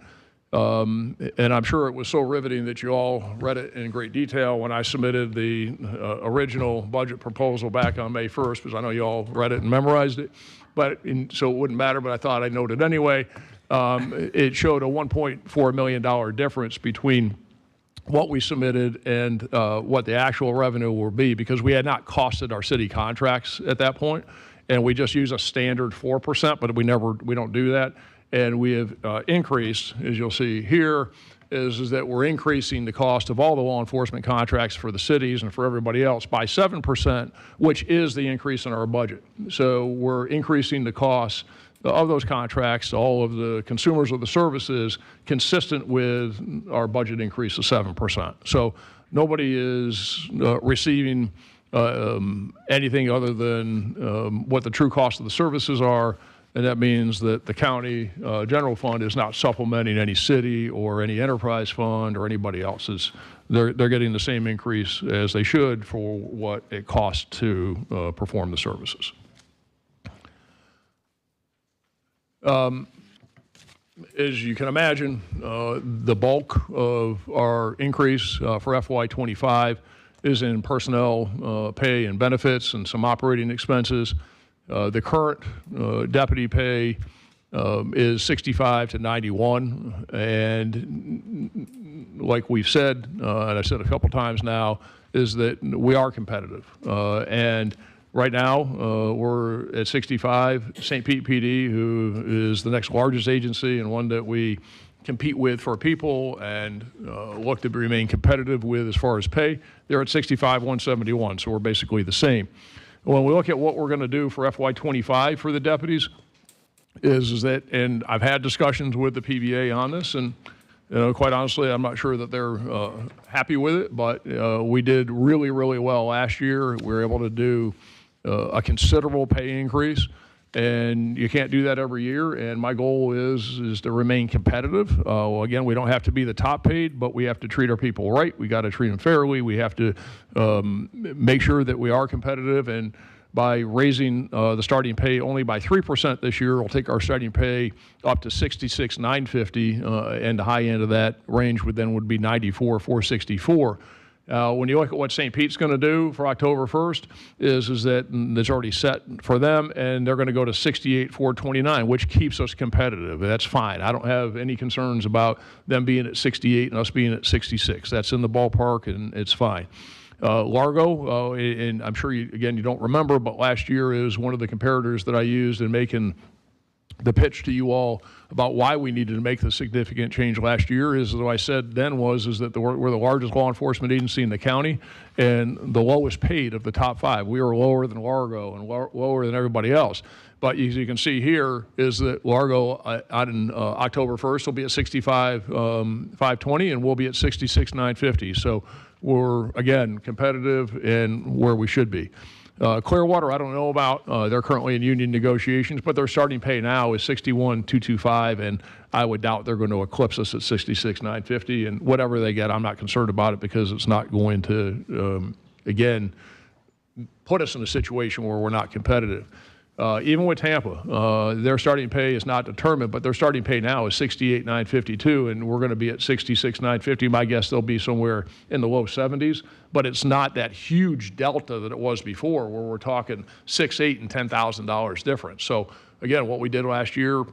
And I'm sure it was so riveting that you all read it in great detail when I submitted the original budget proposal back on May 1st, because I know you all read it and memorized it. So it wouldn't matter, but I thought I'd note it anyway. It showed a $1.4 million difference between what we submitted and what the actual revenue will be, because we had not costed our city contracts at that point, and we just use a standard 4%, but we don't do that. And we have increased, as you'll see here, is that we're increasing the cost of all the law enforcement contracts for the cities and for everybody else by 7%, which is the increase in our budget. So we're increasing the costs of those contracts to all of the consumers of the services consistent with our budget increase of 7%. So nobody is receiving anything other than what the true cost of the services are, and that means that the county general fund is not supplementing any city or any enterprise fund or anybody else's. They're getting the same increase as they should for what it costs to perform the services. As you can imagine, the bulk of our increase for FY25 is in personnel pay and benefits and some operating expenses. The current deputy pay is 65 to 91. And like we've said, and I've said a couple times now, is that we are competitive. And right now, we're at 65. St. Pete PD, who is the next largest agency and one that we compete with for people and look to remain competitive with as far as pay, they're at 65, 171. So we're basically the same. When we look at what we're going to do for FY25 for the deputies, is that, and I've had discussions with the PBA on this, and quite honestly, I'm not sure that they're happy with it, but we did really, really well last year. We were able to do a considerable pay increase, and you can't do that every year. And my goal is to remain competitive. Well, again, we don't have to be the top paid, but we have to treat our people right. We got to treat them fairly. We have to make sure that we are competitive, and by raising the starting pay only by 3% this year, we'll take our starting pay up to $66,950, and the high end of that range would be $94,464. When you look at what St. Pete's going to do for October 1st, is that it's already set for them, and they're going to go to $68,429, which keeps us competitive. That's fine. I don't have any concerns about them being at 68 and us being at 66. That's in the ballpark, and it's fine. Largo, and I'm sure you don't remember, but last year is one of the comparators that I used in making the pitch to you all about why we needed to make the significant change last year. Is what I said then was that we're the largest law enforcement agency in the county and the lowest paid of the top 5. We were lower than Largo and lower than everybody else. But as you can see here is that Largo on October 1st will be at 65,520, and we'll be at 66,950. So we're, again, competitive and where we should be. Clearwater, I don't know about. They're currently in union negotiations, but their starting pay now is 61,225, and I would doubt they're going to eclipse us at 66,950. And whatever they get, I'm not concerned about it, because it's not going to, again, put us in a situation where we're not competitive. Even with Tampa, their starting pay is not determined, but their starting pay now is $68,952, and we're going to be at $66,950. My guess they'll be somewhere in the low 70s, but it's not that huge delta that it was before, where we're talking $6,000, $8,000, and $10,000 difference. So again, what we did last year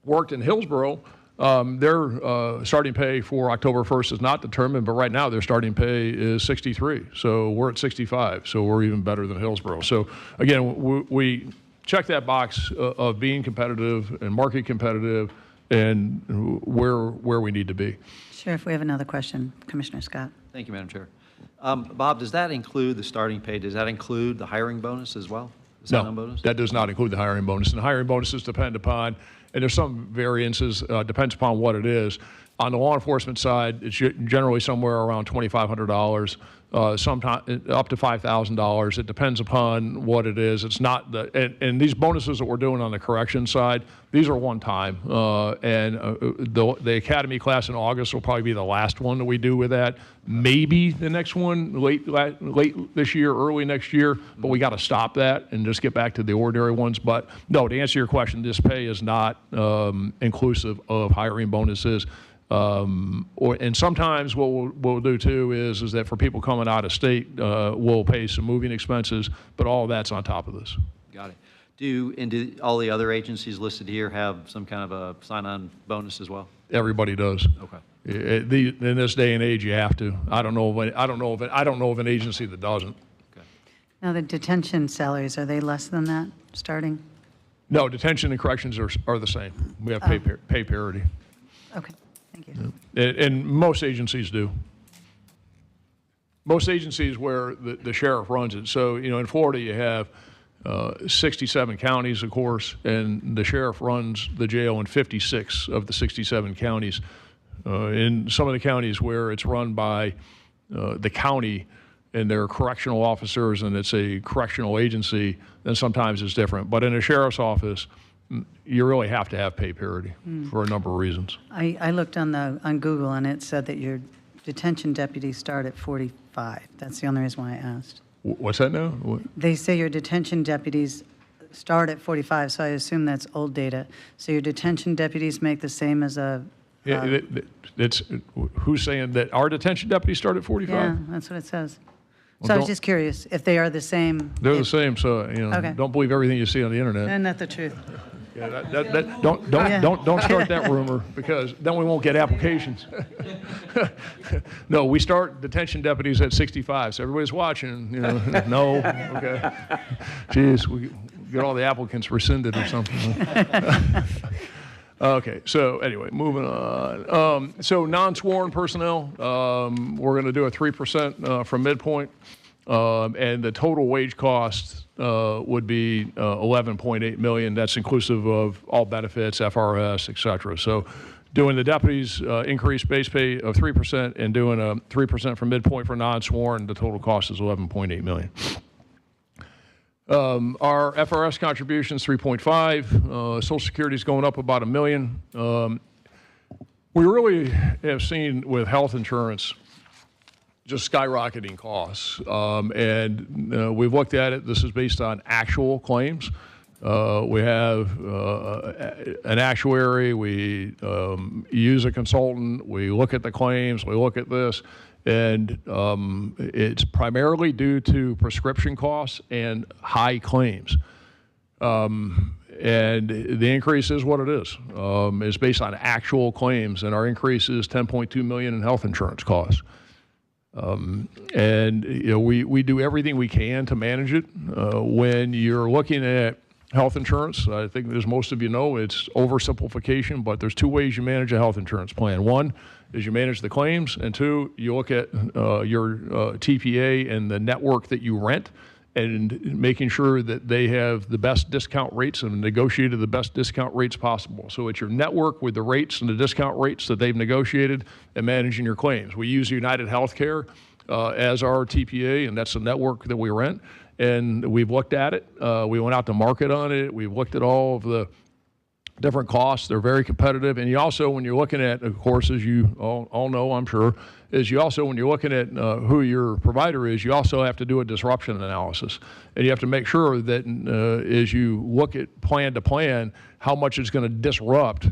worked in Hillsborough. Their starting pay for October 1st is not determined, but right now their starting pay is 63. So we're at 65. So we're even better than Hillsborough. So again, we check that box of being competitive and market competitive and where we need to be. Sheriff, we have another question. Commissioner Scott. Thank you, Madam Chair. Bob, does that include the starting pay? Does that include the hiring bonus as well? The sign-on bonus? That does not include the hiring bonus. And the hiring bonuses depend upon, and there's some variances, depends upon what it is. On the law enforcement side, it's generally somewhere around $2,500, sometimes up to $5,000. It depends upon what it is. It's not and these bonuses that we're doing on the correction side, these are one time. The academy class in August will probably be the last one that we do with that. Maybe the next one late this year, early next year, but we got to stop that and just get back to the ordinary ones. But no, to answer your question, this pay is not inclusive of hiring bonuses. And sometimes what we'll do too is that for people coming out of state, we'll pay some moving expenses, but all of that's on top of this. Got it. Do all the other agencies listed here have some kind of a sign-on bonus as well? Everybody does. Okay. In this day and age, you have to. I don't know of an agency that doesn't. Okay. Now, the detention salaries, are they less than that starting? No, detention and corrections are the same. We have pay parity. Okay. Thank you. And most agencies do. Most agencies where the sheriff runs it. So, in Florida, you have 67 counties, of course, and the sheriff runs the jail in 56 of the 67 counties. In some of the counties where it's run by the county and they're correctional officers and it's a correctional agency, then sometimes it's different. But in a sheriff's office, you really have to have pay parity for a number of reasons. I looked on Google, and it said that your detention deputies start at 45. That's the only reason why I asked. What's that now? They say your detention deputies start at 45, so I assume that's old data. So your detention deputies make the same as a... Who's saying that our detention deputies start at 45? Yeah, that's what it says. So I was just curious if they are the same. They're the same, so Okay. don't believe everything you see on the internet. And not the truth. Yeah, don't start that rumor, because then we won't get applications. No, we start detention deputies at 65, so everybody's watching, you know. No, okay. Jeez, we get all the applicants rescinded or something. Okay, so anyway, moving on. So non-sworn personnel, we're going to do a 3% from midpoint, and the total wage cost would be 11.8 million. That's inclusive of all benefits, FRS, et cetera. So doing the deputies increased base pay of 3% and doing a 3% from midpoint for non-sworn, the total cost is 11.8 million. Our FRS contribution is 3.5. Social Security is going up about $1 million. We really have seen with health insurance just skyrocketing costs. And we've looked at it. This is based on actual claims. We have an actuary. We use a consultant. We look at the claims. We look at this. And it's primarily due to prescription costs and high claims. And the increase is what it is. It's based on actual claims, and our increase is 10.2 million in health insurance costs. And you know, we do everything we can to manage it. When you're looking at health insurance, I think as most of you know, it's oversimplification, but there's two ways you manage a health insurance plan. One is you manage the claims, and two, you look at your TPA and the network that you rent, and making sure that they have the best discount rates and negotiated the best discount rates possible. So it's your network with the rates and the discount rates that they've negotiated and managing your claims. We use United Healthcare as our TPA, and that's the network that we rent. And we've looked at it. We went out to market on it. We've looked at all of the different costs. They're very competitive. And you also, when you're looking at, of course, as you all know, I'm sure, is you also, when you're looking at who your provider is, you also have to do a disruption analysis. And you have to make sure that as you look at plan to plan, how much it's going to disrupt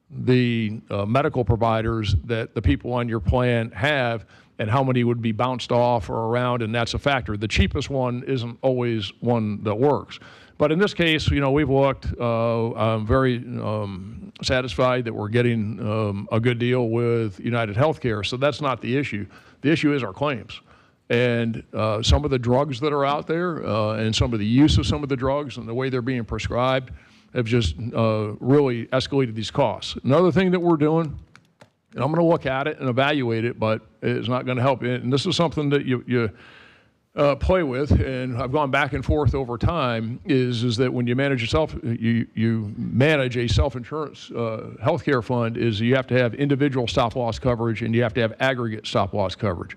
the medical providers that the people on your plan have, and how many would be bounced off or around, and that's a factor. The cheapest one isn't always one that works. But in this case, you know, we've looked. I'm very satisfied that we're getting a good deal with United Healthcare. So that's not the issue. The issue is our claims. And some of the drugs that are out there and some of the use of some of the drugs and the way they're being prescribed have just really escalated these costs. Another thing that we're doing, and I'm going to look at it and evaluate it, but it's not going to help. And this is something that you play with, and I've gone back and forth over time, is that when you manage yourself, you manage a self-insurance healthcare fund, is you have to have individual stop-loss coverage and you have to have aggregate stop-loss coverage.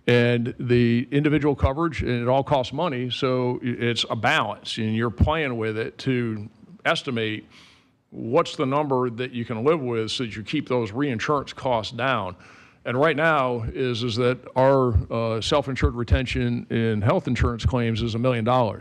And the individual coverage, and it all costs money, so it's a balance, and you're playing with it to estimate what's the number that you can live with so that you keep those reinsurance costs down. And right now is that our self-insured retention in health insurance claims is $1 million.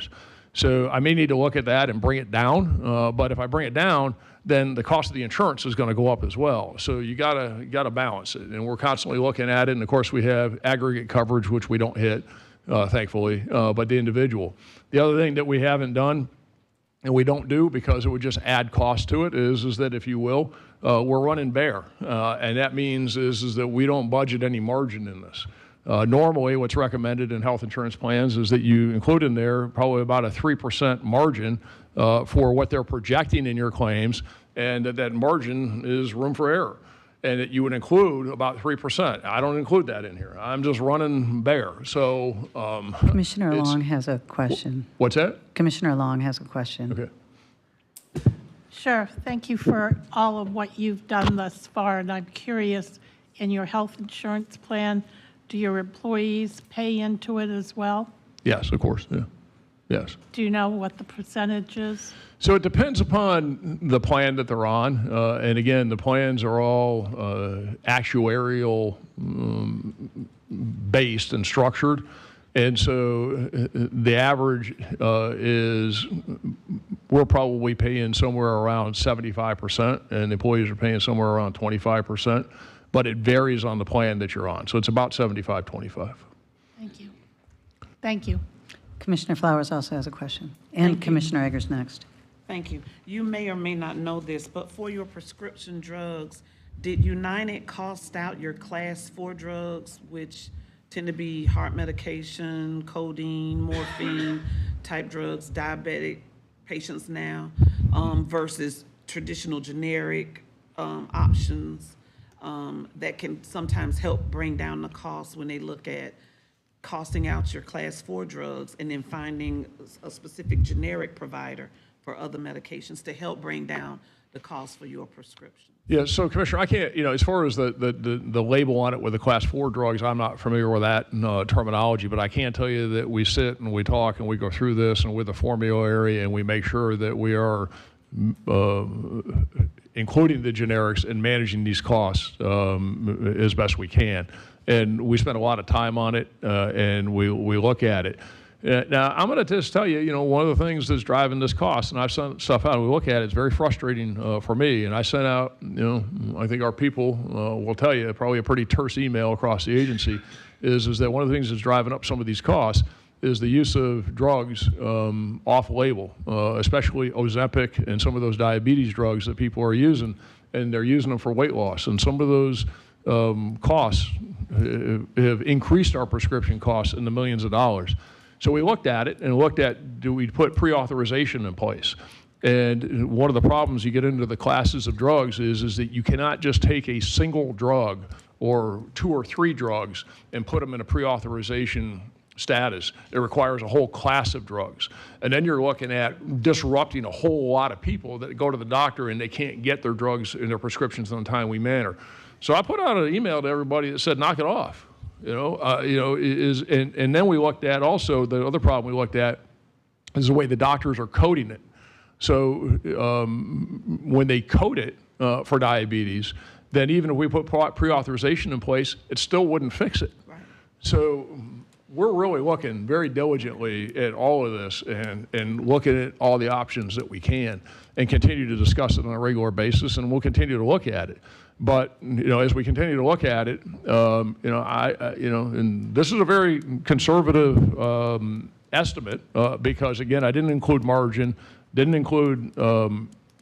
So I may need to look at that and bring it down. But if I bring it down, then the cost of the insurance is going to go up as well. So you gotta balance it. And we're constantly looking at it. And of course, we have aggregate coverage, which we don't hit, thankfully, but the individual. The other thing that we haven't done, and we don't do because it would just add cost to it, is that, if you will, we're running bare. And that means is that we don't budget any margin in this. Normally, what's recommended in health insurance plans is that you include in there probably about a 3% margin for what they're projecting in your claims, and that margin is room for error. And that you would include about 3%. I don't include that in here. I'm just running bare. So Commissioner Long has a question. What's that? Commissioner Long has a question. Okay. Sure. Thank you for all of what you've done thus far. And I'm curious, in your health insurance plan, do your employees pay into it as well? Yes, of course. Yeah. Yes. Do you know what the percentage is? So it depends upon the plan that they're on. And again, the plans are all actuarial based and structured. And so the average is we're probably paying somewhere around 75%, and employees are paying somewhere around 25%. But it varies on the plan that you're on. So it's about 75-25. Thank you. Thank you. Commissioner Flowers also has a question. And Commissioner Eggers next. Thank you. You may or may not know this, but for your prescription drugs, did United cost out your class 4 drugs, which tend to be heart medication, codeine, morphine type drugs, diabetic patients now, versus traditional generic options that can sometimes help bring down the cost when they look at costing out your class 4 drugs and then finding a specific generic provider for other medications to help bring down the cost for your prescription? Yeah, so Commissioner, I can't, as far as the label on it with the class 4 drugs, I'm not familiar with that terminology, but I can tell you that we sit and we talk and we go through this and with the formulary and we make sure that we are including the generics and managing these costs as best we can. And we spend a lot of time on it and we look at it. Now, I'm going to just tell you, one of the things that's driving this cost, and I've sent stuff out and we look at it, it's very frustrating for me. And I sent out, I think our people will tell you, probably a pretty terse email across the agency, is that one of the things that's driving up some of these costs is the use of drugs off-label, especially Ozempic and some of those diabetes drugs that people are using, and they're using them for weight loss. And some of those costs have increased our prescription costs in the millions of dollars. So we looked at it and looked at, do we put pre-authorization in place? And one of the problems you get into the classes of drugs is that you cannot just take a single drug or 2 or 3 drugs and put them in a pre-authorization status. It requires a whole class of drugs. And then you're looking at disrupting a whole lot of people that go to the doctor and they can't get their drugs and their prescriptions in a timely manner. So I put out an email to everybody that said, knock it off. And then we looked at also, the other problem we looked at is the way the doctors are coding it. So when they code it for diabetes, then even if we put pre-authorization in place, it still wouldn't fix it. Right. So we're really looking very diligently at all of this and looking at all the options that we can and continue to discuss it on a regular basis, and we'll continue to look at it. But, as we continue to look at it, and this is a very conservative estimate because, again, I didn't include margin, didn't include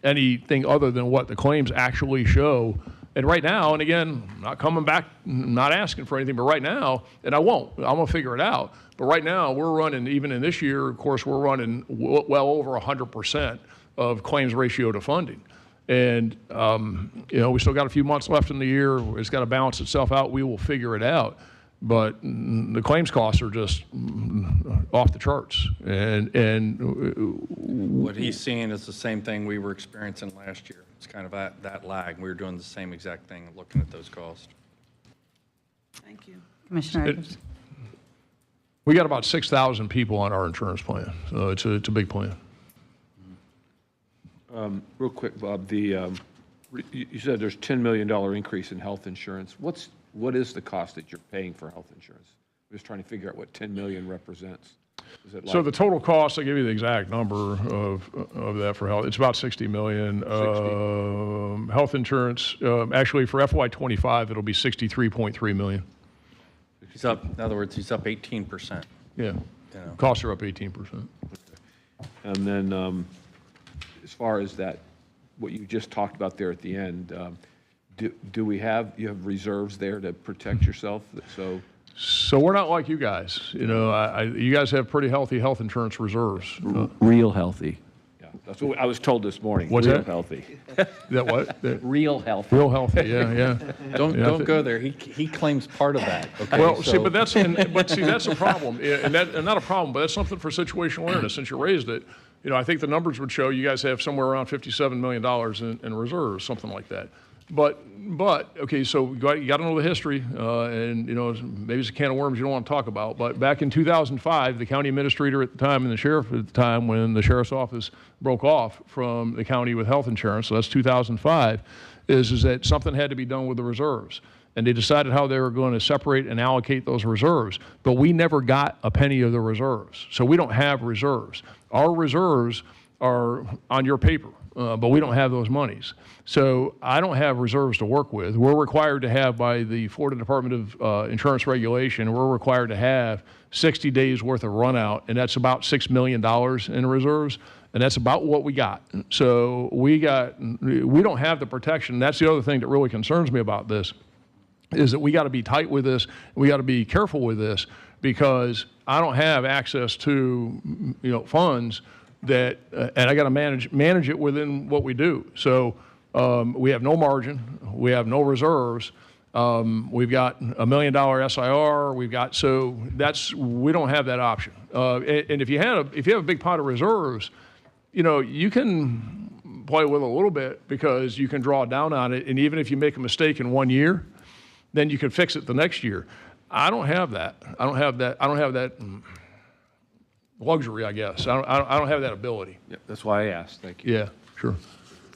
anything other than what the claims actually show. And right now, and again, not coming back, not asking for anything, but right now, and I won't, I'm going to figure it out. But right now, we're running, even in this year, of course, we're running well over 100% of claims ratio to funding. And, we still got a few months left in the year. It's got to balance itself out. We will figure it out. But the claims costs are just off the charts. And what he's seeing is the same thing we were experiencing last year. It's kind of that lag. We were doing the same exact thing, looking at those costs. Thank you. Commissioner Akers. We got about 6,000 people on our insurance plan. So it's a big plan. Real quick, Bob, you said there's $10 million increase in health insurance. What is the cost that you're paying for health insurance? I'm just trying to figure out what 10 million represents. Is it so the total cost, I'll give you the exact number of that for health. It's about 60 million. 60. Health insurance, actually for FY25, it'll be 63.3 million. He's up, in other words, he's up 18%. Yeah, costs are up 18%. Okay. And then as far as that, what you just talked about there at the end, do you have reserves there to protect yourself? So we're not like you guys. You guys have pretty healthy health insurance reserves. Real healthy. Yeah, that's what I was told this morning. What's real that? Healthy. That what? Real healthy. Real healthy. Yeah. Don't go there. He claims part of that. Okay. Well, see, but that's a problem, and not a problem, but that's something for situational awareness. Since you raised it, I think the numbers would show you guys have somewhere around $57 million in reserves, something like that. But okay, so you got to know the history, and maybe it's a can of worms you don't want to talk about. But back in 2005, the county administrator at the time and the sheriff at the time, when the sheriff's office broke off from the county with health insurance, so that's 2005, is that something had to be done with the reserves, and they decided how they were going to separate and allocate those reserves. But we never got a penny of the reserves, so we don't have reserves. Our reserves are on your paper. but we don't have those monies. So I don't have reserves to work with. We're required to have, by the Florida Department of Insurance Regulation, we're required to have 60 days worth of runout, and that's about $6 million in reserves, and that's about what we got. So we don't have the protection. That's the other thing that really concerns me about this, is that we got to be tight with this, we got to be careful with this, because I don't have access to, funds that, and I got to manage it within what we do. So we have no margin, we have no reserves. We've got $1 million SIR. We don't have that option. And if you have a big pot of reserves, you can play with it a little bit, because you can draw down on it. And even if you make a mistake in 1 year, then you can fix it the next year. I don't have that. I don't have that luxury, I guess. I don't have that ability. Yeah, that's why I asked. Thank you. Yeah, sure.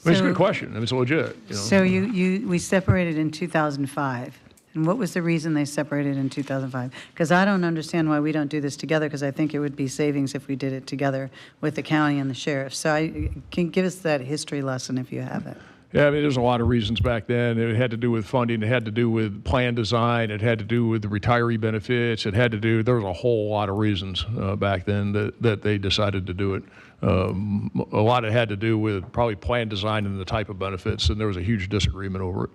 It's a good question. It's legit. So we separated in 2005. And what was the reason they separated in 2005? Because I don't understand why we don't do this together, because I think it would be savings if we did it together with the county and the sheriff. So can give us that history lesson if you have it. Yeah, there's a lot of reasons back then. It had to do with funding. It had to do with plan design. It had to do with the retiree benefits. There was a whole lot of reasons back then that they decided to do it. A lot of it had to do with probably plan design and the type of benefits, and there was a huge disagreement over it.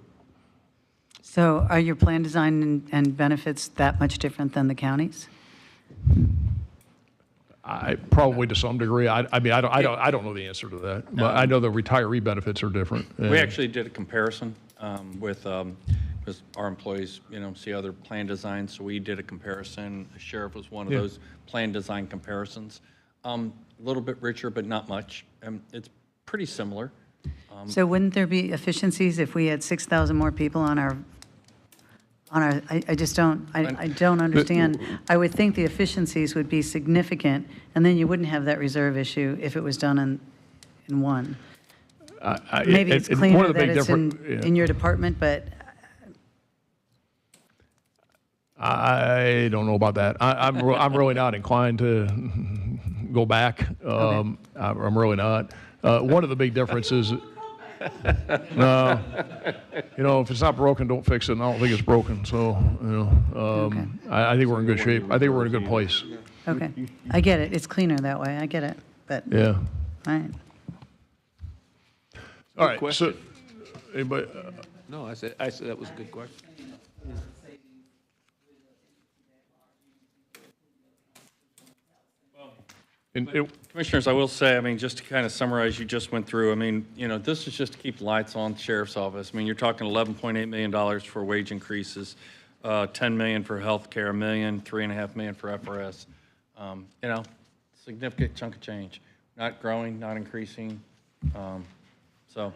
So are your plan design and benefits that much different than the county's? Probably to some degree. I don't know the answer to that. But I know the retiree benefits are different. We actually did a comparison with, because our employees, see other plan designs, so we did a comparison. The sheriff was one of those plan design comparisons. A little bit richer, but not much. It's pretty similar. So wouldn't there be efficiencies if we had 6,000 more people on our, I just don't, I don't understand. I would think the efficiencies would be significant, and then you wouldn't have that reserve issue if it was done in one. Maybe it's cleaner that it's in your department, but. I don't know about that. I'm really not inclined to go back. I'm really not. One of the big differences. No, if it's not broken, don't fix it. And I don't think it's broken. So, I think we're in good shape. I think we're in a good place. Okay, I get it. It's cleaner that way. I get it. But yeah. All right. All right. Question. So, anybody? No, I said that was a good question. Commissioners, I will say, just to kind of summarize, you just went through, this is just to keep the lights on the sheriff's office. You're talking $11.8 million for wage increases, $10 million for health care, $1 million, $3.5 million for FRS. Significant chunk of change. Not growing, not increasing. So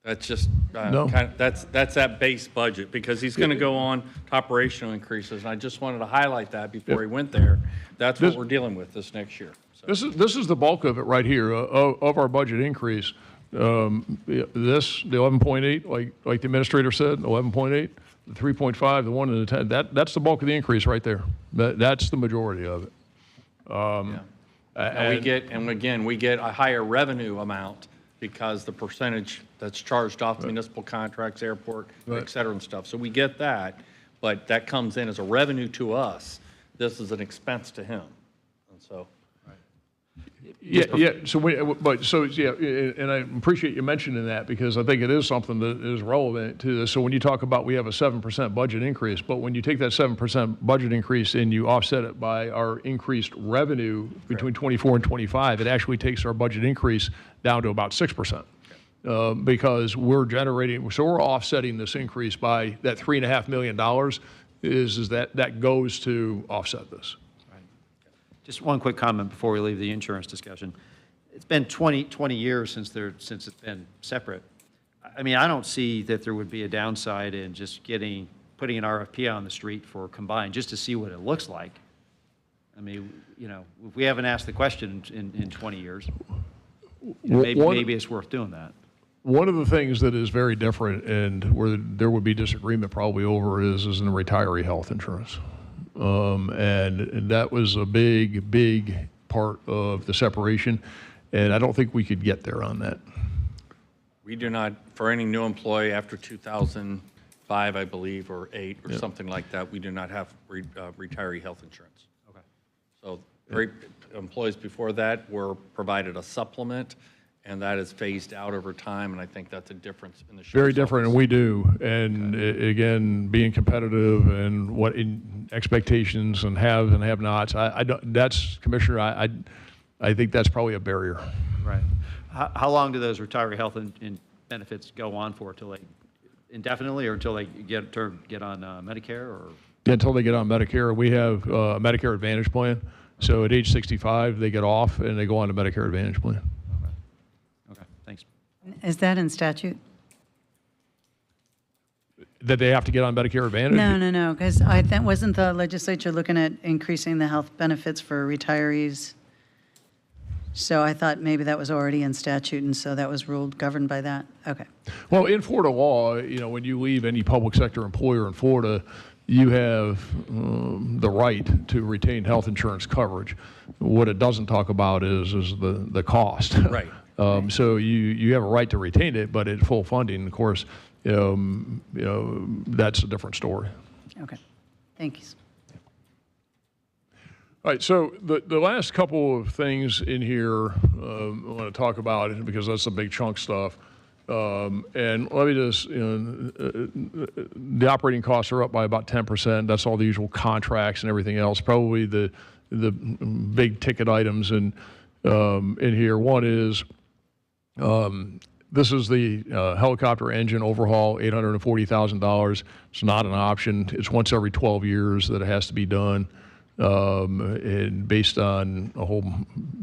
that's just that's that base budget, because he's going to go on to operational increases. And I just wanted to highlight that before he went there. That's what we're dealing with this next year. So. This is the bulk of it right here of our budget increase. The 11.8, like the administrator said, 11.8, the 3.5, the 1 and the 10. That's the bulk of the increase right there. That's the majority of it. And we get a higher revenue amount because the percentage that's charged off the municipal contracts, airport, et cetera, and stuff. So we get that, but that comes in as a revenue to us. This is an expense to him, and so. Yeah. So and I appreciate you mentioning that, because I think it is something that is relevant to this. So when you talk about we have a 7% budget increase, but when you take that 7% budget increase and you offset it by our increased revenue between 24 and 25, it actually takes our budget increase down to about 6%. Because we're offsetting this increase by that $3.5 million is that goes to offset this. Just one quick comment before we leave the insurance discussion. It's been 20 years since it's been separate. I don't see that there would be a downside in just putting an RFP on the street for combined, just to see what it looks like. If we haven't asked the question in 20 years, maybe it's worth doing that. One of the things that is very different, and where there would be disagreement probably over, is in the retiree health insurance. And that was a big part of the separation. And I don't think we could get there on that. We do not, for any new employee after 2005, I believe, or 8, or something like that, we do not have retiree health insurance. Okay. So employees before that were provided a supplement, and that is phased out over time, and I think that's a difference in the sheriff's Very different, office. and we do. And again, being competitive and what expectations and haves and have-nots, I don't, that's, Commissioner, I think that's probably a barrier. Right. How long do those retiree health and benefits go on for? Till they indefinitely, or until they get on Medicare, or? Yeah, until they get on Medicare. We have a Medicare Advantage plan. So at age 65, they get off and they go on to Medicare Advantage plan. Okay, thanks. Is that in statute? That they have to get on Medicare Advantage? No, because wasn't the legislature looking at increasing the health benefits for retirees? So I thought maybe that was already in statute, and so that was governed by that? Okay. Well, in Florida law, you know, when you leave any public sector employer in Florida, you have the right to retain health insurance coverage. What it doesn't talk about is the cost. Right. So you have a right to retain it, but at full funding, of course, that's a different story. Okay. Thank you. All right, so the last couple of things in here I want to talk about, because that's the big chunk stuff. And let me just, the operating costs are up by about 10%. That's all the usual contracts and everything else. Probably the big ticket items in here. One is, this is the helicopter engine overhaul, $840,000. It's not an option. It's once every 12 years that it has to be done. And based on a whole,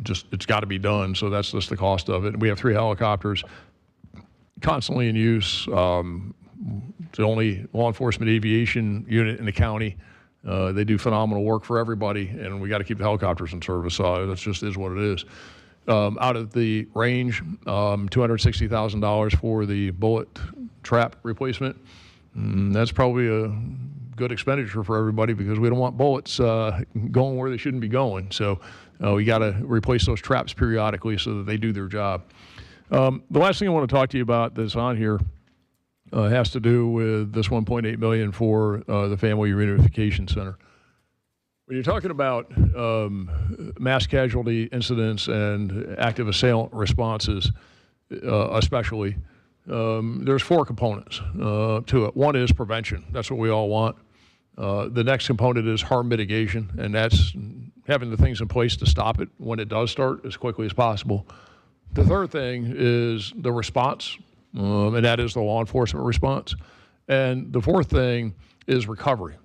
it's got to be done. So that's just the cost of it. We have 3 helicopters constantly in use. It's the only law enforcement aviation unit in the county. They do phenomenal work for everybody, and we got to keep the helicopters in service. So that just is what it is. Out of the range, $260,000 for the bullet trap replacement. That's probably a good expenditure for everybody, because we don't want bullets going where they shouldn't be going. So we got to replace those traps periodically so that they do their job. The last thing I want to talk to you about that's on here has to do with this $1.8 million for the Family Reunification Center. When you're talking about mass casualty incidents and active assailant responses, especially, there's 4 components to it. One is prevention. That's what we all want. The next component is harm mitigation, and that's having the things in place to stop it when it does start as quickly as possible. The third thing is the response, and that is the law enforcement response. And the fourth thing is recovery.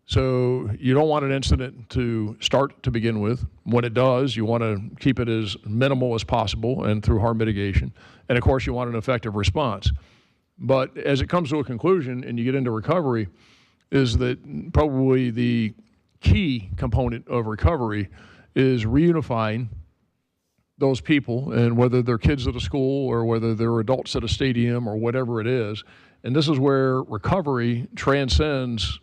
So you don't want an incident to start to begin with. When it does, you want to keep it as minimal as possible and through harm mitigation. And of course, you want an effective response. But as it comes to a conclusion and you get into recovery, is that probably the key component of recovery is reunifying those people, and whether they're kids at a school or whether they're adults at a stadium or whatever it is. And this is where recovery transcends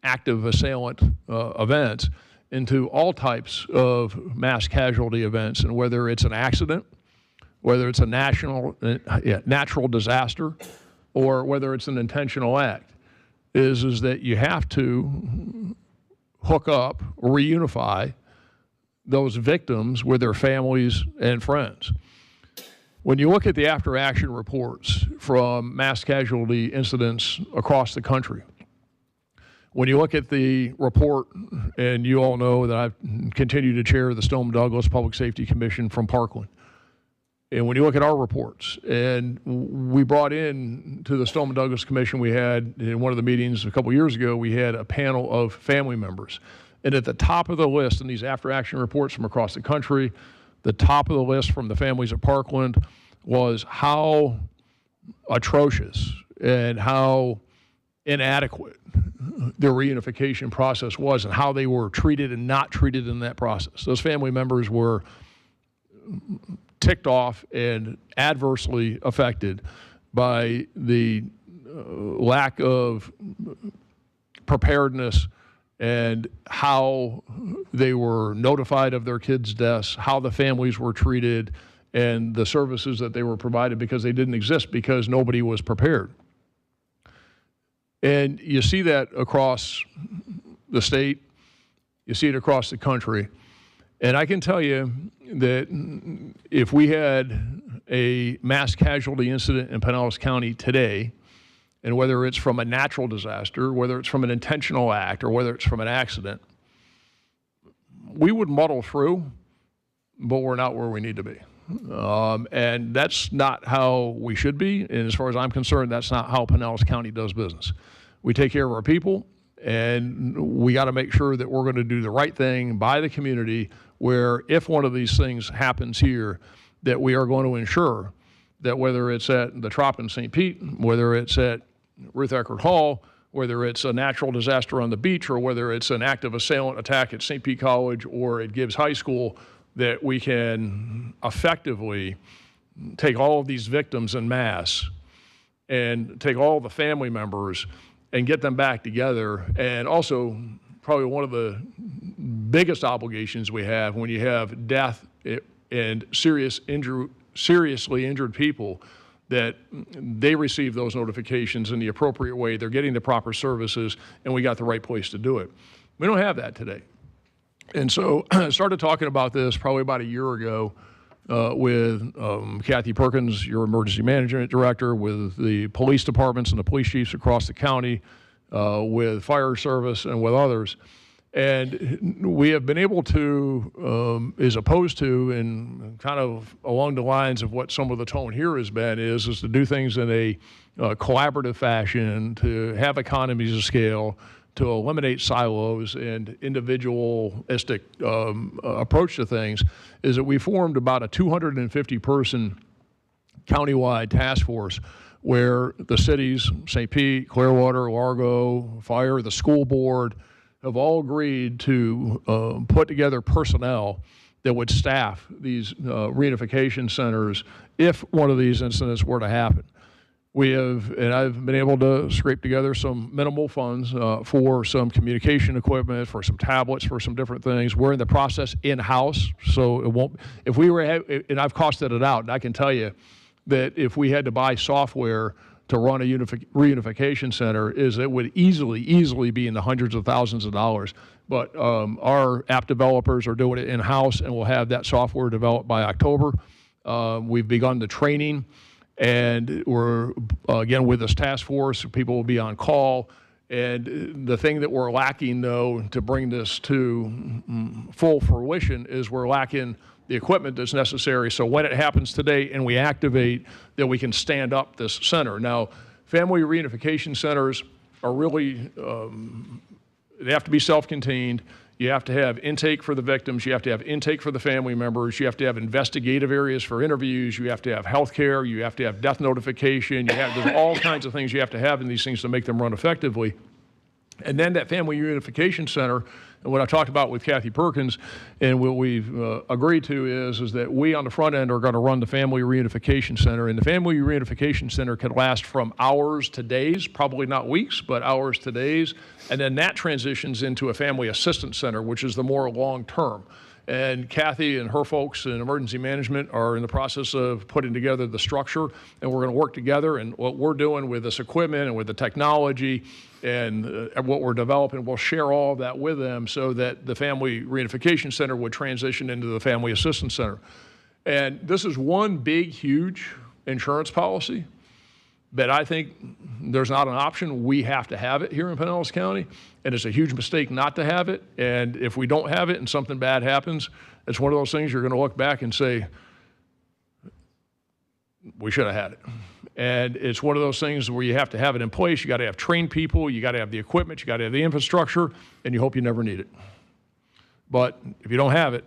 active assailant events into all types of mass casualty events, and whether it's an accident, whether it's a natural disaster, or whether it's an intentional act, is that you have to hook up, reunify those victims with their families and friends. When you look at the after-action reports from mass casualty incidents across the country, when you look at the report, and you all know that I've continued to chair the Stoneman Douglas Public Safety Commission from Parkland, and when you look at our reports, and we brought in to the Stoneman Douglas Commission, we had, in one of the meetings a couple years ago, we had a panel of family members. And at the top of the list in these after-action reports from across the country, the top of the list from the families at Parkland was how atrocious and how inadequate the reunification process was, and how they were treated and not treated in that process. Those family members were ticked off and adversely affected by the lack of preparedness and how they were notified of their kids' deaths, how the families were treated, and the services that they were provided, because they didn't exist because nobody was prepared. And you see that across the state, you see it across the country. And I can tell you that if we had a mass casualty incident in Pinellas County today, and whether it's from a natural disaster, whether it's from an intentional act, or whether it's from an accident, we would muddle through, but we're not where we need to be. And that's not how we should be. And as far as I'm concerned, that's not how Pinellas County does business. We take care of our people, and we got to make sure that we're going to do the right thing by the community, where if one of these things happens here, that we are going to ensure that whether it's at the Trop in St. Pete, whether it's at Ruth Eckerd Hall, whether it's a natural disaster on the beach, or whether it's an active assailant attack at St. Pete College or at Gibbs High School, that we can effectively take all of these victims en masse and take all the family members and get them back together. And also, probably one of the biggest obligations we have when you have death and seriously injured people, that they receive those notifications in the appropriate way, they're getting the proper services, and we got the right place to do it. We don't have that today. And so I started talking about this probably about a year ago with Kathy Perkins, your emergency management director, with the police departments and the police chiefs across the county, with fire service and with others. And we have been able to, as opposed to, and kind of along the lines of what some of the tone here has been, is to do things in a collaborative fashion, to have economies of scale, to eliminate silos and individualistic approach to things, is that we formed about a 250-person countywide task force where the cities, St. Pete, Clearwater, Largo, Fire, the school board, have all agreed to put together personnel that would staff these reunification centers if one of these incidents were to happen. We have, and I've been able to scrape together some minimal funds for some communication equipment, for some tablets, for some different things. We're in the process in-house, so it won't, if we were, and I've costed it out, and I can tell you that if we had to buy software to run a reunification center, is it would easily be in the hundreds of thousands of dollars. But our app developers are doing it in-house, and we'll have that software developed by October. We've begun the training. And we're, again, with this task force, people will be on call. And the thing that we're lacking, though, to bring this to full fruition, is we're lacking the equipment that's necessary. So when it happens today and we activate, that we can stand up this center. Now, family reunification centers are really, they have to be self-contained. You have to have intake for the victims. You have to have intake for the family members. You have to have investigative areas for interviews. You have to have health care. You have to have death notification. There's all kinds of things you have to have in these things to make them run effectively. And then that family reunification center, and what I talked about with Kathy Perkins, and what we've agreed to is that we on the front end are going to run the family reunification center. And the family reunification center could last from hours to days, probably not weeks, but hours to days. And then that transitions into a family assistance center, which is the more long-term. And Kathy and her folks in emergency management are in the process of putting together the structure, and we're going to work together. And what we're doing with this equipment and with the technology and what we're developing, we'll share all of that with them so that the family reunification center would transition into the family assistance center. And this is one big, huge insurance policy that I think there's not an option. We have to have it here in Pinellas County, and it's a huge mistake not to have it. And if we don't have it and something bad happens, it's one of those things you're going to look back and say, we should have had it. And it's one of those things where you have to have it in place. You got to have trained people. You got to have the equipment. You got to have the infrastructure, and you hope you never need it. But if you don't have it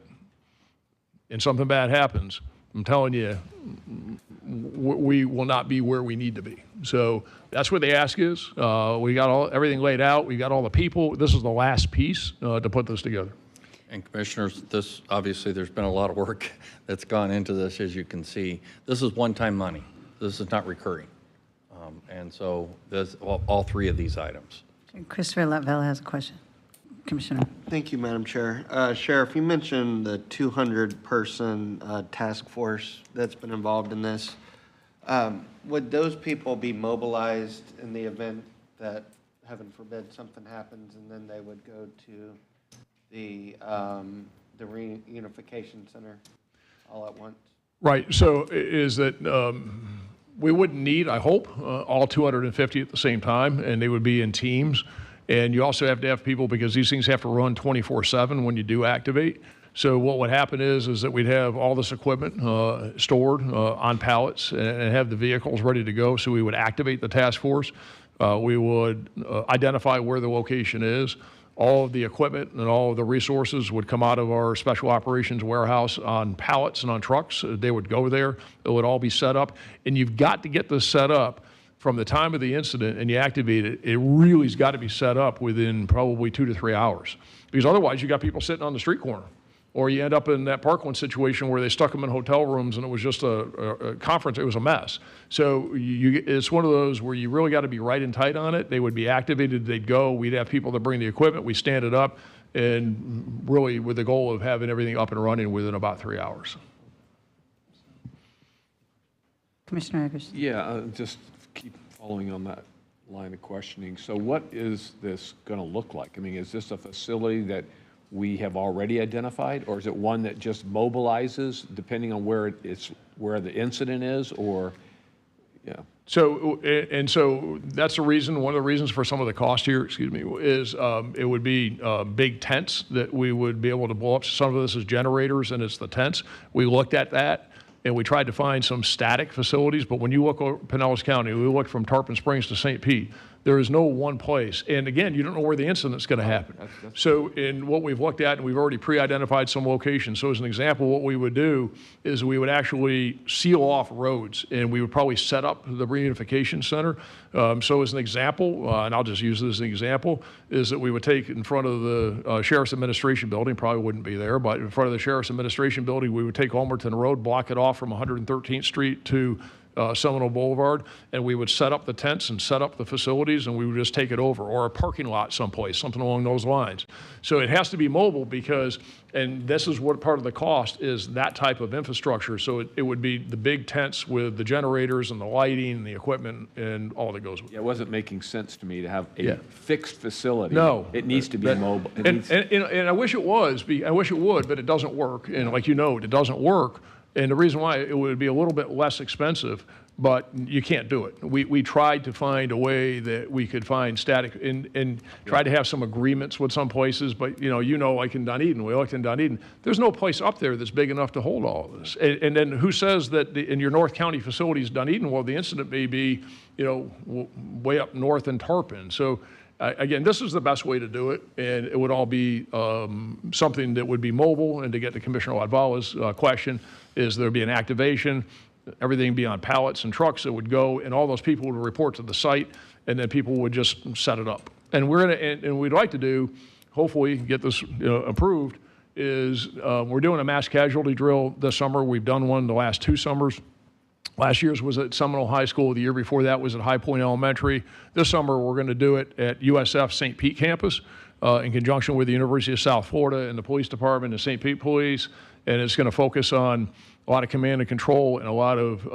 and something bad happens, I'm telling you, we will not be where we need to be. So that's what the ask is. We got everything laid out. We got all the people. This is the last piece to put this together. And Commissioners, this, obviously there's been a lot of work that's gone into this, as you can see. This is one-time money. This is not recurring. And so there's all three of these items. Christopher Latvella has a question. Commissioner. Thank you, Madam Chair. Sheriff, you mentioned the 200-person task force that's been involved in this. Would those people be mobilized in the event that, heaven forbid, something happens, and then they would go to the reunification center all at once? Right. So is that we wouldn't need, I hope, all 250 at the same time, and they would be in teams. And you also have to have people, because these things have to run 24/7 when you do activate. So what would happen is that we'd have all this equipment stored on pallets and have the vehicles ready to go. So we would activate the task force. We would identify where the location is. All of the equipment and all of the resources would come out of our special operations warehouse on pallets and on trucks. They would go there. It would all be set up. And you've got to get this set up from the time of the incident and you activate it. It really has got to be set up within probably 2 to 3 hours. Because otherwise you got people sitting on the street corner. Or you end up in that Parkland situation where they stuck them in hotel rooms and it was just a conference. It was a mess. So it's one of those where you really got to be right and tight on it. They would be activated. They'd go. We'd have people to bring the equipment. We stand it up, and really with the goal of having everything up and running within about 3 hours. Commissioner Eggers. Yeah, just keep following on that line of questioning. So what is this going to look like? I mean, is this a facility that we have already identified, or is it one that just mobilizes depending on where where the incident is, or, yeah? So that's the reason, one of the reasons for some of the cost here, excuse me, is it would be big tents that we would be able to blow up. Some of this is generators and it's the tents. We looked at that and we tried to find some static facilities, but when you look over Pinellas County, we looked from Tarpon Springs to St. Pete, there is no one place. And again, you don't know where the incident's going to happen. So in what we've looked at, and we've already pre-identified some locations. So as an example, what we would do is we would actually seal off roads, and we would probably set up the reunification center. So as an example, and I'll just use this as an example, is that we would take in front of the Sheriff's Administration Building, probably wouldn't be there, but in front of the Sheriff's Administration Building, we would take Ulmerton Road, block it off from 113th Street to Seminole Boulevard, and we would set up the tents and set up the facilities, and we would just take it over, or a parking lot someplace, something along those lines. So it has to be mobile because, and this is what part of the cost is, that type of infrastructure. So it would be the big tents with the generators and the lighting and the equipment and all that goes with it. Yeah, it wasn't making sense to me to have a fixed facility. No. It needs to be mobile. And I wish it was, I wish it would, but it doesn't work. And like you know, it doesn't work. And the reason why, it would be a little bit less expensive, but you can't do it. We tried to find a way that we could find static and tried to have some agreements with some places, but like in Dunedin, we looked in Dunedin, there's no place up there that's big enough to hold all of this. And then who says that in your North County facilities, Dunedin, well, the incident may be, way up north in Tarpon. So again, this is the best way to do it, and it would all be something that would be mobile. And to get to Commissioner Wadvala's question, is there'd be an activation, everything be on pallets and trucks that would go, and all those people would report to the site, and then people would just set it up. And we'd like to do, hopefully get this approved, is we're doing a mass casualty drill this summer. We've done one the last 2 summers. Last year's was at Seminole High School. The year before that was at High Point Elementary. This summer, we're going to do it at USF St. Pete campus in conjunction with the University of South Florida and the Police Department and St. Pete Police. And it's going to focus on a lot of command and control and a lot of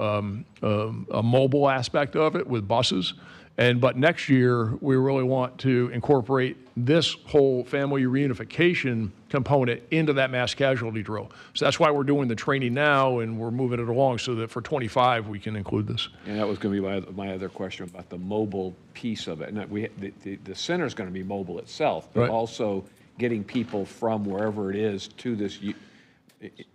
a mobile aspect of it with buses. But next year, we really want to incorporate this whole family reunification component into that mass casualty drill. So that's why we're doing the training now, and we're moving it along so that for 25 we can include this. And that was going to be my other question about the mobile piece of it. And the center is going to be mobile itself, but also getting people from wherever it is to this.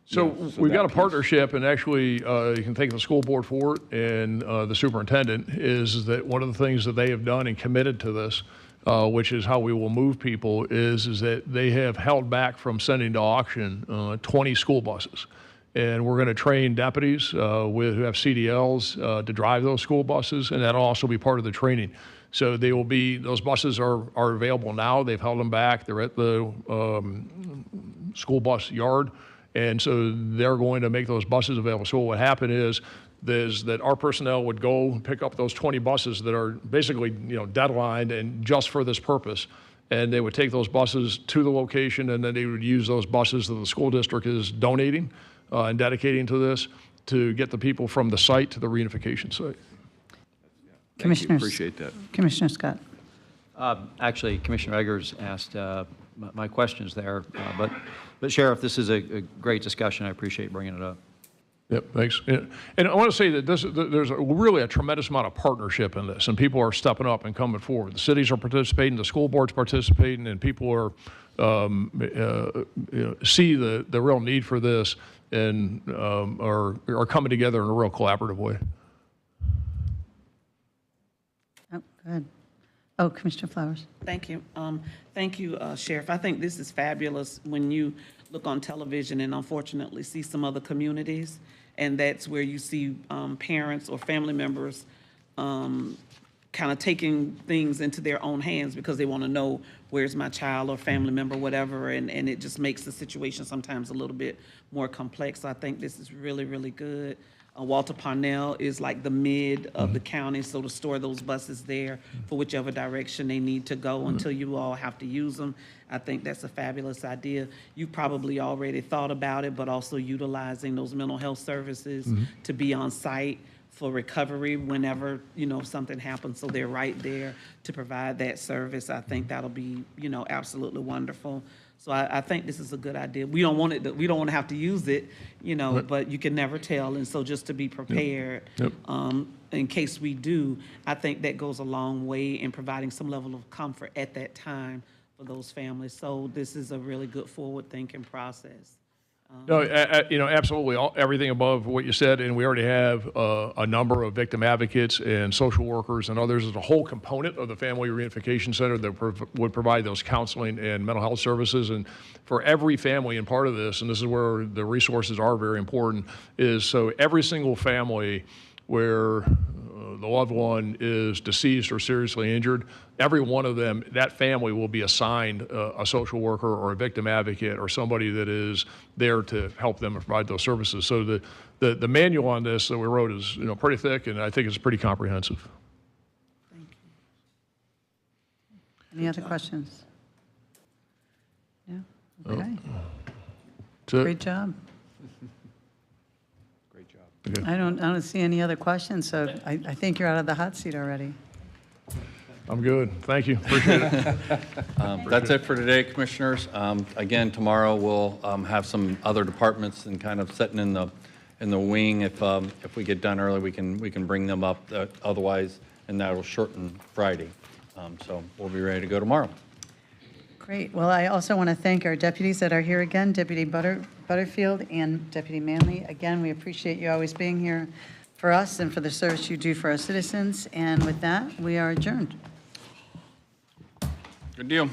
So we've got a partnership, and actually you can thank the school board for it, and the superintendent, is that one of the things that they have done and committed to this, which is how we will move people, is that they have held back from sending to auction 20 school buses. And we're going to train deputies who have CDLs to drive those school buses, and that'll also be part of the training. So they will be, those buses are available now. They've held them back. They're at the school bus yard. And so they're going to make those buses available. So what would happen is that our personnel would go pick up those 20 buses that are basically, deadlined and just for this purpose. and they would take those buses to the location, and then they would use those buses that the school district is donating and dedicating to this to get the people from the site to the reunification site. Commissioners. Appreciate that. Commissioner Scott. Actually, Commissioner Eggers asked my questions there, but Sheriff, this is a great discussion. I appreciate bringing it up. Yep, thanks. Yeah. And I want to say that there's really a tremendous amount of partnership in this, and people are stepping up and coming forward. The cities are participating, the school board's participating, and people are see the real need for this and are coming together in a real collaborative way. Oh, go ahead. Oh, Commissioner Flowers. Thank you. Thank you, Sheriff. I think this is fabulous when you look on television and unfortunately see some other communities, and that's where you see parents or family members kind of taking things into their own hands because they want to know where's my child or family member, whatever, and it just makes the situation sometimes a little bit more complex. So I think this is really, really good. Walter Parnell is like the mid of the county, so to store those buses there for whichever direction they need to go until you all have to use them. I think that's a fabulous idea. You've probably already thought about it, but also utilizing those mental health services to be on site for recovery whenever, something happens, so they're right there to provide that service. I think that'll be, absolutely wonderful. So I think this is a good idea. We don't want to have to use it, Right. but you can never tell. And so just to be prepared, Yep. in case we do, I think that goes a long way in providing some level of comfort at that time for those families. So this is a really good forward-thinking process. No, absolutely, everything above what you said, and we already have a number of victim advocates and social workers and others. There's a whole component of the Family Reunification Center that would provide those counseling and mental health services. And for every family, and part of this, and this is where the resources are very important, is so every single family where the loved one is deceased or seriously injured, every one of them, that family will be assigned a social worker or a victim advocate or somebody that is there to help them provide those services. So the manual on this that we wrote is pretty thick, and I think it's pretty comprehensive. Any other questions? No? Okay. Great job. Okay. I don't see any other questions, so I think you're out of the hot seat already. I'm good. Thank you. Appreciate it. That's it for today, Commissioners. Again, tomorrow we'll have some other departments and kind of sitting in the wing. If we get done early, we can bring them up. Otherwise, and that'll shorten Friday. So we'll be ready to go tomorrow. Great. Well, I also want to thank our deputies that are here again, Deputy Butterfield and Deputy Manley. Again, we appreciate you always being here for us and for the service you do for our citizens. And with that, we are adjourned. Good deal.